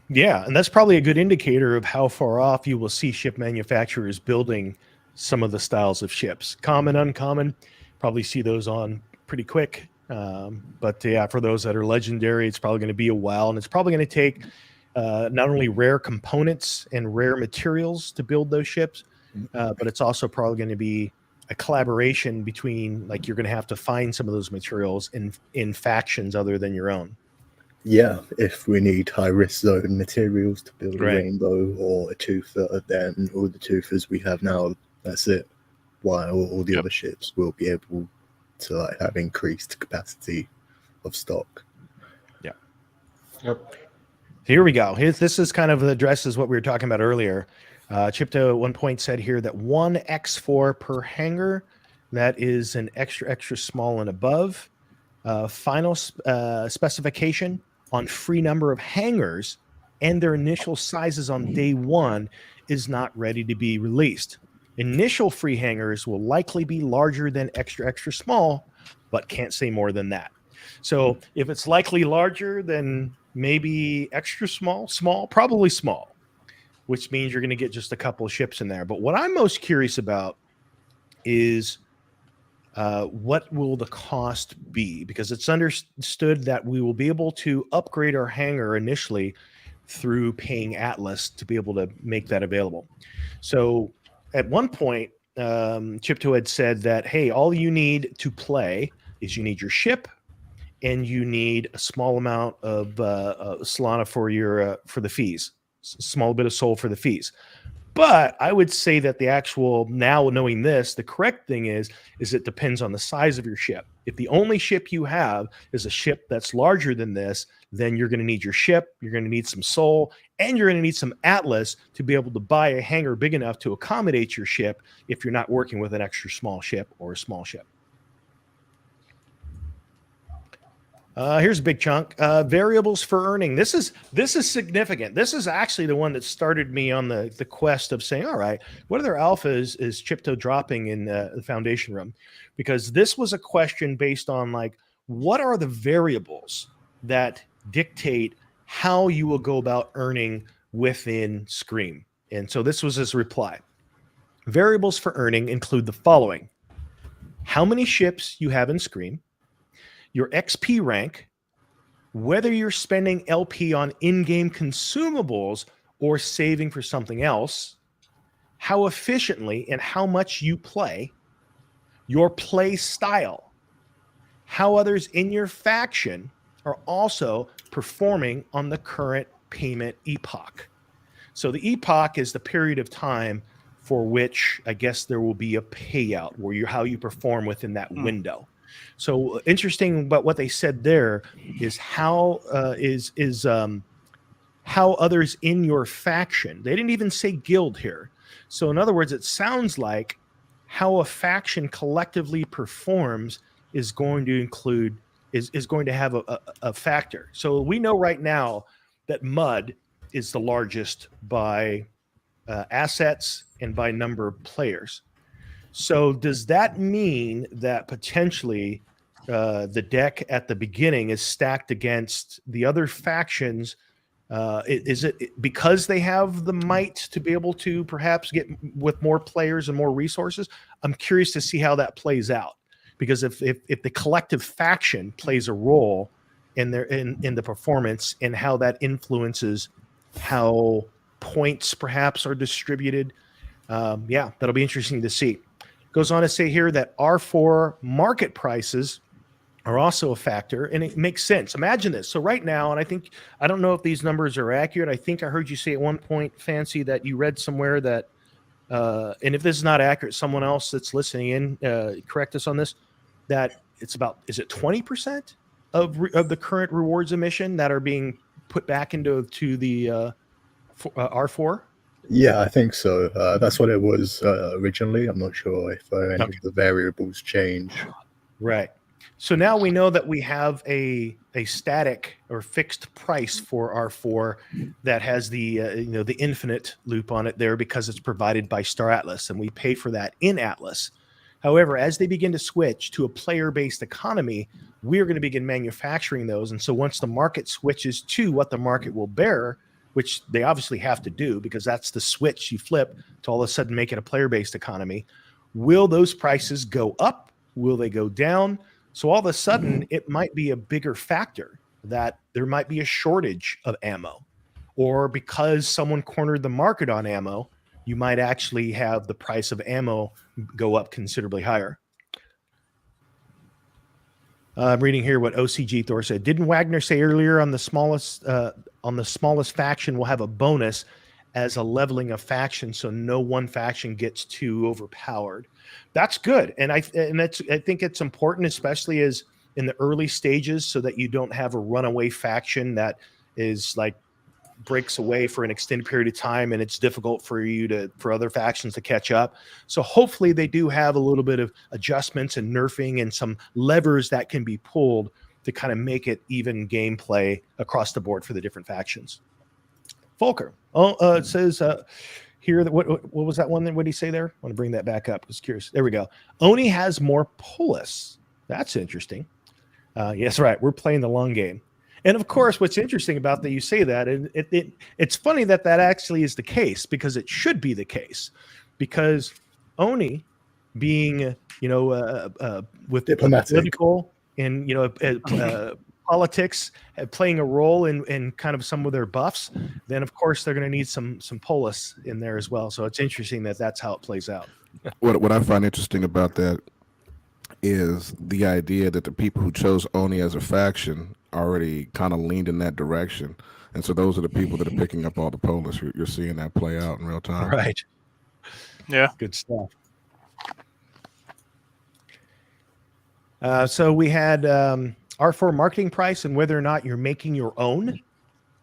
Yeah, and that's probably a good indicator of how far off you will see ship manufacturers building some of the styles of ships. Common, uncommon, probably see those on pretty quick. But yeah, for those that are legendary, it's probably going to be a while, and it's probably going to take not only rare components and rare materials to build those ships, but it's also probably going to be a collaboration between, like, you're going to have to find some of those materials in factions other than your own. Yeah, if we need high risk zone materials to build a Right. rainbow or a toother, then all the toothers we have now, that's it. While all the Yep. other ships will be able to like have increased capacity of stock. Yep. Here we go. This is kind of addresses what we were talking about earlier. Chipto at one point said here that 1 X4 per hangar, that is an extra small and above. Final specification on free number of hangars and their initial sizes on day one is not ready to be released. Initial free hangars will likely be larger than extra small, but can't say more than that. So if it's likely larger, then maybe extra small, probably small, which means you're going to get just a couple of ships in there. But what I'm most curious about is what will the cost be? Because it's understood that we will be able to upgrade our hangar initially through paying Atlas to be able to make that available. So at one point, Chipto had said that, hey, all you need to play is you need your ship and you need a small amount of Solana for the fees, a small bit of Sol for the fees. But I would say that the actual, now knowing this, the correct thing is it depends on the size of your ship. If the only ship you have is a ship that's larger than this, then you're going to need your ship, you're going to need some Sol, and you're going to need some Atlas to be able to buy a hangar big enough to accommodate your ship if you're not working with an extra small ship or a small ship. Here's a big chunk. Variables for earning. This is significant. This is actually the one that started me on the quest of saying, all right, what other alphas is Chipto dropping in the foundation room? Because this was a question based on, like, what are the variables that dictate how you will go about earning within Scream? And so this was his reply. Variables for earning include the following: how many ships you have in Scream, your XP rank, whether you're spending LP on in-game consumables or saving for something else, how efficiently and how much you play, your play style, how others in your faction are also performing on the current payment epoch. So the epoch is the period of time for which I guess there will be a payout, where how you perform within that window. So interesting, but what they said there is how how others in your faction. They didn't even say guild here. So in other words, it sounds like how a faction collectively performs is going to include is going to have a factor. So we know right now that Mud is the largest by assets and by number of players. So does that mean that potentially the deck at the beginning is stacked against the other factions? Is it because they have the might to be able to perhaps get with more players and more resources? I'm curious to see how that plays out, because if the collective faction plays a role in the performance and how that influences how points perhaps are distributed, yeah, that'll be interesting to see. Goes on to say here that R4 market prices are also a factor, and it makes sense. Imagine this. So right now, and I don't know if these numbers are accurate. I think I heard you say at one point, Fancy, that you read somewhere that, and if this is not accurate, someone else that's listening in, correct us on this, that it's about, is it 20% of the current rewards emission that are being put back into the R4? Yeah, I think so. That's what it was originally. I'm not sure if any of the variables change. Right. So now we know that we have a static or fixed price for R4 that has the the infinite loop on it there because it's provided by Star Atlas, and we pay for that in Atlas. However, as they begin to switch to a player-based economy, we're going to begin manufacturing those. And so once the market switches to what the market will bear, which they obviously have to do because that's the switch you flip to all of a sudden make it a player-based economy, will those prices go up? Will they go down? So all of a sudden, it might be a bigger factor that there might be a shortage of ammo, or because someone cornered the market on ammo, you might actually have the price of ammo go up considerably higher. I'm reading here what OCG Thor said. Didn't Wagner say earlier on the smallest faction will have a bonus as a leveling of faction, so no one faction gets too overpowered? That's good, and I think it's important, especially as in the early stages, so that you don't have a runaway faction that is like breaks away for an extended period of time, and it's difficult for other factions to catch up. So hopefully they do have a little bit of adjustments and nerfing and some levers that can be pulled to kind of make it even gameplay across the board for the different factions. Volker, it says here that what was that one? What did he say there? I want to bring that back up. I was curious. There we go. Oni has more polis. That's interesting. Yes, right. We're playing the long game. And of course, what's interesting about that, you say that, and it's funny that actually is the case, because it should be the case, because Oni being, with Diplomatic. political and, politics playing a role in kind of some of their buffs, then of course they're going to need some polis in there as well. So it's interesting that that's how it plays out. What I find interesting about that is the idea that the people who chose Oni as a faction already kind of leaned in that direction, and so those are the people that are picking up all the polis. You're seeing that play out in real time. Right. Yeah. Good stuff. So we had R4 marketing price and whether or not you're making your own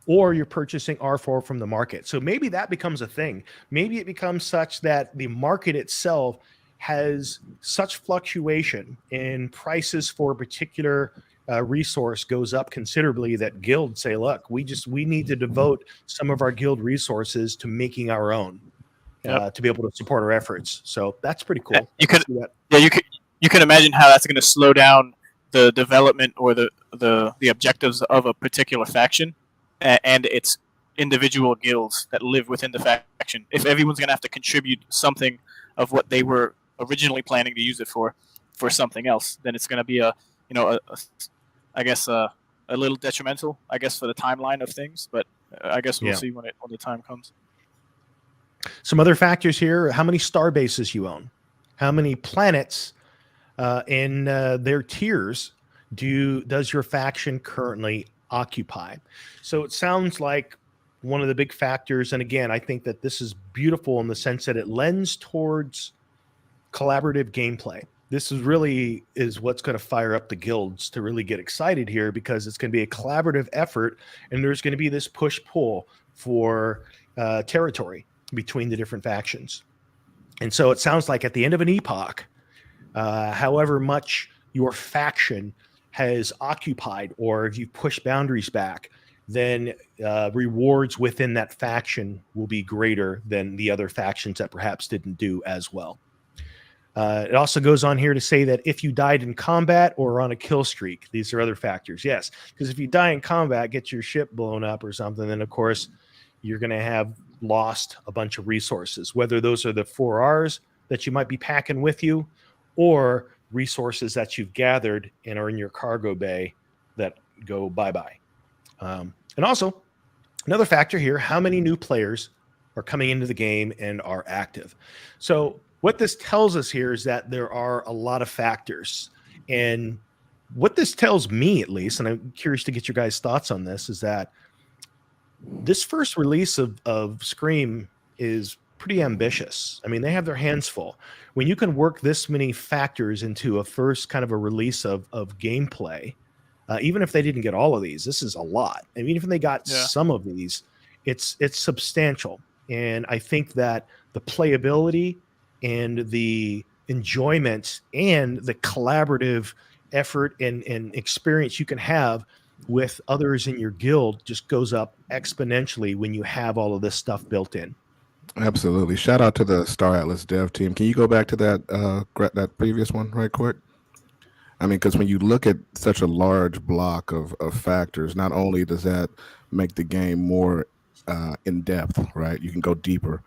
or you're purchasing R4 from the market. So maybe that becomes a thing. Maybe it becomes such that the market itself has such fluctuation in prices for a particular resource goes up considerably that guilds say, look, we need to devote some of our guild resources to making our own to be able to support our efforts. So that's pretty cool. You can imagine how that's going to slow down the development or the objectives of a particular faction and its individual guilds that live within the faction. If everyone's going to have to contribute something of what they were originally planning to use it for something else, then it's going to be a little detrimental, I guess, for the timeline of things. But I guess we'll see when the time comes. Some other factors here: how many star bases you own, how many planets in their tiers does your faction currently occupy? So it sounds like one of the big factors, and again, I think that this is beautiful in the sense that it lends towards collaborative gameplay. This is what's going to fire up the guilds to really get excited here, because it's going to be a collaborative effort, and there's going to be this push-pull for territory between the different factions. And so it sounds like at the end of an epoch, however much your faction has occupied, or if you push boundaries back, then rewards within that faction will be greater than the other factions that perhaps didn't do as well. It also goes on here to say that if you died in combat or on a kill streak, these are other factors. Yes, because if you die in combat, get your ship blown up or something, then of course you're going to have lost a bunch of resources, whether those are the 4Rs that you might be packing with you or resources that you've gathered and are in your cargo bay that go bye-bye. And also, another factor here, how many new players are coming into the game and are active? So what this tells us here is that there are a lot of factors. And what this tells me, at least, and I'm curious to get your guys' thoughts on this, is that this first release of Scream is pretty ambitious. I mean, they have their hands full. When you can work this many factors into a first kind of a release of gameplay, even if they didn't get all of these, this is a lot. I mean, even if they got some of these, it's substantial. And I think that the playability and the enjoyment and the collaborative effort and experience you can have with others in your guild just goes up exponentially when you have all of this stuff built in. Absolutely. Shout out to the Star Atlas dev team. Can you go back to that previous one right quick? I mean, because when you look at such a large block of factors, not only does that make the game more in depth, right? You can go deeper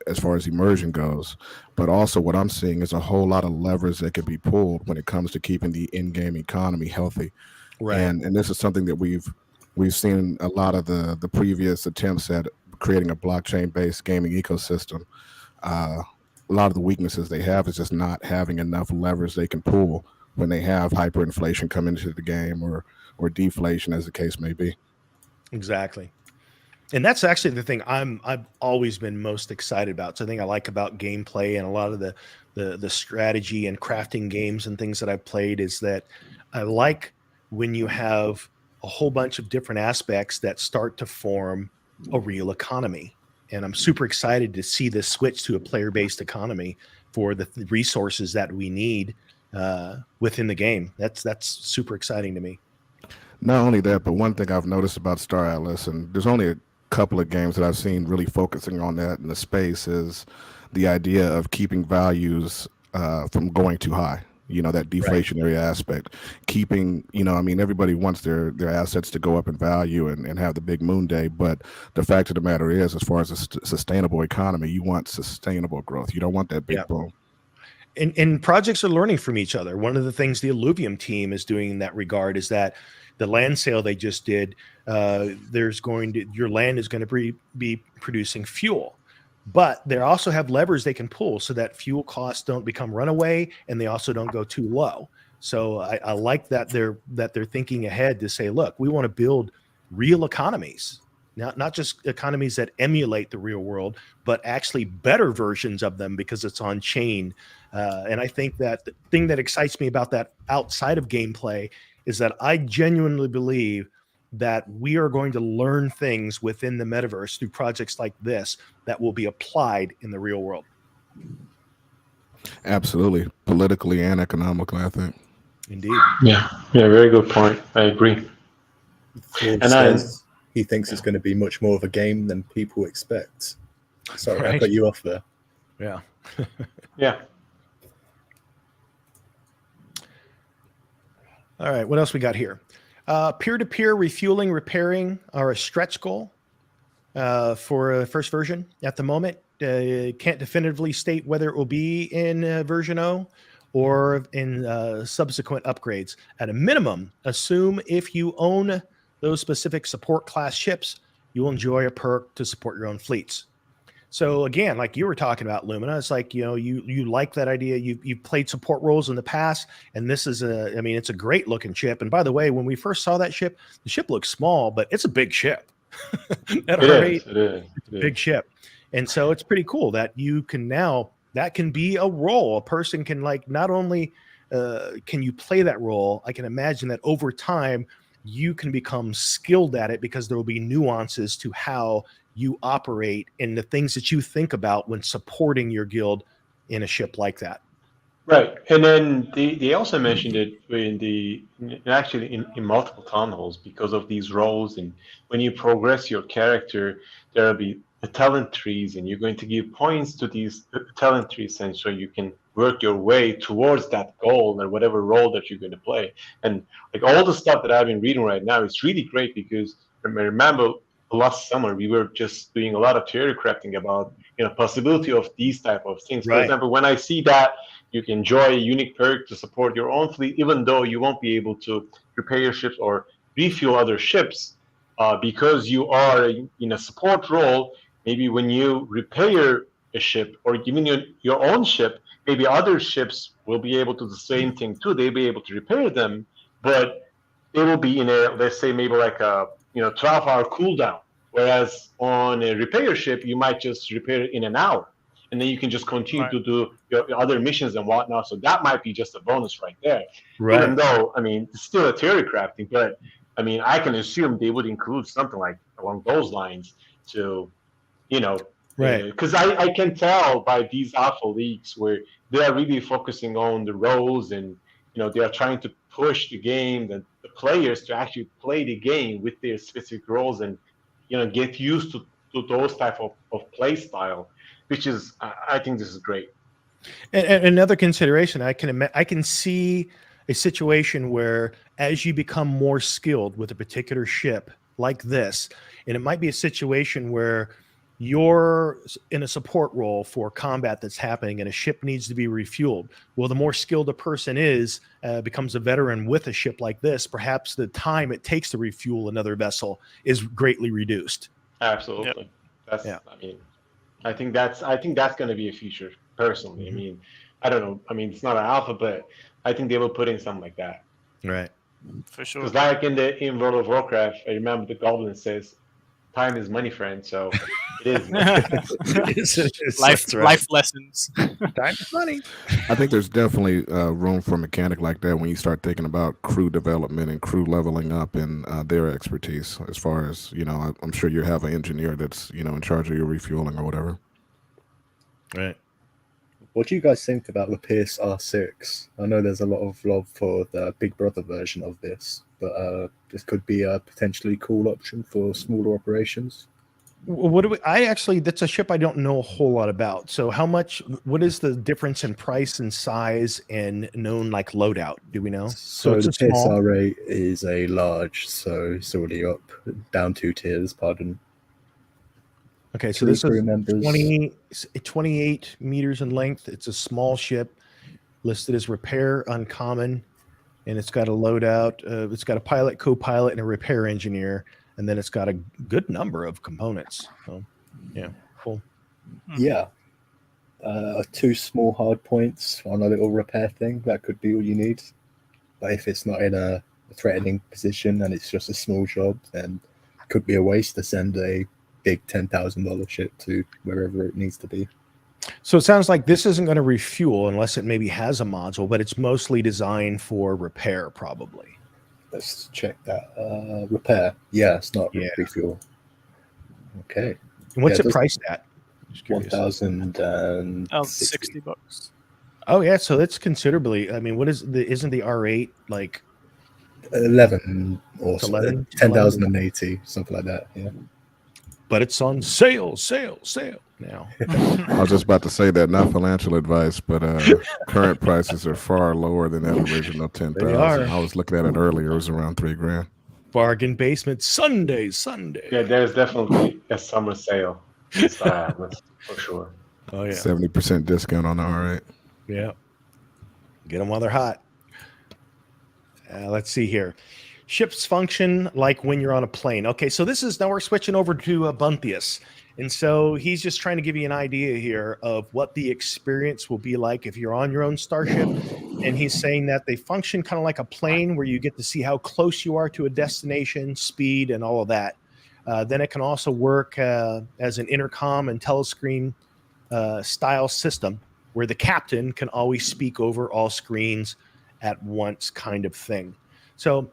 as far as immersion goes, but also what I'm seeing is a whole lot of levers that can be pulled when it comes to keeping the in-game economy healthy. Right. And this is something that we've seen a lot of the previous attempts at creating a blockchain-based gaming ecosystem. A lot of the weaknesses they have is just not having enough levers they can pull when they have hyperinflation come into the game or deflation, as the case may be. Exactly. And that's actually the thing I've always been most excited about. So the thing I like about gameplay and a lot of the strategy and crafting games and things that I've played is that I like when you have a whole bunch of different aspects that start to form a real economy. And I'm super excited to see this switch to a player-based economy for the resources that we need within the game. That's super exciting to me. Not only that, but one thing I've noticed about Star Atlas, and there's only a couple of games that I've seen really focusing on that in the space, is the idea of keeping values from going too high. You know, that deflationary aspect, keeping, you know, I mean, everybody wants their assets to go up in value and have the big moon day. But the fact of the matter is, as far as a sustainable economy, you want sustainable growth. You don't want that big boom. And projects are learning from each other. One of the things the Illuvium team is doing in that regard is that the land sale they just did, your land is going to be producing fuel. But they also have levers they can pull so that fuel costs don't become runaway and they also don't go too low. So I like that they're thinking ahead to say, look, we want to build real economies, not just economies that emulate the real world, but actually better versions of them because it's on chain. And I think that the thing that excites me about that outside of gameplay is that I genuinely believe that we are going to learn things within the metaverse through projects like this that will be applied in the real world. Absolutely. Politically and economically, I think. Indeed. Yeah, very good point. I agree. Ford says he thinks it's going to be much more of a game than people expect. Sorry, I cut you off there. Yeah. Yeah. All right, what else we got here? Peer-to-peer refueling, repairing are a stretch goal for the first version at the moment. Can't definitively state whether it will be in version 0 or in subsequent upgrades. At a minimum, assume if you own those specific support class ships, you'll enjoy a perk to support your own fleets. So again, like you were talking about, Lumina, it's like, you know, you like that idea. You've played support roles in the past, and this is it's a great looking ship. And by the way, when we first saw that ship, the ship looks small, but it's a big ship. It is a big ship. And so it's pretty cool that you can now, that can be a role. A person can, like, not only can you play that role, I can imagine that over time you can become skilled at it because there will be nuances to how you operate and the things that you think about when supporting your guild in a ship like that. Right. And then they also mentioned it in multiple tunnels because of these roles. And when you progress your character, there will be talent trees, and you're going to give points to these talent trees, and so you can work your way towards that goal or whatever role that you're going to play. And like all the stuff that I've been reading right now, it's really great because I remember last summer we were just doing a lot of theory crafting about possibility of these type of things. For example, when I see that you can enjoy a unique perk to support your own fleet, even though you won't be able to repair your ships or refuel other ships, because you are in a support role. Maybe when you repair a ship or even your own ship, maybe other ships will be able to do the same thing too. They'll be able to repair them, but they will be in a, let's say, maybe like a 12-hour cooldown. Whereas on a repair ship, you might just repair it in an hour, and then you can just continue to do your other missions and whatnot. So that might be just a bonus right there. Right. Even though, it's still a theory crafting, but I can assume they would include something like along those lines to, right. Because I can tell by these alpha leaks where they are really focusing on the roles and they are trying to push the game, the players to actually play the game with their specific roles and get used to those type of play style, which is I think this is great. And another consideration, I can see a situation where as you become more skilled with a particular ship like this, and it might be a situation where you're in a support role for combat that's happening and a ship needs to be refueled. Well, the more skilled a person is, becomes a veteran with a ship like this, perhaps the time it takes to refuel another vessel is greatly reduced. Absolutely. Yep. I think that's going to be a feature personally. Mm-hmm. I mean, I don't know. I mean, it's not an alpha, but I think they will put in something like that. Right. For sure. Because like in World of Warcraft, I remember the Goblin says, "Time is money, friend." So it is. Life lessons. Time is money. I think there's definitely room for a mechanic like that when you start thinking about crew development and crew leveling up and their expertise. As far as I'm sure you have an engineer that's in charge of your refueling or whatever. Right. What do you guys think about the Pierce R6? I know there's a lot of love for the Big Brother version of this, but this could be a potentially cool option for smaller operations. What do we? That's a ship I don't know a whole lot about. So what is the difference in price and size and known loadout? Do we know? So the Pierce R8 is a large, so it's already up, down 2 tiers, pardon. Okay, so this is 28 meters in length. It's a small ship listed as repair uncommon, and it's got a loadout. It's got a pilot, co-pilot, and a repair engineer, and then it's got a good number of components. So, yeah, cool. Yeah. 2 small hard points on a little repair thing. That could be all you need. But if it's not in a threatening position and it's just a small job, then it could be a waste to send a big $10,000 ship to wherever it needs to be. So it sounds like this isn't going to refuel unless it maybe has a module, but it's mostly designed for repair, probably. Let's check that. Repair. Yeah, it's not refuel. Okay. And what's it priced at? $1,060. $60. Oh yeah, so that's considerably. I mean, isn't the R8 like 11 or 11? 10,080, something like that? Yeah. But it's on sale now. I was just about to say that, not financial advice, but current prices are far lower than that original 10,000. I was looking at it earlier; it was around $3,000. Bargain basement Sunday. Yeah, there's definitely a summer sale. For sure. Oh yeah, 70% discount on the R8. Yeah, get them while they're hot. Let's see here. Ships function like when you're on a plane. Okay, so now we're switching over to Bunthius. And so he's just trying to give you an idea here of what the experience will be like if you're on your own starship. And he's saying that they function kind of like a plane where you get to see how close you are to a destination, speed, and all of that. Then it can also work as an intercom and telescreen style system where the captain can always speak over all screens at once, kind of thing. So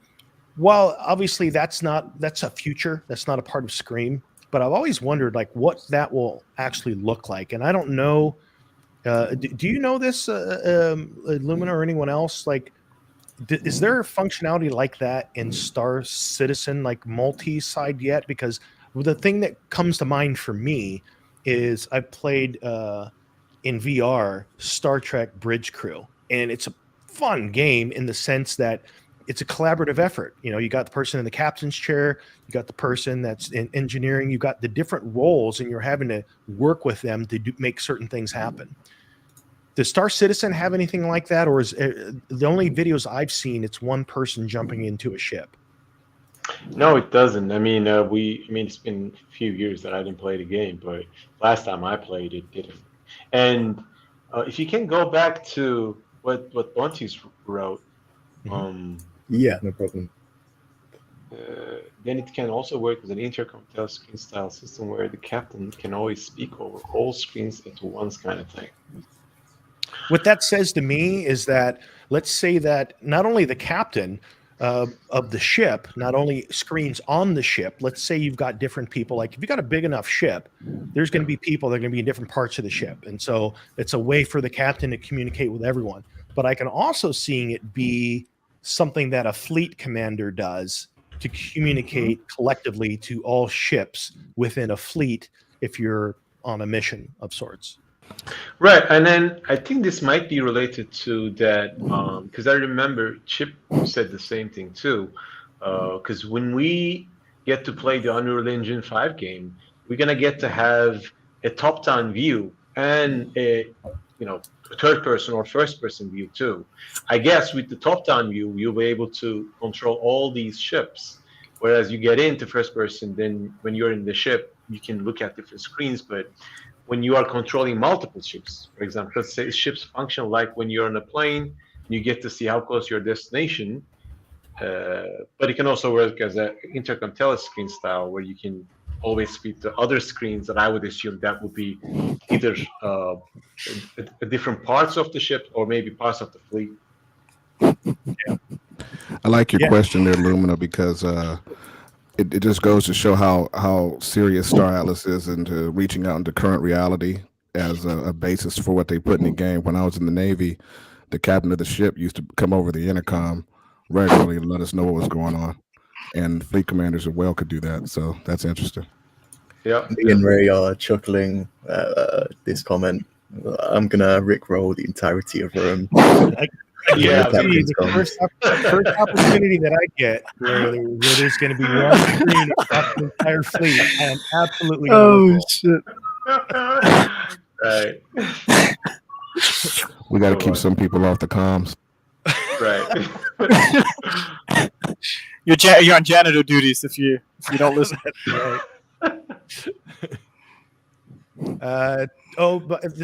while obviously that's a future, that's not a part of Scream, but I've always wondered what that will actually look like. And I don't know, do you know this, Lumina or anyone else? Is there functionality like that in Star Citizen, multi-side yet? Because the thing that comes to mind for me is I played in VR Star Trek Bridge Crew, and it's a fun game in the sense that it's a collaborative effort. You got the person in the captain's chair, you got the person that's in engineering, you got the different roles, and you're having to work with them to make certain things happen. Does Star Citizen have anything like that, or is the only videos I've seen, it's one person jumping into a ship? No, it doesn't. I mean, it's been a few years that I didn't play the game, but last time I played it did. And if you can go back to what Bunties wrote. Yeah, no problem. Then it can also work with an intercom telescreen style system where the captain can always speak over all screens at once, kind of thing. What that says to me is that, let's say that not only the captain of the ship, not only screens on the ship, let's say you've got different people, if you've got a big enough ship, there's going to be people that are going to be in different parts of the ship. And so it's a way for the captain to communicate with everyone. but I can also see it be something that a fleet commander does to communicate collectively to all ships within a fleet if you're on a mission of sorts. Right, and then I think this might be related to that because I remember Chip said the same thing too. Because when we get to play the Unreal Engine 5 game, we're gonna get to have a top-down view and a third-person or first-person view too. I guess with the top-down view, you'll be able to control all these ships. Whereas you get into first-person, then when you're in the ship, you can look at different screens, but when you are controlling multiple ships, for example, let's say ships function like when you're on a plane, you get to see how close your destination, but it can also work as an intercom telescreen style where you can always speak to other screens that I would assume that would be either different parts of the ship or maybe parts of the fleet. I like your question there, Lumina, because it just goes to show how serious Star Atlas is into reaching out into current reality as a basis for what they put in the game. When I was in the Navy, the captain of the ship used to come over the intercom regularly to let us know what was going on, and fleet commanders as well could do that. So that's interesting. Yeah, Me and Ray are chuckling at this comment. I'm gonna rickroll the entirety of Rome. Yeah, the first opportunity that I get where there's going to be one screen across the entire fleet, I am absolutely going to Right. We got to keep some people off the comms. Right. You're on janitor duties if you don't listen. But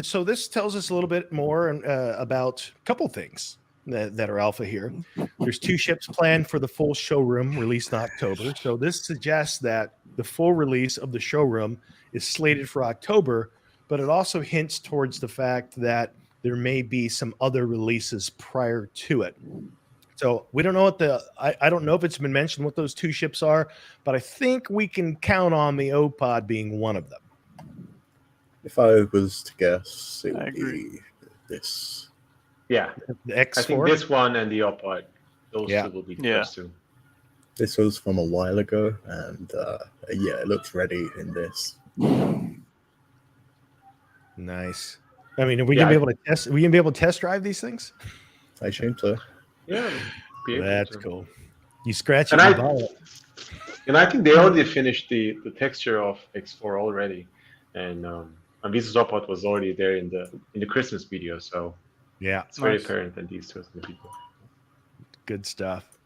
so this tells us a little bit more about a couple things that are alpha here. There's 2 ships planned for the full showroom released in October. So this suggests that the full release of the showroom is slated for October, but it also hints towards the fact that there may be some other releases prior to it. So we don't know what I don't know if it's been mentioned what those 2 ships are, but I think we can count on the O-Pod being one of them. If I was to guess, it would be this. Yeah, The X4? I think this one and the Opod, those 2 will be the first 2. This was from a while ago, and it looks ready in this. Nice. I mean, are we gonna be able to test? Are we gonna be able to test drive these things? I assume so. Yeah, that's cool. You scratch and it I, and buy it. And I think they already finished the texture of X4 already, and Visa's Opod was already there in the Christmas video, so yeah, it's very apparent that these 2 are the people. Good stuff.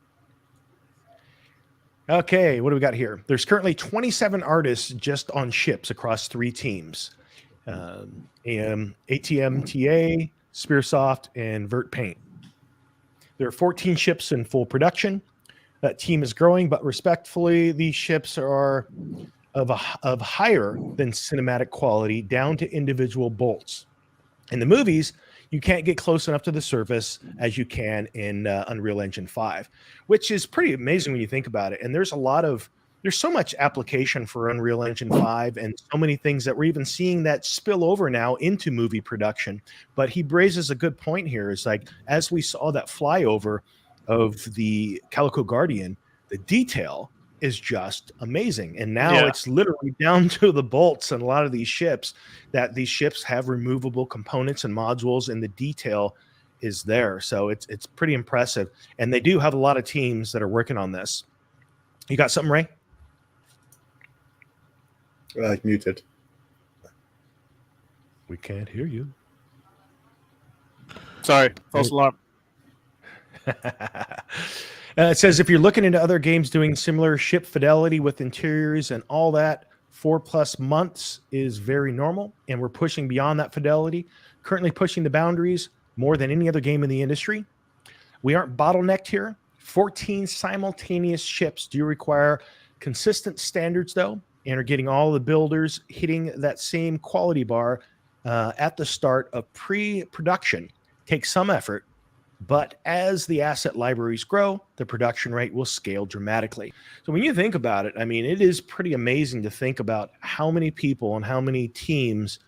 Okay, what do we got here? There's currently 27 artists just on ships across 3 teams. ATM TA, Spearsoft, and Vert Paint. There are 14 ships in full production. That team is growing, but respectfully, these ships are of higher than cinematic quality down to individual bolts. In the movies, you can't get close enough to the surface as you can in Unreal Engine 5, which is pretty amazing when you think about it. And there's so much application for Unreal Engine 5 and so many things that we're even seeing that spill over now into movie production. But he raises a good point here. Is like, as we saw that flyover of the Calico Guardian, the detail is just amazing. And now it's literally down to the bolts and a lot of these ships that these ships have removable components and modules, and the detail is there. So it's pretty impressive. And they do have a lot of teams that are working on this. You got something, Ray? Muted. We can't hear you. Sorry, false alarm. It says if you're looking into other games doing similar ship fidelity with interiors and all that, 4+ months is very normal, and we're pushing beyond that fidelity, currently pushing the boundaries more than any other game in the industry. We aren't bottlenecked here. 14 simultaneous ships do require consistent standards, though, and are getting all the builders hitting that same quality bar at the start of pre-production. Takes some effort, but as the asset libraries grow, the production rate will scale dramatically. So when you think about it, I mean, it is pretty amazing to think about how many people and how many teams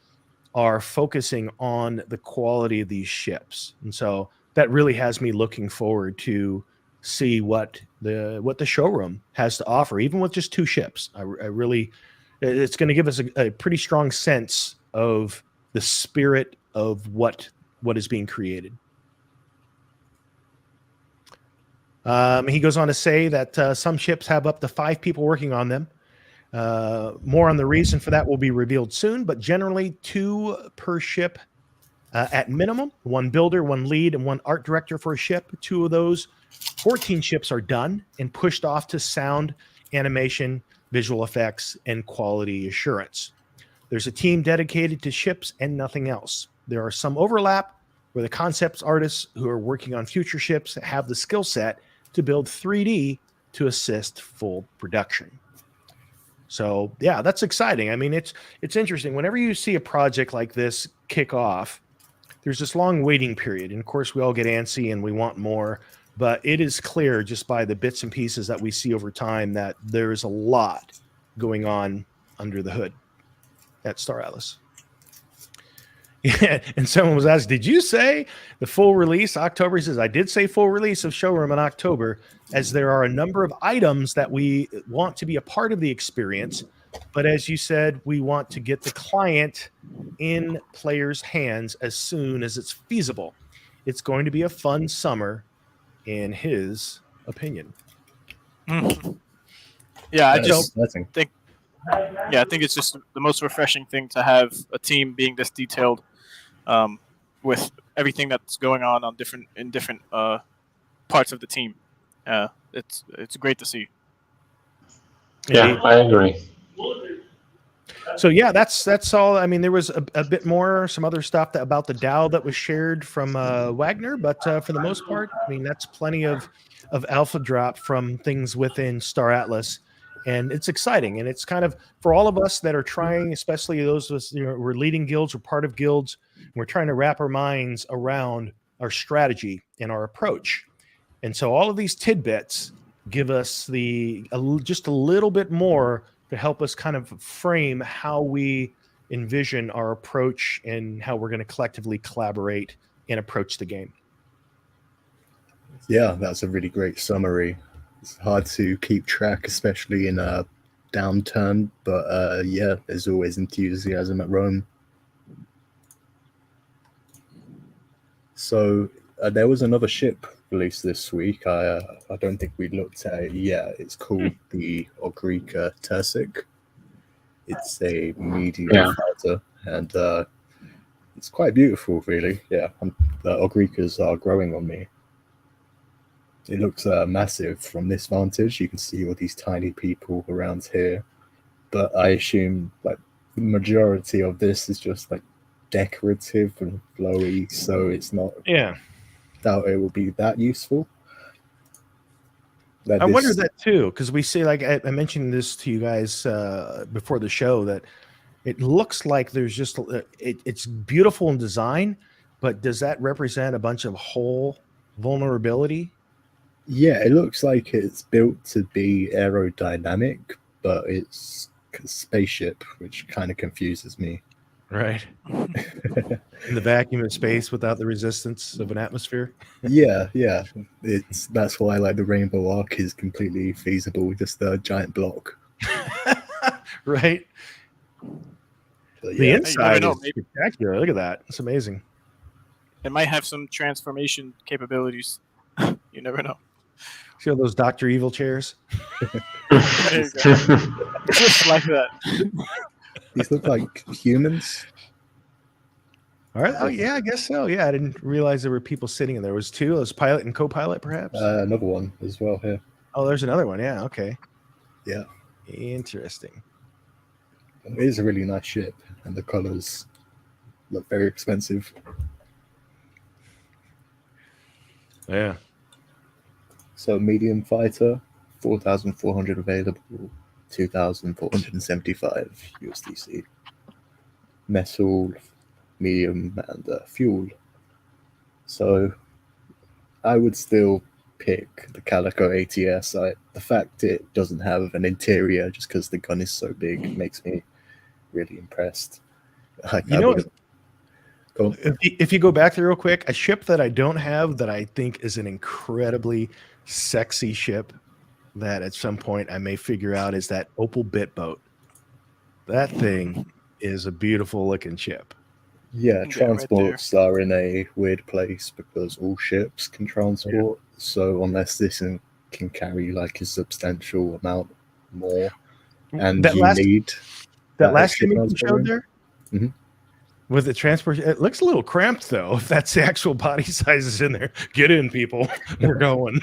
are focusing on the quality of these ships. And so that really has me looking forward to see what the showroom has to offer, even with just 2 ships. I really, it's going to give us a pretty strong sense of the spirit of what is being created. He goes on to say that some ships have up to 5 people working on them. More on the reason for that will be revealed soon, but generally 2 per ship at minimum. 1 builder, 1 lead, and 1 art director for a ship. 2 of those 14 ships are done and pushed off to sound, animation, visual effects, and quality assurance. There's a team dedicated to ships and nothing else. There are some overlap where the concepts artists who are working on future ships have the skill set to build 3D to assist full production. So yeah, that's exciting. I mean, it's interesting. Whenever you see a project like this kick off, there's this long waiting period. And of course, we all get antsy and we want more. But it is clear just by the bits and pieces that we see over time that there is a lot going on under the hood at Star Atlas. Yeah, and someone was asked, did you say the full release October? He says, I did say full release of Showroom in October, as there are a number of items that we want to be a part of the experience. But as you said, we want to get the client in players' hands as soon as it's feasible. It's going to be a fun summer, in his opinion. Yeah, I just think it's just the most refreshing thing to have a team being this detailed, with everything that's going on different parts of the team. It's great to see. Yeah, I agree. So yeah, that's all. I mean, there was a bit more, some other stuff about the DAO that was shared from Wagner, but for the most part, I mean, that's plenty of alpha drop from things within Star Atlas. And it's exciting, and it's kind of for all of us that are trying, especially those of us, we're leading guilds, we're part of guilds, we're trying to wrap our minds around our strategy and our approach. And so all of these tidbits give us just a little bit more to help us kind of frame how we envision our approach and how we're going to collectively collaborate and approach the game. Yeah, that's a really great summary. It's hard to keep track, especially in a downturn, but yeah, there's always enthusiasm at Rome. So there was another ship released this week. I don't think we looked at it yet. It's called the Ogrika Tersic. It's a medium fighter, and it's quite beautiful, really. Yeah, the Ogrikas are growing on me. It looks massive from this vantage. You can see all these tiny people around here, but I assume like the majority of this is just like decorative and flowy, so it's not. Yeah, doubt it will be that useful. I wonder that too, because we see, like I mentioned this to you guys before the show, that it looks like there's just it's beautiful in design, but does that represent a bunch of whole vulnerability? Yeah, it looks like it's built to be aerodynamic, but it's a spaceship, which kind of confuses me. Right. In the vacuum of space without the resistance of an atmosphere. Yeah. That's why like the Rainbow Arc is completely feasible, just a giant block. Right. But, the yeah. inside is spectacular. Look at that. It's amazing. It might have some transformation capabilities. You never know. See all those Dr. Evil chairs? Just like that. These look like humans. All right. Oh, yeah, I guess so. Yeah, I didn't realize there were people sitting in there. There was 2. It was pilot and co-pilot, perhaps? Another one as well here. Oh, there's another one. Yeah, okay. Yeah. Interesting. It is a really nice ship, and the colors look very expensive. Yeah. So medium fighter, 4,400 available, 2,475 USDC. Metal, medium, and fuel. So I would still pick the Calico ATS. The fact it doesn't have an interior just because the gun is so big makes me really impressed. Cool. If you go back there real quick, a ship that I don't have that I think is an incredibly sexy ship that at some point I may figure out is that Opal Bit Boat. That thing is a beautiful looking ship. Yeah, right transports are in a weird place because all ships can transport. So unless this can carry like a substantial amount more, and That you last need that last extra image you transport showed room. there Mhm. with the transport, it looks a little cramped though. If that's the actual body sizes in there, get in, people. We're going.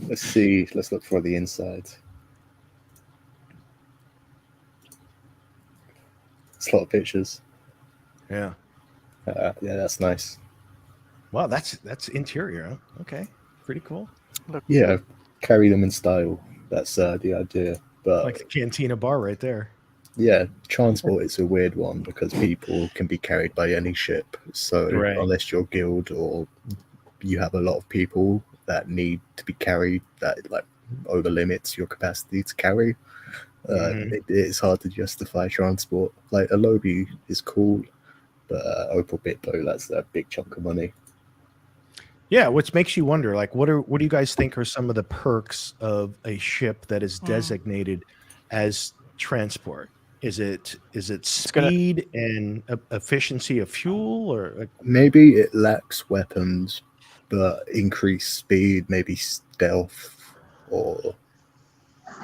Let's see. Let's look for the inside. It's a lot of pictures. Yeah. Yeah, that's nice. Wow, that's interior. Huh? Okay, pretty cool. Yeah, carry them in style. That's the idea. But Like the Cantina bar right there. yeah, transport is a weird one because people can be carried by any ship. So Right. unless you're guild or you have a lot of people that need to be carried, that like over limits your capacity to carry, it's hard to justify transport. Like a lobby is cool, but Opal Bitbo, that's a big chunk of money. Yeah, which makes you wonder, like, what do you guys think are some of the perks of a ship that is designated as transport? Is it speed and efficiency of fuel, or like, Maybe it lacks weapons, but increased speed, maybe stealth, or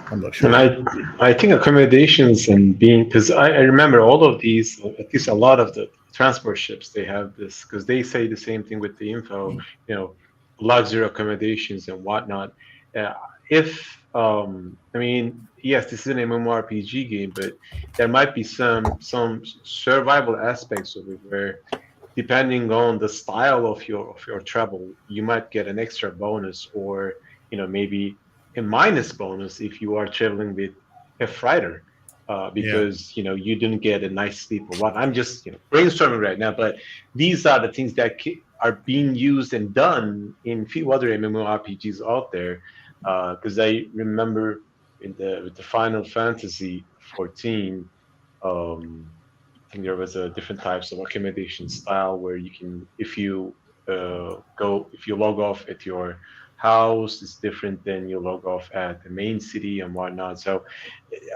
I'm not sure. And I think accommodations and being, because I remember all of these, at least a lot of the transport ships, they have this, because they say the same thing with the info, luxury accommodations and whatnot. I mean, yes, this is an MMORPG game, but there might be some survival aspects of it where, depending on the style of your travel, you might get an extra bonus, or maybe a minus bonus if you are traveling with a freighter, because you didn't get a nice sleep or what. I'm just brainstorming right now, but these are the things that are being used and done in few other MMORPGs out there. Because I remember with the Final Fantasy 14, I think there was a different types of accommodation style where you can, if you log off at your house, it's different than you log off at the main city and whatnot. So,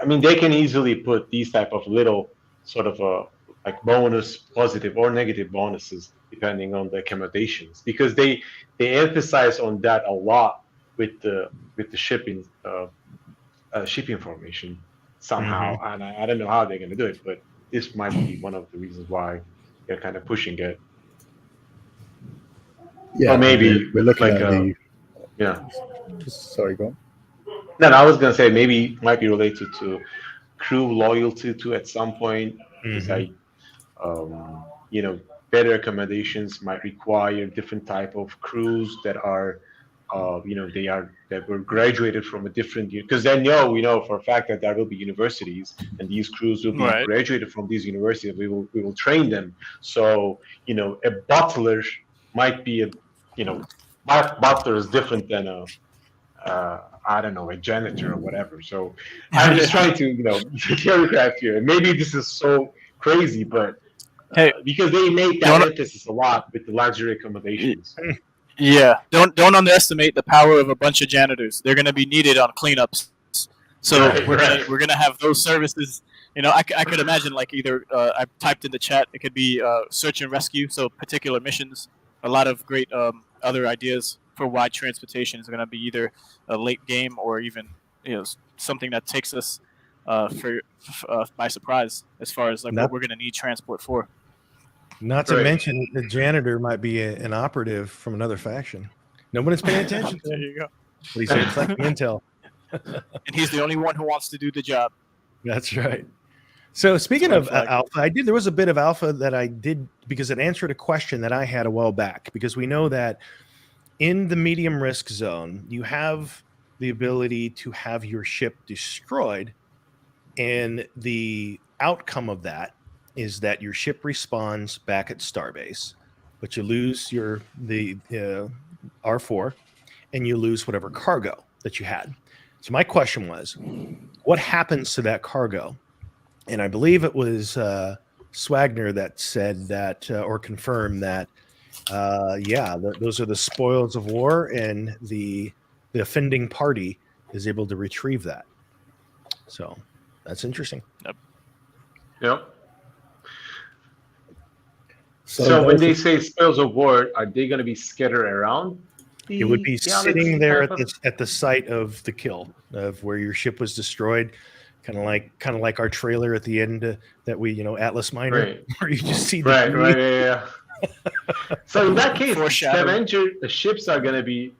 I mean, they can easily put these type of little sort of like bonus, positive or negative bonuses depending on the accommodations, because they emphasize on that a lot with the shipping ship information somehow, and I don't know how they're going to do it, but this might be one of the reasons why they're kind of pushing it. Yeah, or maybe we're looking like at the. yeah. Sorry, go on. No, I was going to say maybe it might be related to crew loyalty too at some point, because better accommodations might require different type of crews that are that were graduated from a different, because then we know for a fact that there will be universities, and these crews will be graduated from these universities. We will train them. So a butler might be butler is different than I don't know, a janitor or whatever. So I'm just trying to choreograph here. Maybe this is so crazy, but because they make that emphasis a lot with the luxury accommodations. Yeah, don't underestimate the power of a bunch of janitors. They're going to be needed on cleanups. So we're gonna have those services. I could imagine, like, either I typed in the chat. It could be search and rescue. So particular missions. A lot of great other ideas for why transportation is going to be either a late game or even something that takes us by surprise as far as like what we're going to need transport for. Not to mention the janitor might be an operative from another faction. Nobody's paying attention. There you go. But he's here collecting intel. And he's the only one who wants to do the job. That's right. So speaking of alpha, there was a bit of alpha that I did because it answered a question that I had a while back, because we know that in the medium risk zone, you have the ability to have your ship destroyed. And the outcome of that is that your ship respawns back at Starbase, but you lose the R4 and you lose whatever cargo that you had. So my question was, what happens to that cargo? And I believe it was Swagner that said that or confirmed that those are the spoils of war, and the offending party is able to retrieve that. So that's interesting. Yep. So So when they there's say spoils of war, are they going to be scattered around? It would be galaxy sitting there type of- at the site of the kill, of where your ship was destroyed, kind of like our trailer at the end that we, Atlas Minor, Right. where you just see the Right, debris. yeah. So in that case, Foreshadowing. scavenger ships are going to be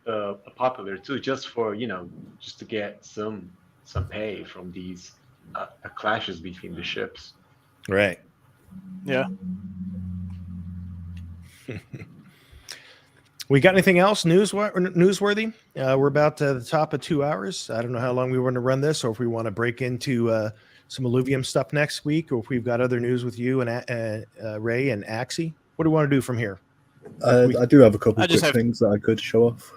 popular too, just for just to get some pay from these clashes between the ships. Right. Yeah. We got anything else newsworthy? We're about to the top of 2 hours. I don't know how long we want to run this, or if we want to break into some Illuvium stuff next week, or if we've got other news with you and Ray and Axie. What do we want to do from here? I do have a couple I of just quick have- things that I could show off.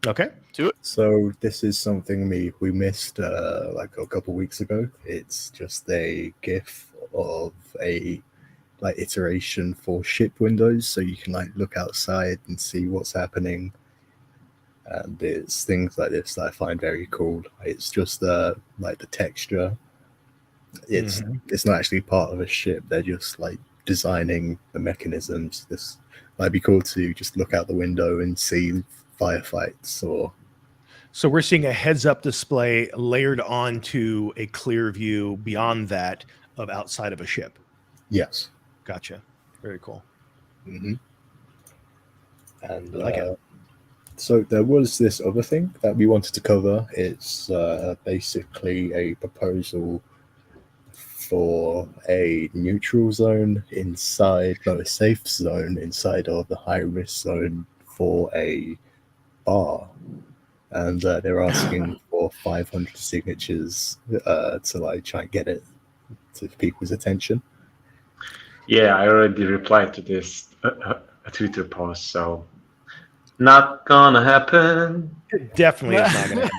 Okay. So this is something we missed like a couple weeks ago. It's just a GIF of a iteration for ship windows, so you can look outside and see what's happening. And it's things like this that I find very cool. It's just the texture. It's not actually part of a ship. They're just designing the mechanisms. This might be cool to just look out the window and see firefights or. So we're seeing a heads-up display layered onto a clear view beyond that of outside of a ship. Yes. Gotcha. Very cool. Mm-hmm. And I like it. So there was this other thing that we wanted to cover. It's basically a proposal for a neutral zone a safe zone inside of the high-risk zone for a bar. And they're asking for 500 signatures to try and get it to people's attention. Yeah, I already replied to this a Twitter post, so not gonna happen. It definitely is not going to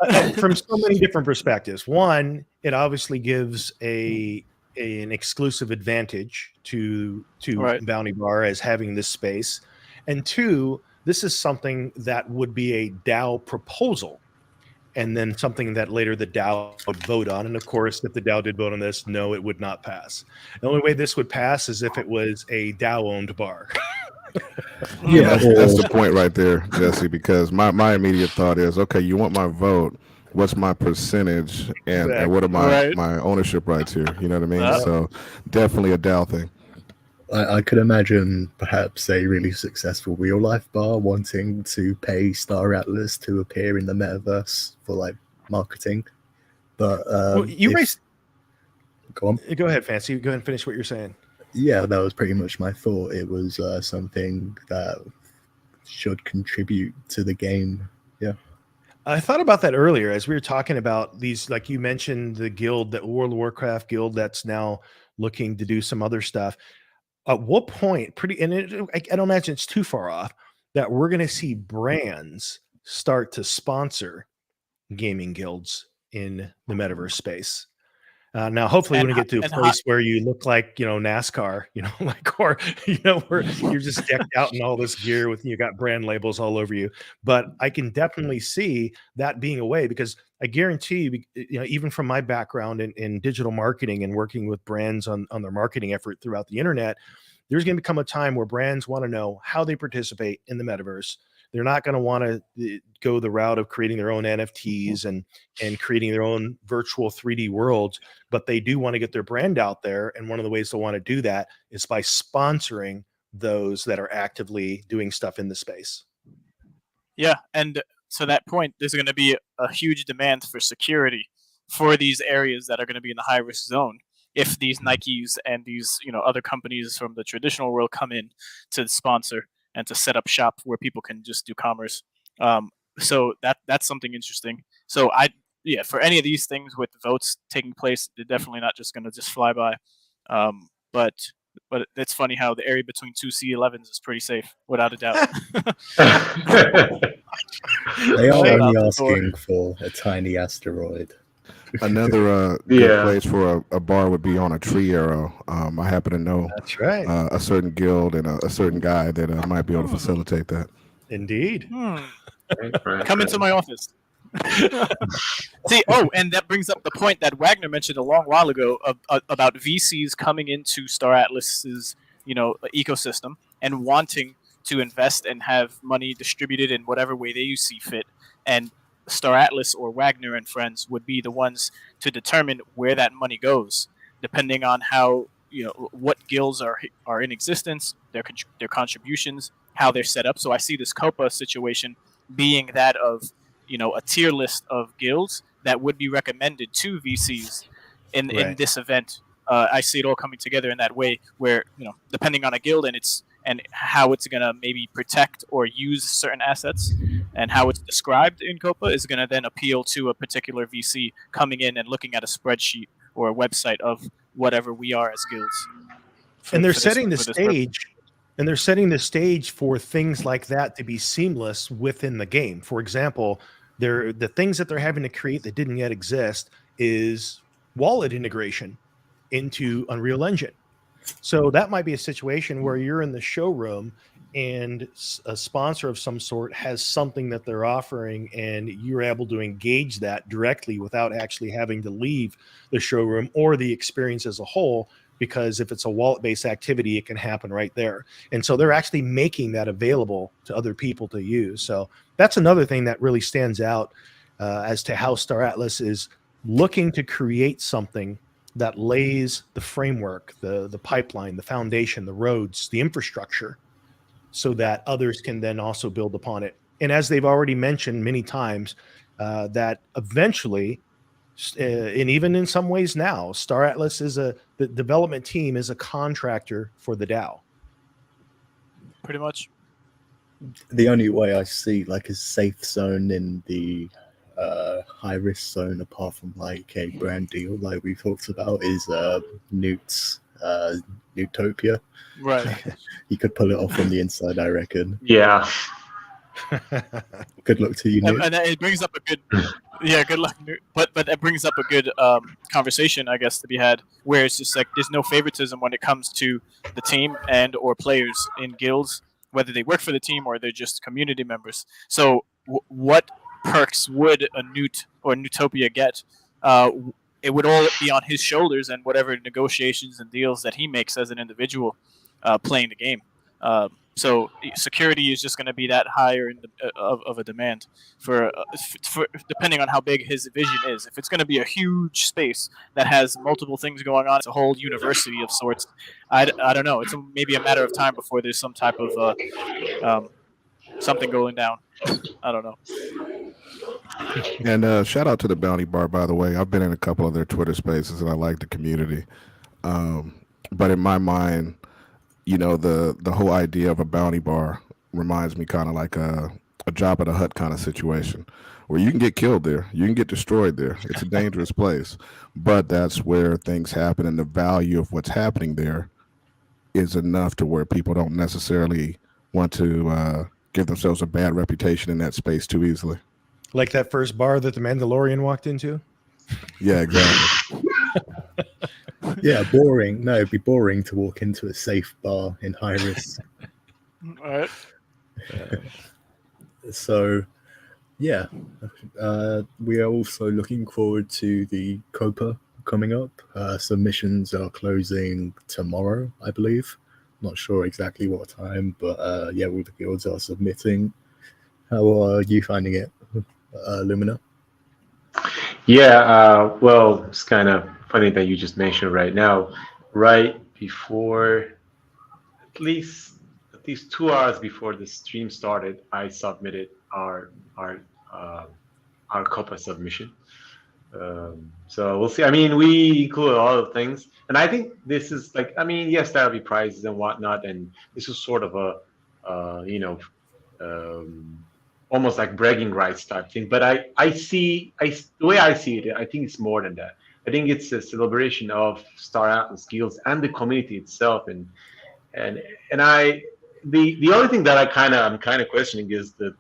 happen. From so many different perspectives. One, it obviously gives an exclusive advantage to Right. Bounty Bar as having this space. And two, this is something that would be a DAO proposal, and then something that later the DAO would vote on. And of course, if the DAO did vote on this, no, it would not pass. The only way this would pass is if it was a DAO-owned bar. Yeah, that's the point right there, Jesse, because my immediate thought is, okay, you want my vote, what's my percentage, and what are my ownership rights here? You know what I mean? So definitely a DAO thing. I could imagine perhaps a really successful real life bar wanting to pay Star Atlas to appear in the metaverse for marketing. But you raised. Go on. Go ahead, Fancy. Go ahead and finish what you're saying. Yeah, that was pretty much my thought. It was something that should contribute to the game. Yeah. I thought about that earlier as we were talking about these, like you mentioned, the guild, that World of Warcraft guild that's now looking to do some other stuff. At what point, I don't imagine it's too far off, that we're going to see brands start to sponsor gaming guilds in the metaverse space? Now, hopefully, when we get to a place where you look like, NASCAR, where you're just decked out in all this gear with, you got brand labels all over you. But I can definitely see that being a way, because I guarantee you, even from my background in digital marketing and working with brands on their marketing effort throughout the internet, there's going to become a time where brands want to know how they participate in the metaverse. They're not going to want to go the route of creating their own NFTs and creating their own virtual 3D worlds, but they do want to get their brand out there. And one of the ways they want to do that is by sponsoring those that are actively doing stuff in the space. Yeah, and to that point, there's going to be a huge demand for security for these areas that are going to be in the high risk zone. If these Nikes and these other companies from the traditional world come in to sponsor and to set up shop where people can just do commerce, so that's something interesting. So for any of these things with votes taking place, they're definitely not just going to just fly by. But it's funny how the area between two C11s is pretty safe, without a doubt. They are only asking for a tiny asteroid. Another good Yeah. place for a bar would be on a tree arrow. I happen to know That's right. a certain guild and a certain guy that might be able to facilitate that. Indeed. Right. Come into my office. See, and that brings up the point that Wagner mentioned a long while ago about VCs coming into Star Atlas's, ecosystem and wanting to invest and have money distributed in whatever way they see fit. And Star Atlas or Wagner and friends would be the ones to determine where that money goes, depending on how what guilds are in existence, their contributions, how they're set up. So I see this Copa situation being that of a tier list of guilds that would be recommended to VCs in Right. this event. I see it all coming together in that way, where depending on a guild and how it's gonna maybe protect or use certain assets, and how it's described in Copa is gonna then appeal to a particular VC coming in and looking at a spreadsheet or a website of whatever we are as guilds. And they're setting the stage. And they're setting the stage for things like that to be seamless within the game. For example, the things that they're having to create that didn't yet exist is wallet integration into Unreal Engine. So that might be a situation where you're in the showroom and a sponsor of some sort has something that they're offering, and you're able to engage that directly without actually having to leave the showroom or the experience as a whole. Because if it's a wallet-based activity, it can happen right there. And so they're actually making that available to other people to use. So that's another thing that really stands out as to how Star Atlas is looking to create something that lays the framework, the pipeline, the foundation, the roads, the infrastructure, so that others can then also build upon it. And as they've already mentioned many times, that eventually, and even in some ways now, Star Atlas the development team is a contractor for the DAO. Pretty much. The only way I see like a safe zone in the high risk zone, apart from like a brand deal like we talked about, is Newt's Newtopia. Right. You could pull it off from the inside, I reckon. Yeah. Good luck to you, Newt. And it brings up a good, good luck. But it brings up a good conversation, I guess, to be had, where it's just like there's no favoritism when it comes to the team and or players in guilds, whether they work for the team or they're just community members. So what perks would a Newt or Newtopia get? It would all be on his shoulders and whatever negotiations and deals that he makes as an individual playing the game. So security is just going to be that higher of a demand for depending on how big his vision is. If it's going to be a huge space that has multiple things going on, it's a whole university of sorts. I don't know. It's maybe a matter of time before there's some type of something going down. I don't know. And shout out to the Bounty Bar, by the way. I've been in a couple of their Twitter spaces, and I like the community. But in my mind, the whole idea of a bounty bar reminds me kind of like a Job at a Hut kind of situation, where you can get killed there, you can get destroyed there. It's a dangerous place, but that's where things happen, and the value of what's happening there is enough to where people don't necessarily want to give themselves a bad reputation in that space too easily. Like that first bar that the Mandalorian walked into? Yeah, exactly. Yeah, boring. No, it'd be boring to walk into a safe bar in high risk. All right. So, yeah, we are also looking forward to the Copa coming up. Submissions are closing tomorrow, I believe. Not sure exactly what time, but all the guilds are submitting. How are you finding it, Lumina? Yeah, well, it's kind of funny that you just mentioned right now, right before, at least 2 hours before the stream started, I submitted our COPA submission. So we'll see. I mean, we include a lot of things, and I think this is like, I mean, yes, there'll be prizes and whatnot, and this is sort of a, almost like bragging rights type thing. But the way I see it, I think it's more than that. I think it's a celebration of Star Atlas guilds and the community itself, and the only thing that I'm kind of questioning is the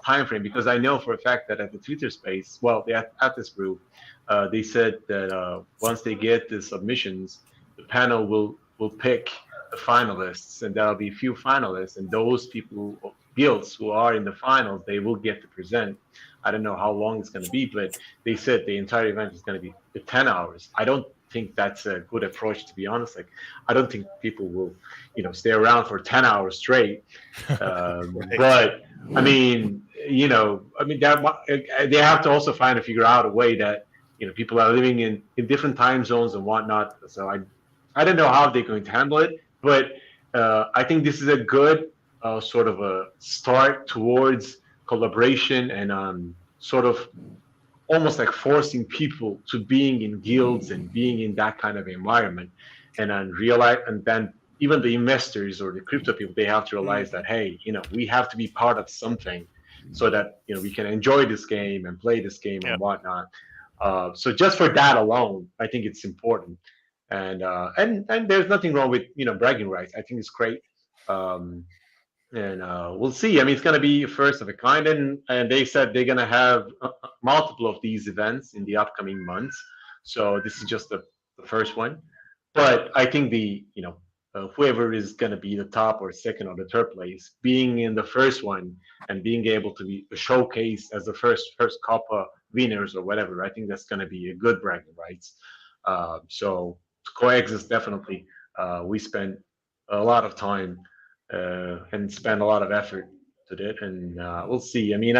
time frame, because I know for a fact that at the Twitter space, well, at this group, they said that once they get the submissions, the panel will pick the finalists, and there'll be a few finalists, and those people, guilds who are in the finals, they will get to present. I don't know how long it's going to be, but they said the entire event is going to be 10 hours. I don't think that's a good approach, to be honest. Like, I don't think people will, stay around for 10 hours straight. Right. But I mean, they have to also figure out a way that people are living in different time zones and whatnot. So I don't know how they're going to handle it, but I think this is a good sort of a start towards collaboration and sort of almost like forcing people to being in guilds and being in that kind of environment, and then even the investors or the crypto people, they have to realize that, hey, we have to be part of something so that we can enjoy this game and play this game and whatnot. So just for that alone, I think it's important. And there's nothing wrong with bragging rights. I think it's great. And we'll see. I mean, it's going to be first of a kind, and they said they're going to have multiple of these events in the upcoming months. So this is just the first one. But I think whoever is going to be the top or second or the third place, being in the first one and being able to be showcased as the first Copa winners or whatever, I think that's going to be a good bragging rights. So coexist, definitely. We spent a lot of time and spend a lot of effort to it, and we'll see. I mean,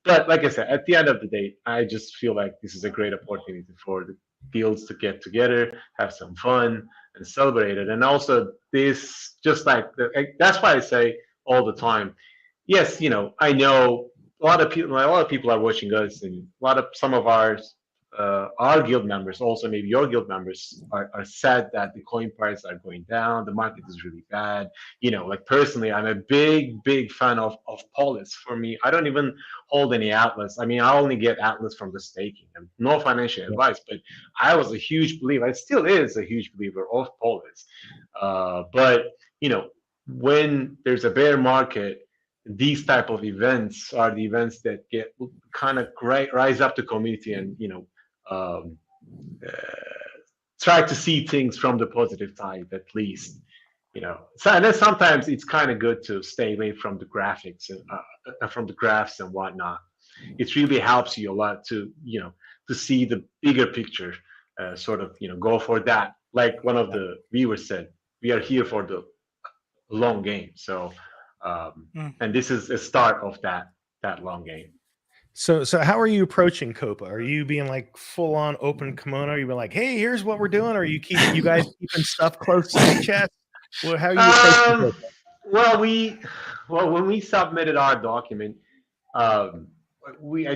but like I said, at the end of the day, I just feel like this is a great opportunity for the guilds to get together, have some fun, and celebrate it. And also, this just like that's why I say all the time. Yes, I know a lot of people are watching us, and some of our guild members, also maybe your guild members, are sad that the coin prices are going down. The market is really bad. Like personally, I'm a big fan of Polis. For me, I don't even hold any Atlas. I mean, I only get Atlas from the staking. No financial advice, but I was a huge believer. I still is a huge believer of Polis. But when there's a bear market, these type of events are the events that get kind of rise up the community and try to see things from the positive side, at least. So and then sometimes it's kind of good to stay away from the graphics and from the graphs and whatnot. It really helps you a lot to to see the bigger picture, sort of go for that. Like one of the viewers said, we are here for the long game. So and this is a start of that long game. So how are you approaching Copa? Are you being like full on open kimono? Are you being like, hey, here's what we're doing? Or are you guys keeping stuff close to the chest? Well, how are you approaching Copa? Well, when we submitted our document, I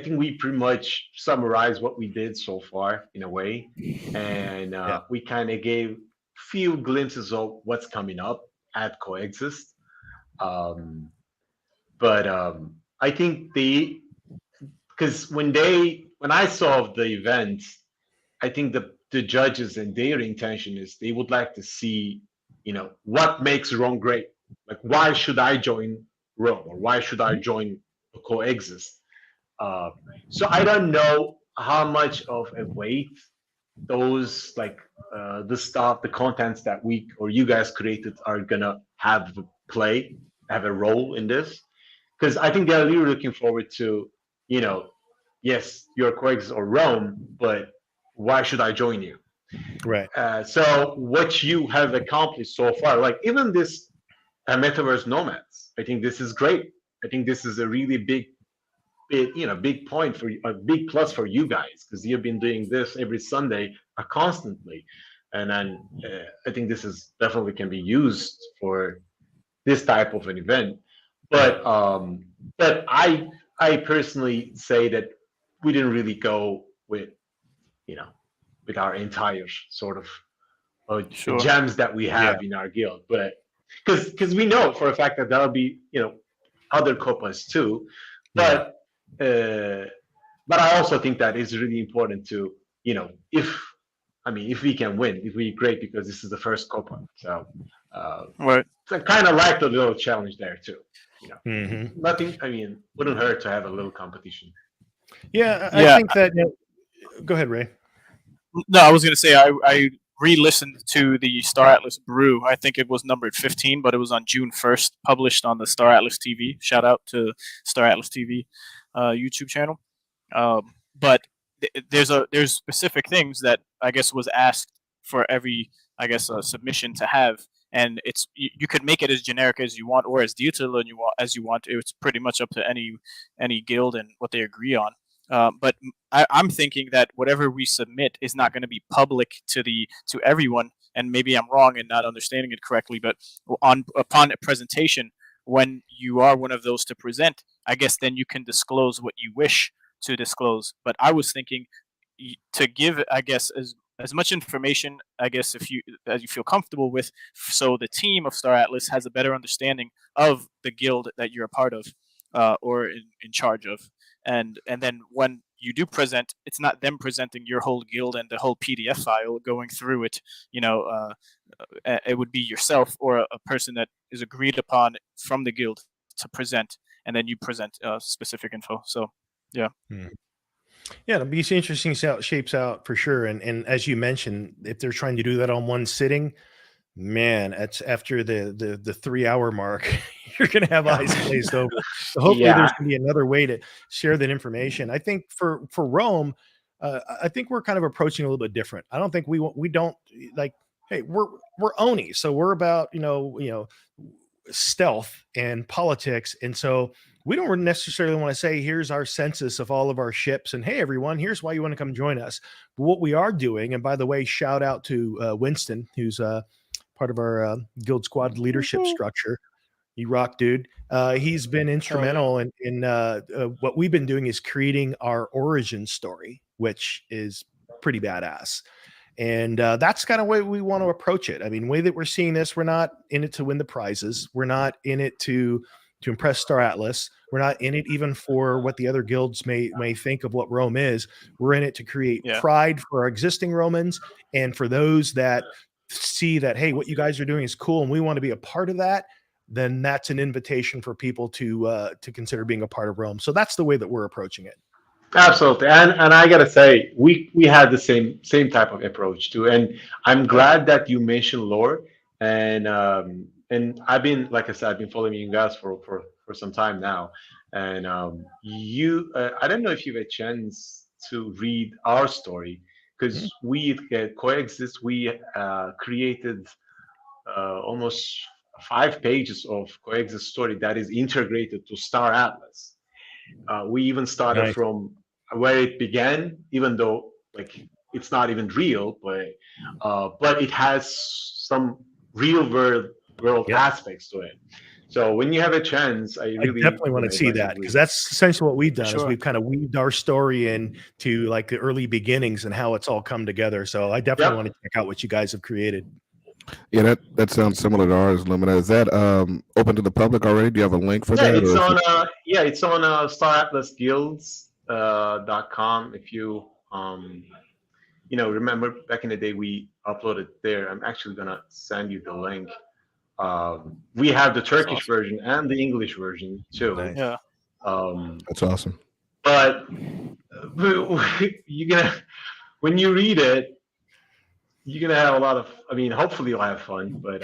think we pretty much summarized what we did so far in a way, and we kind of gave few glimpses of what's coming up at Coexist. But I think because when I saw the event, I think the judges and their intention is they would like to see, what makes Rome great. Like, why should I join Rome, or why should I join Coexist? So I don't know how much of a weight those the contents that we or you guys created are gonna have a role in this, because I think they're really looking forward to, yes, you're Coexist or Rome, but why should I join you? Right. So what you have accomplished so far, like even this Metaverse Nomads, I think this is great. I think this is a really big point for a big plus for you guys, because you've been doing this every Sunday constantly, and then I think this is definitely can be used for this type of an event. But I personally say that we didn't really go with with our entire sort of gems that we have in our guild, but because we know for a fact that there'll be other copas too, but I also think that it's really important to if we can win, it would be great, because this is the first copa, so right. So I kind of like the little challenge there too. Nothing. I mean, wouldn't hurt to have a little competition. Yeah, I Yeah. think that. Go ahead, Ray. No, I was going to say I re-listened to the Star Atlas Brew. I think it was numbered 15, but it was on June 1st, published on the Star Atlas TV. Shout out to Star Atlas TV YouTube channel. But there's specific things that I guess was asked for every submission to have, and it's you could make it as generic as you want or as detailed as you want. It's pretty much up to any guild and what they agree on. But I'm thinking that whatever we submit is not going to be public to everyone, and maybe I'm wrong in not understanding it correctly. But upon a presentation, when you are one of those to present, I guess then you can disclose what you wish to disclose. But I was thinking to give, I guess, as much information, I guess, as you feel comfortable with, so the team of Star Atlas has a better understanding of the guild that you're a part of or in charge of. And then when you do present, it's not them presenting your whole guild and the whole PDF file going through it. It would be yourself or a person that is agreed upon from the guild to present, and then you present specific info. So, yeah. Yeah, it'll be interesting how it shapes out for sure. And as you mentioned, if they're trying to do that on one sitting, man, that's after the 3 hour mark, you're going to have eyes glazed over. So hopefully there's going to be another way to share that information. I think for Rome, I think we're kind of approaching a little bit different. I don't think we don't like, hey, we're ONI, so we're about stealth and politics, and so we don't necessarily want to say, here's our census of all of our ships, and hey, everyone, here's why you want to come join us. But what we are doing, and by the way, shout out to Winston, who's part of our guild squad leadership structure. You rock, dude. He's been instrumental in what we've been doing is creating our origin story, which is pretty badass. And that's kind of way we want to approach it. I mean, the way that we're seeing this, we're not in it to win the prizes. We're not in it to impress Star Atlas. We're not in it even for what the other guilds may think of what Rome is. We're in it to create pride for our existing Romans and for those that see that, hey, what you guys are doing is cool and we want to be a part of that. Then that's an invitation for people to consider being a part of Rome. So that's the way that we're approaching it. Absolutely, and I gotta say, we had the same type of approach too, and I'm glad that you mentioned lore, and I've been, like I said, I've been following you guys for some time now, and I don't know if you've had a chance to read our story, because we coexist. We created almost 5 pages of coexist story that is integrated to Star Atlas. We even started from where it began, even though like it's not even real, but it has some real world aspects to it. So when you have a chance, I definitely want to see that, because that's essentially what we've done. Is we've kind of weaved our story into like the early beginnings and how it's all come together. So I definitely want to check out what you guys have created. Yeah, that sounds similar to ours, Lumina. Is that open to the public already? Do you have a link for that? It's on StarAtlasGuilds.com. If you remember back in the day we uploaded there. I'm actually gonna send you the link. We have the Turkish version and the English version too. Nice. Yeah. That's awesome. But when you read it, you're gonna have a lot of. I mean, hopefully you'll have fun. But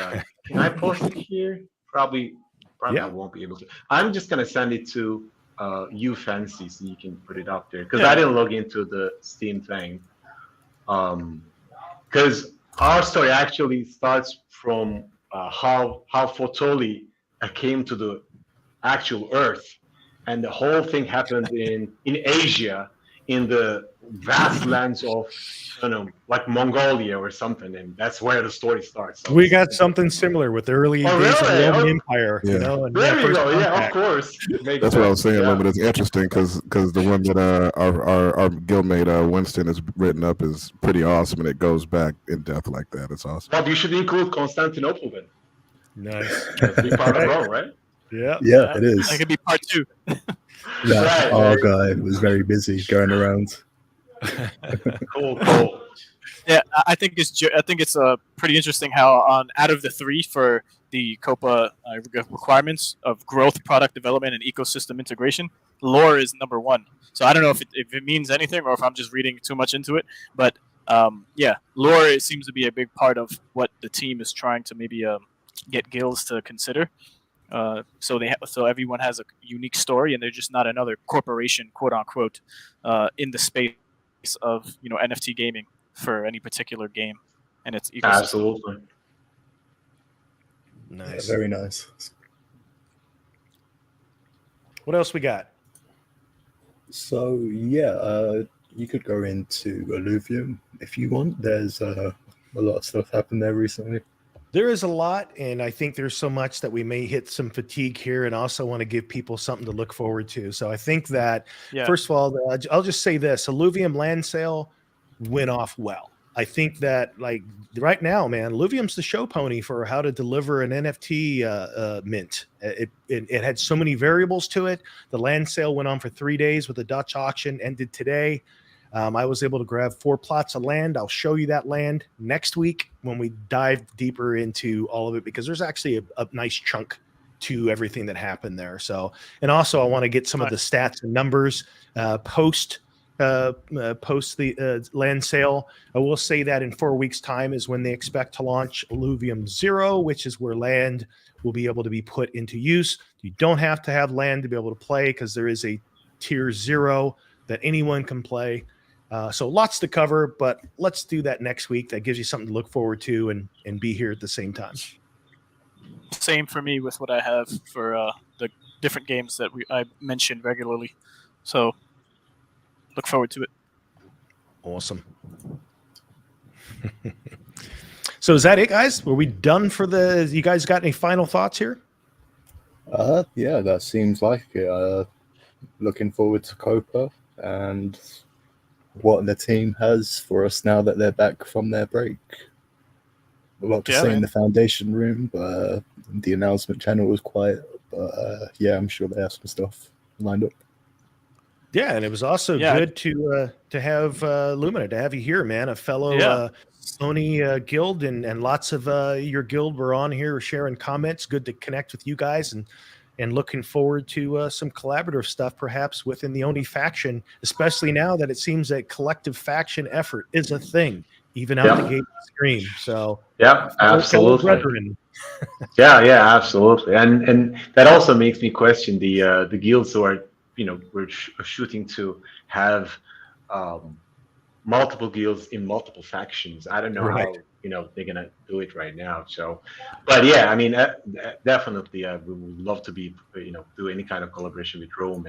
can I post it here? Probably I won't be able to. I'm just gonna send it to you, Fancy, so you can put it up there, because I didn't log into the Steam thing. Because our story actually starts from how Fotoli came to the actual Earth, and the whole thing happened in Asia, in the vast lands of, I don't know, like Mongolia or something, and that's where the story starts. So we got something similar with the early days of the Roman Empire, Yeah. And there you go. Yeah, of course. That's what I was saying, Lumina. It's interesting because the one that our guildmate Winston has written up is pretty awesome, and it goes back in depth like that. It's awesome. But you should include Constantinople then. Nice. That's be part of Rome, right? Yeah, it is. That could be part 2. Our guy was very busy going around. Cool. Yeah, I think it's pretty interesting how out of the 3 for the COPA requirements of growth, product development, and ecosystem integration, lore is number one. So I don't know if it means anything or if I'm just reading too much into it, but lore it seems to be a big part of what the team is trying to maybe get guilds to consider. So everyone has a unique story, and they're just not another corporation, quote unquote, in the space of NFT gaming for any particular game and its ecosystem. Absolutely. Nice. Yeah, very nice. What else we got? So yeah, you could go into Illuvium if you want. There's a lot of stuff happened there recently. There is a lot, and I think there's so much that we may hit some fatigue here, and also want to give people something to look forward to. So I think that, first of all, I'll just say this. Illuvium land sale went off well. I think that, like, right now, man, Illuvium's the show pony for how to deliver an NFT mint. It had so many variables to it. The land sale went on for 3 days with the Dutch auction, ended today. I was able to grab 4 plots of land. I'll show you that land next week when we dive deeper into all of it, because there's actually a nice chunk to everything that happened there. So, and also I want to get some of the stats and numbers post the land sale. I will say that in 4 weeks' time is when they expect to launch Illuvium 0, which is where land will be able to be put into use. You don't have to have land to be able to play, because there is a tier 0 that anyone can play. So lots to cover, but let's do that next week. That gives you something to look forward to and be here at the same time. Same for me with what I have for the different games that I mentioned regularly. So look forward to it. Awesome. So is that it, guys? Were we done for you guys got any final thoughts here? Yeah, that seems like it. Looking forward to Copa and what the team has for us now that they're back from their break. A lot to say in the foundation room, but the announcement channel was quiet. But yeah, I'm sure they have some stuff lined up. Yeah, and it was also good to have Lumina, to have you here, man. A fellow ONI guild, and lots of your guild were on here sharing comments. Good to connect with you guys, and looking forward to some collaborative stuff, perhaps within the ONI faction, especially now that it seems that collective faction effort is a thing, even out the gate stream. So absolutely. Absolutely. And that also makes me question the guilds who are, we're shooting to have multiple guilds in multiple factions. I don't know how they're gonna do it right now. So, but yeah, I mean, definitely, we would love to be, do any kind of collaboration with Rome,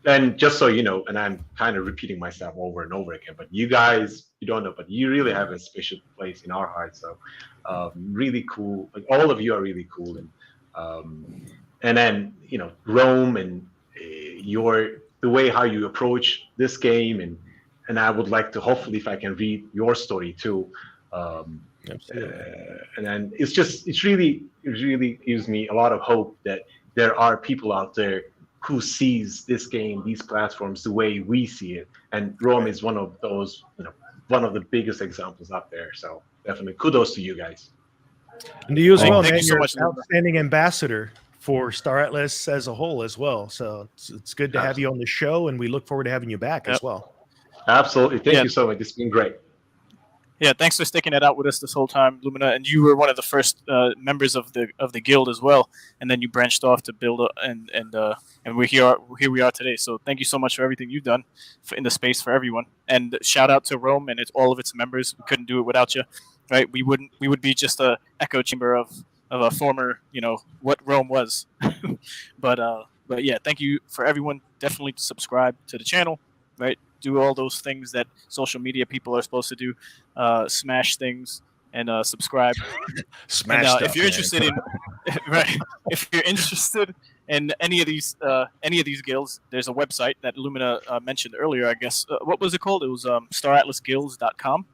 and just so you know, and I'm kind of repeating myself over and over again, but you guys, you don't know, but you really have a special place in our hearts. So, really cool. Like, all of you are really cool, and then Rome and the way how you approach this game, and I would like to, hopefully, if I can read your story too. And then it really gives me a lot of hope that there are people out there who sees this game, these platforms, the way we see it, and Rome is one of those, one of the biggest examples up there. So definitely kudos to you guys. And to you as well, man. Thank you so You're much, an outstanding ambassador for Star Atlas as a whole as well. So it's good to have you on the show, and we look forward to having you back as well. Absolutely. Thank you so much. It's been great. Yeah, thanks for sticking it out with us this whole time, Lumina. And you were one of the first members of the guild as well, and then you branched off to build and we're here we are today. So thank you so much for everything you've done in the space for everyone. And shout out to Rome and all of its members. We couldn't do it without you, right? We would be just a echo chamber of a former, what Rome was. but yeah, thank you for everyone. Definitely subscribe to the channel, right? Do all those things that social media people are supposed to do. Smash things and subscribe. Smash and, stuff, if you're interested in if you're interested in any of these guilds, there's a website that Lumina mentioned earlier. I guess what was it called? It was staratlasguilds.com.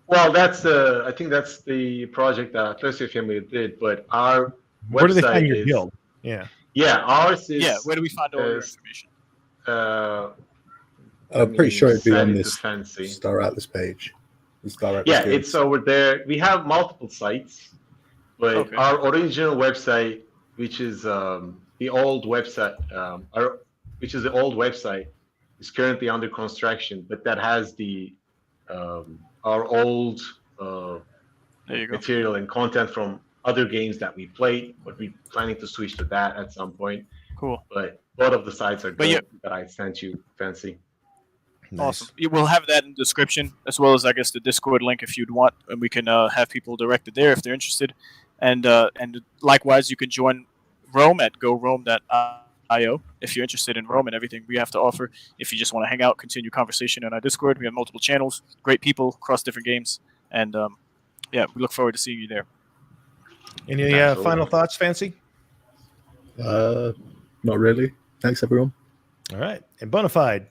Well, I think that's the project that Atlasia family did. But our where do they find your is, guild? Ours is. Yeah, where do we find all your information? I'm pretty sure it'd be on this fancy Star Atlas page. It's over there. We have multiple sites, But Okay. our original website, which is the old website, is currently under construction. But that has the our old There you go. material and content from other games that we played. But we're planning to switch to that at some point. Cool. But both of the sites are But good that I sent you, Fancy. Awesome. We'll have that in the description, as well as, I guess, the Discord link if you'd want, and we can have people directed there if they're interested. And likewise, you can join Rome at gorome.io if you're interested in Rome and everything we have to offer. If you just want to hang out, continue conversation on our Discord, we have multiple channels, great people across different games, and we look forward to seeing you there. Any Absolutely. final thoughts, Fancy? Not really. Thanks, everyone. All right. And Bonafide.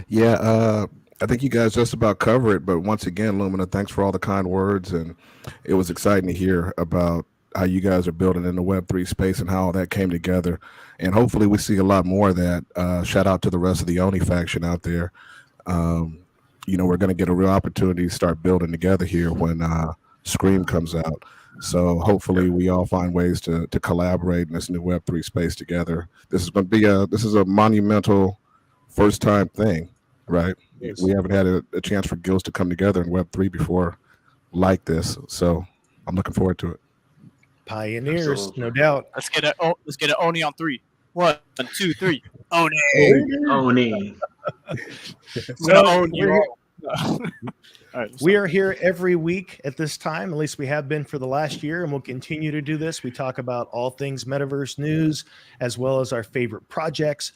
Yeah, I think you guys just about cover it. But once again, Lumina, thanks for all the kind words. And it was exciting to hear about how you guys are building in the Web3 space and how all that came together. And hopefully we see a lot more of that. Shout out to the rest of the ONI faction out there. We're going to get a real opportunity to start building together here when Scream comes out. So hopefully we all find ways to collaborate in this new Web3 space together. This is going to be a monumental first time thing, right? Yes. We haven't had a chance for guilds to come together in Web3 before like this. So I'm looking forward to it. Pioneers, Absolutely. no doubt. Let's get an Oni on 3. 1, 2, 3. Oni. Oni. We're gonna own you all. All right, We are here every week at this time. At least we have been for the last year, and we'll continue to do this. We talk about all things Metaverse news, as well as our favorite projects.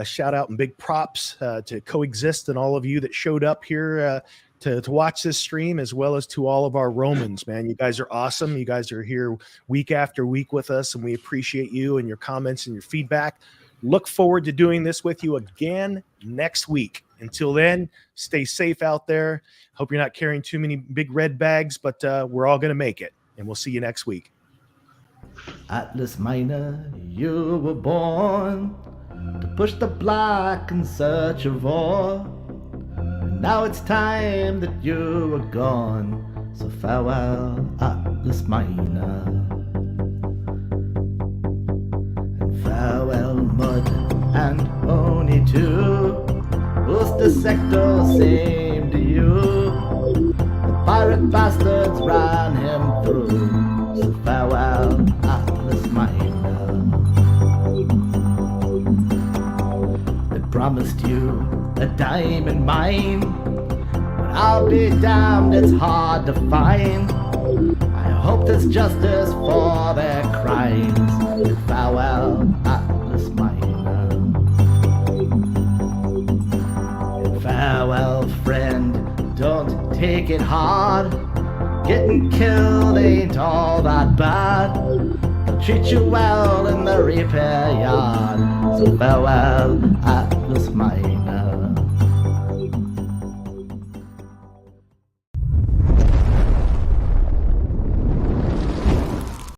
Shout out and big props to Coexist and all of you that showed up here to watch this stream, as well as to all of our Romans, man. You guys are awesome. You guys are here week after week with us, and we appreciate you and your comments and your feedback. Look forward to doing this with you again next week. Until then, stay safe out there. Hope you're not carrying too many big red bags, but we're all going to make it, and we'll see you next week. Atlas Minor, you were born to push the block in search of ore. And now it's time that you are gone. So farewell, Atlas Minor. And farewell, Mud and Oni too. Who's the sector same to you? The pirate bastards ran him through. So farewell, Atlas Minor. They promised you a diamond mine, but I'll be damned, it's hard to find. I hope there's justice for their crimes. And farewell, Atlas Minor. And farewell, friend, don't take it hard. Getting killed ain't all that bad. They'll treat you well in the repair yard. So farewell, Atlas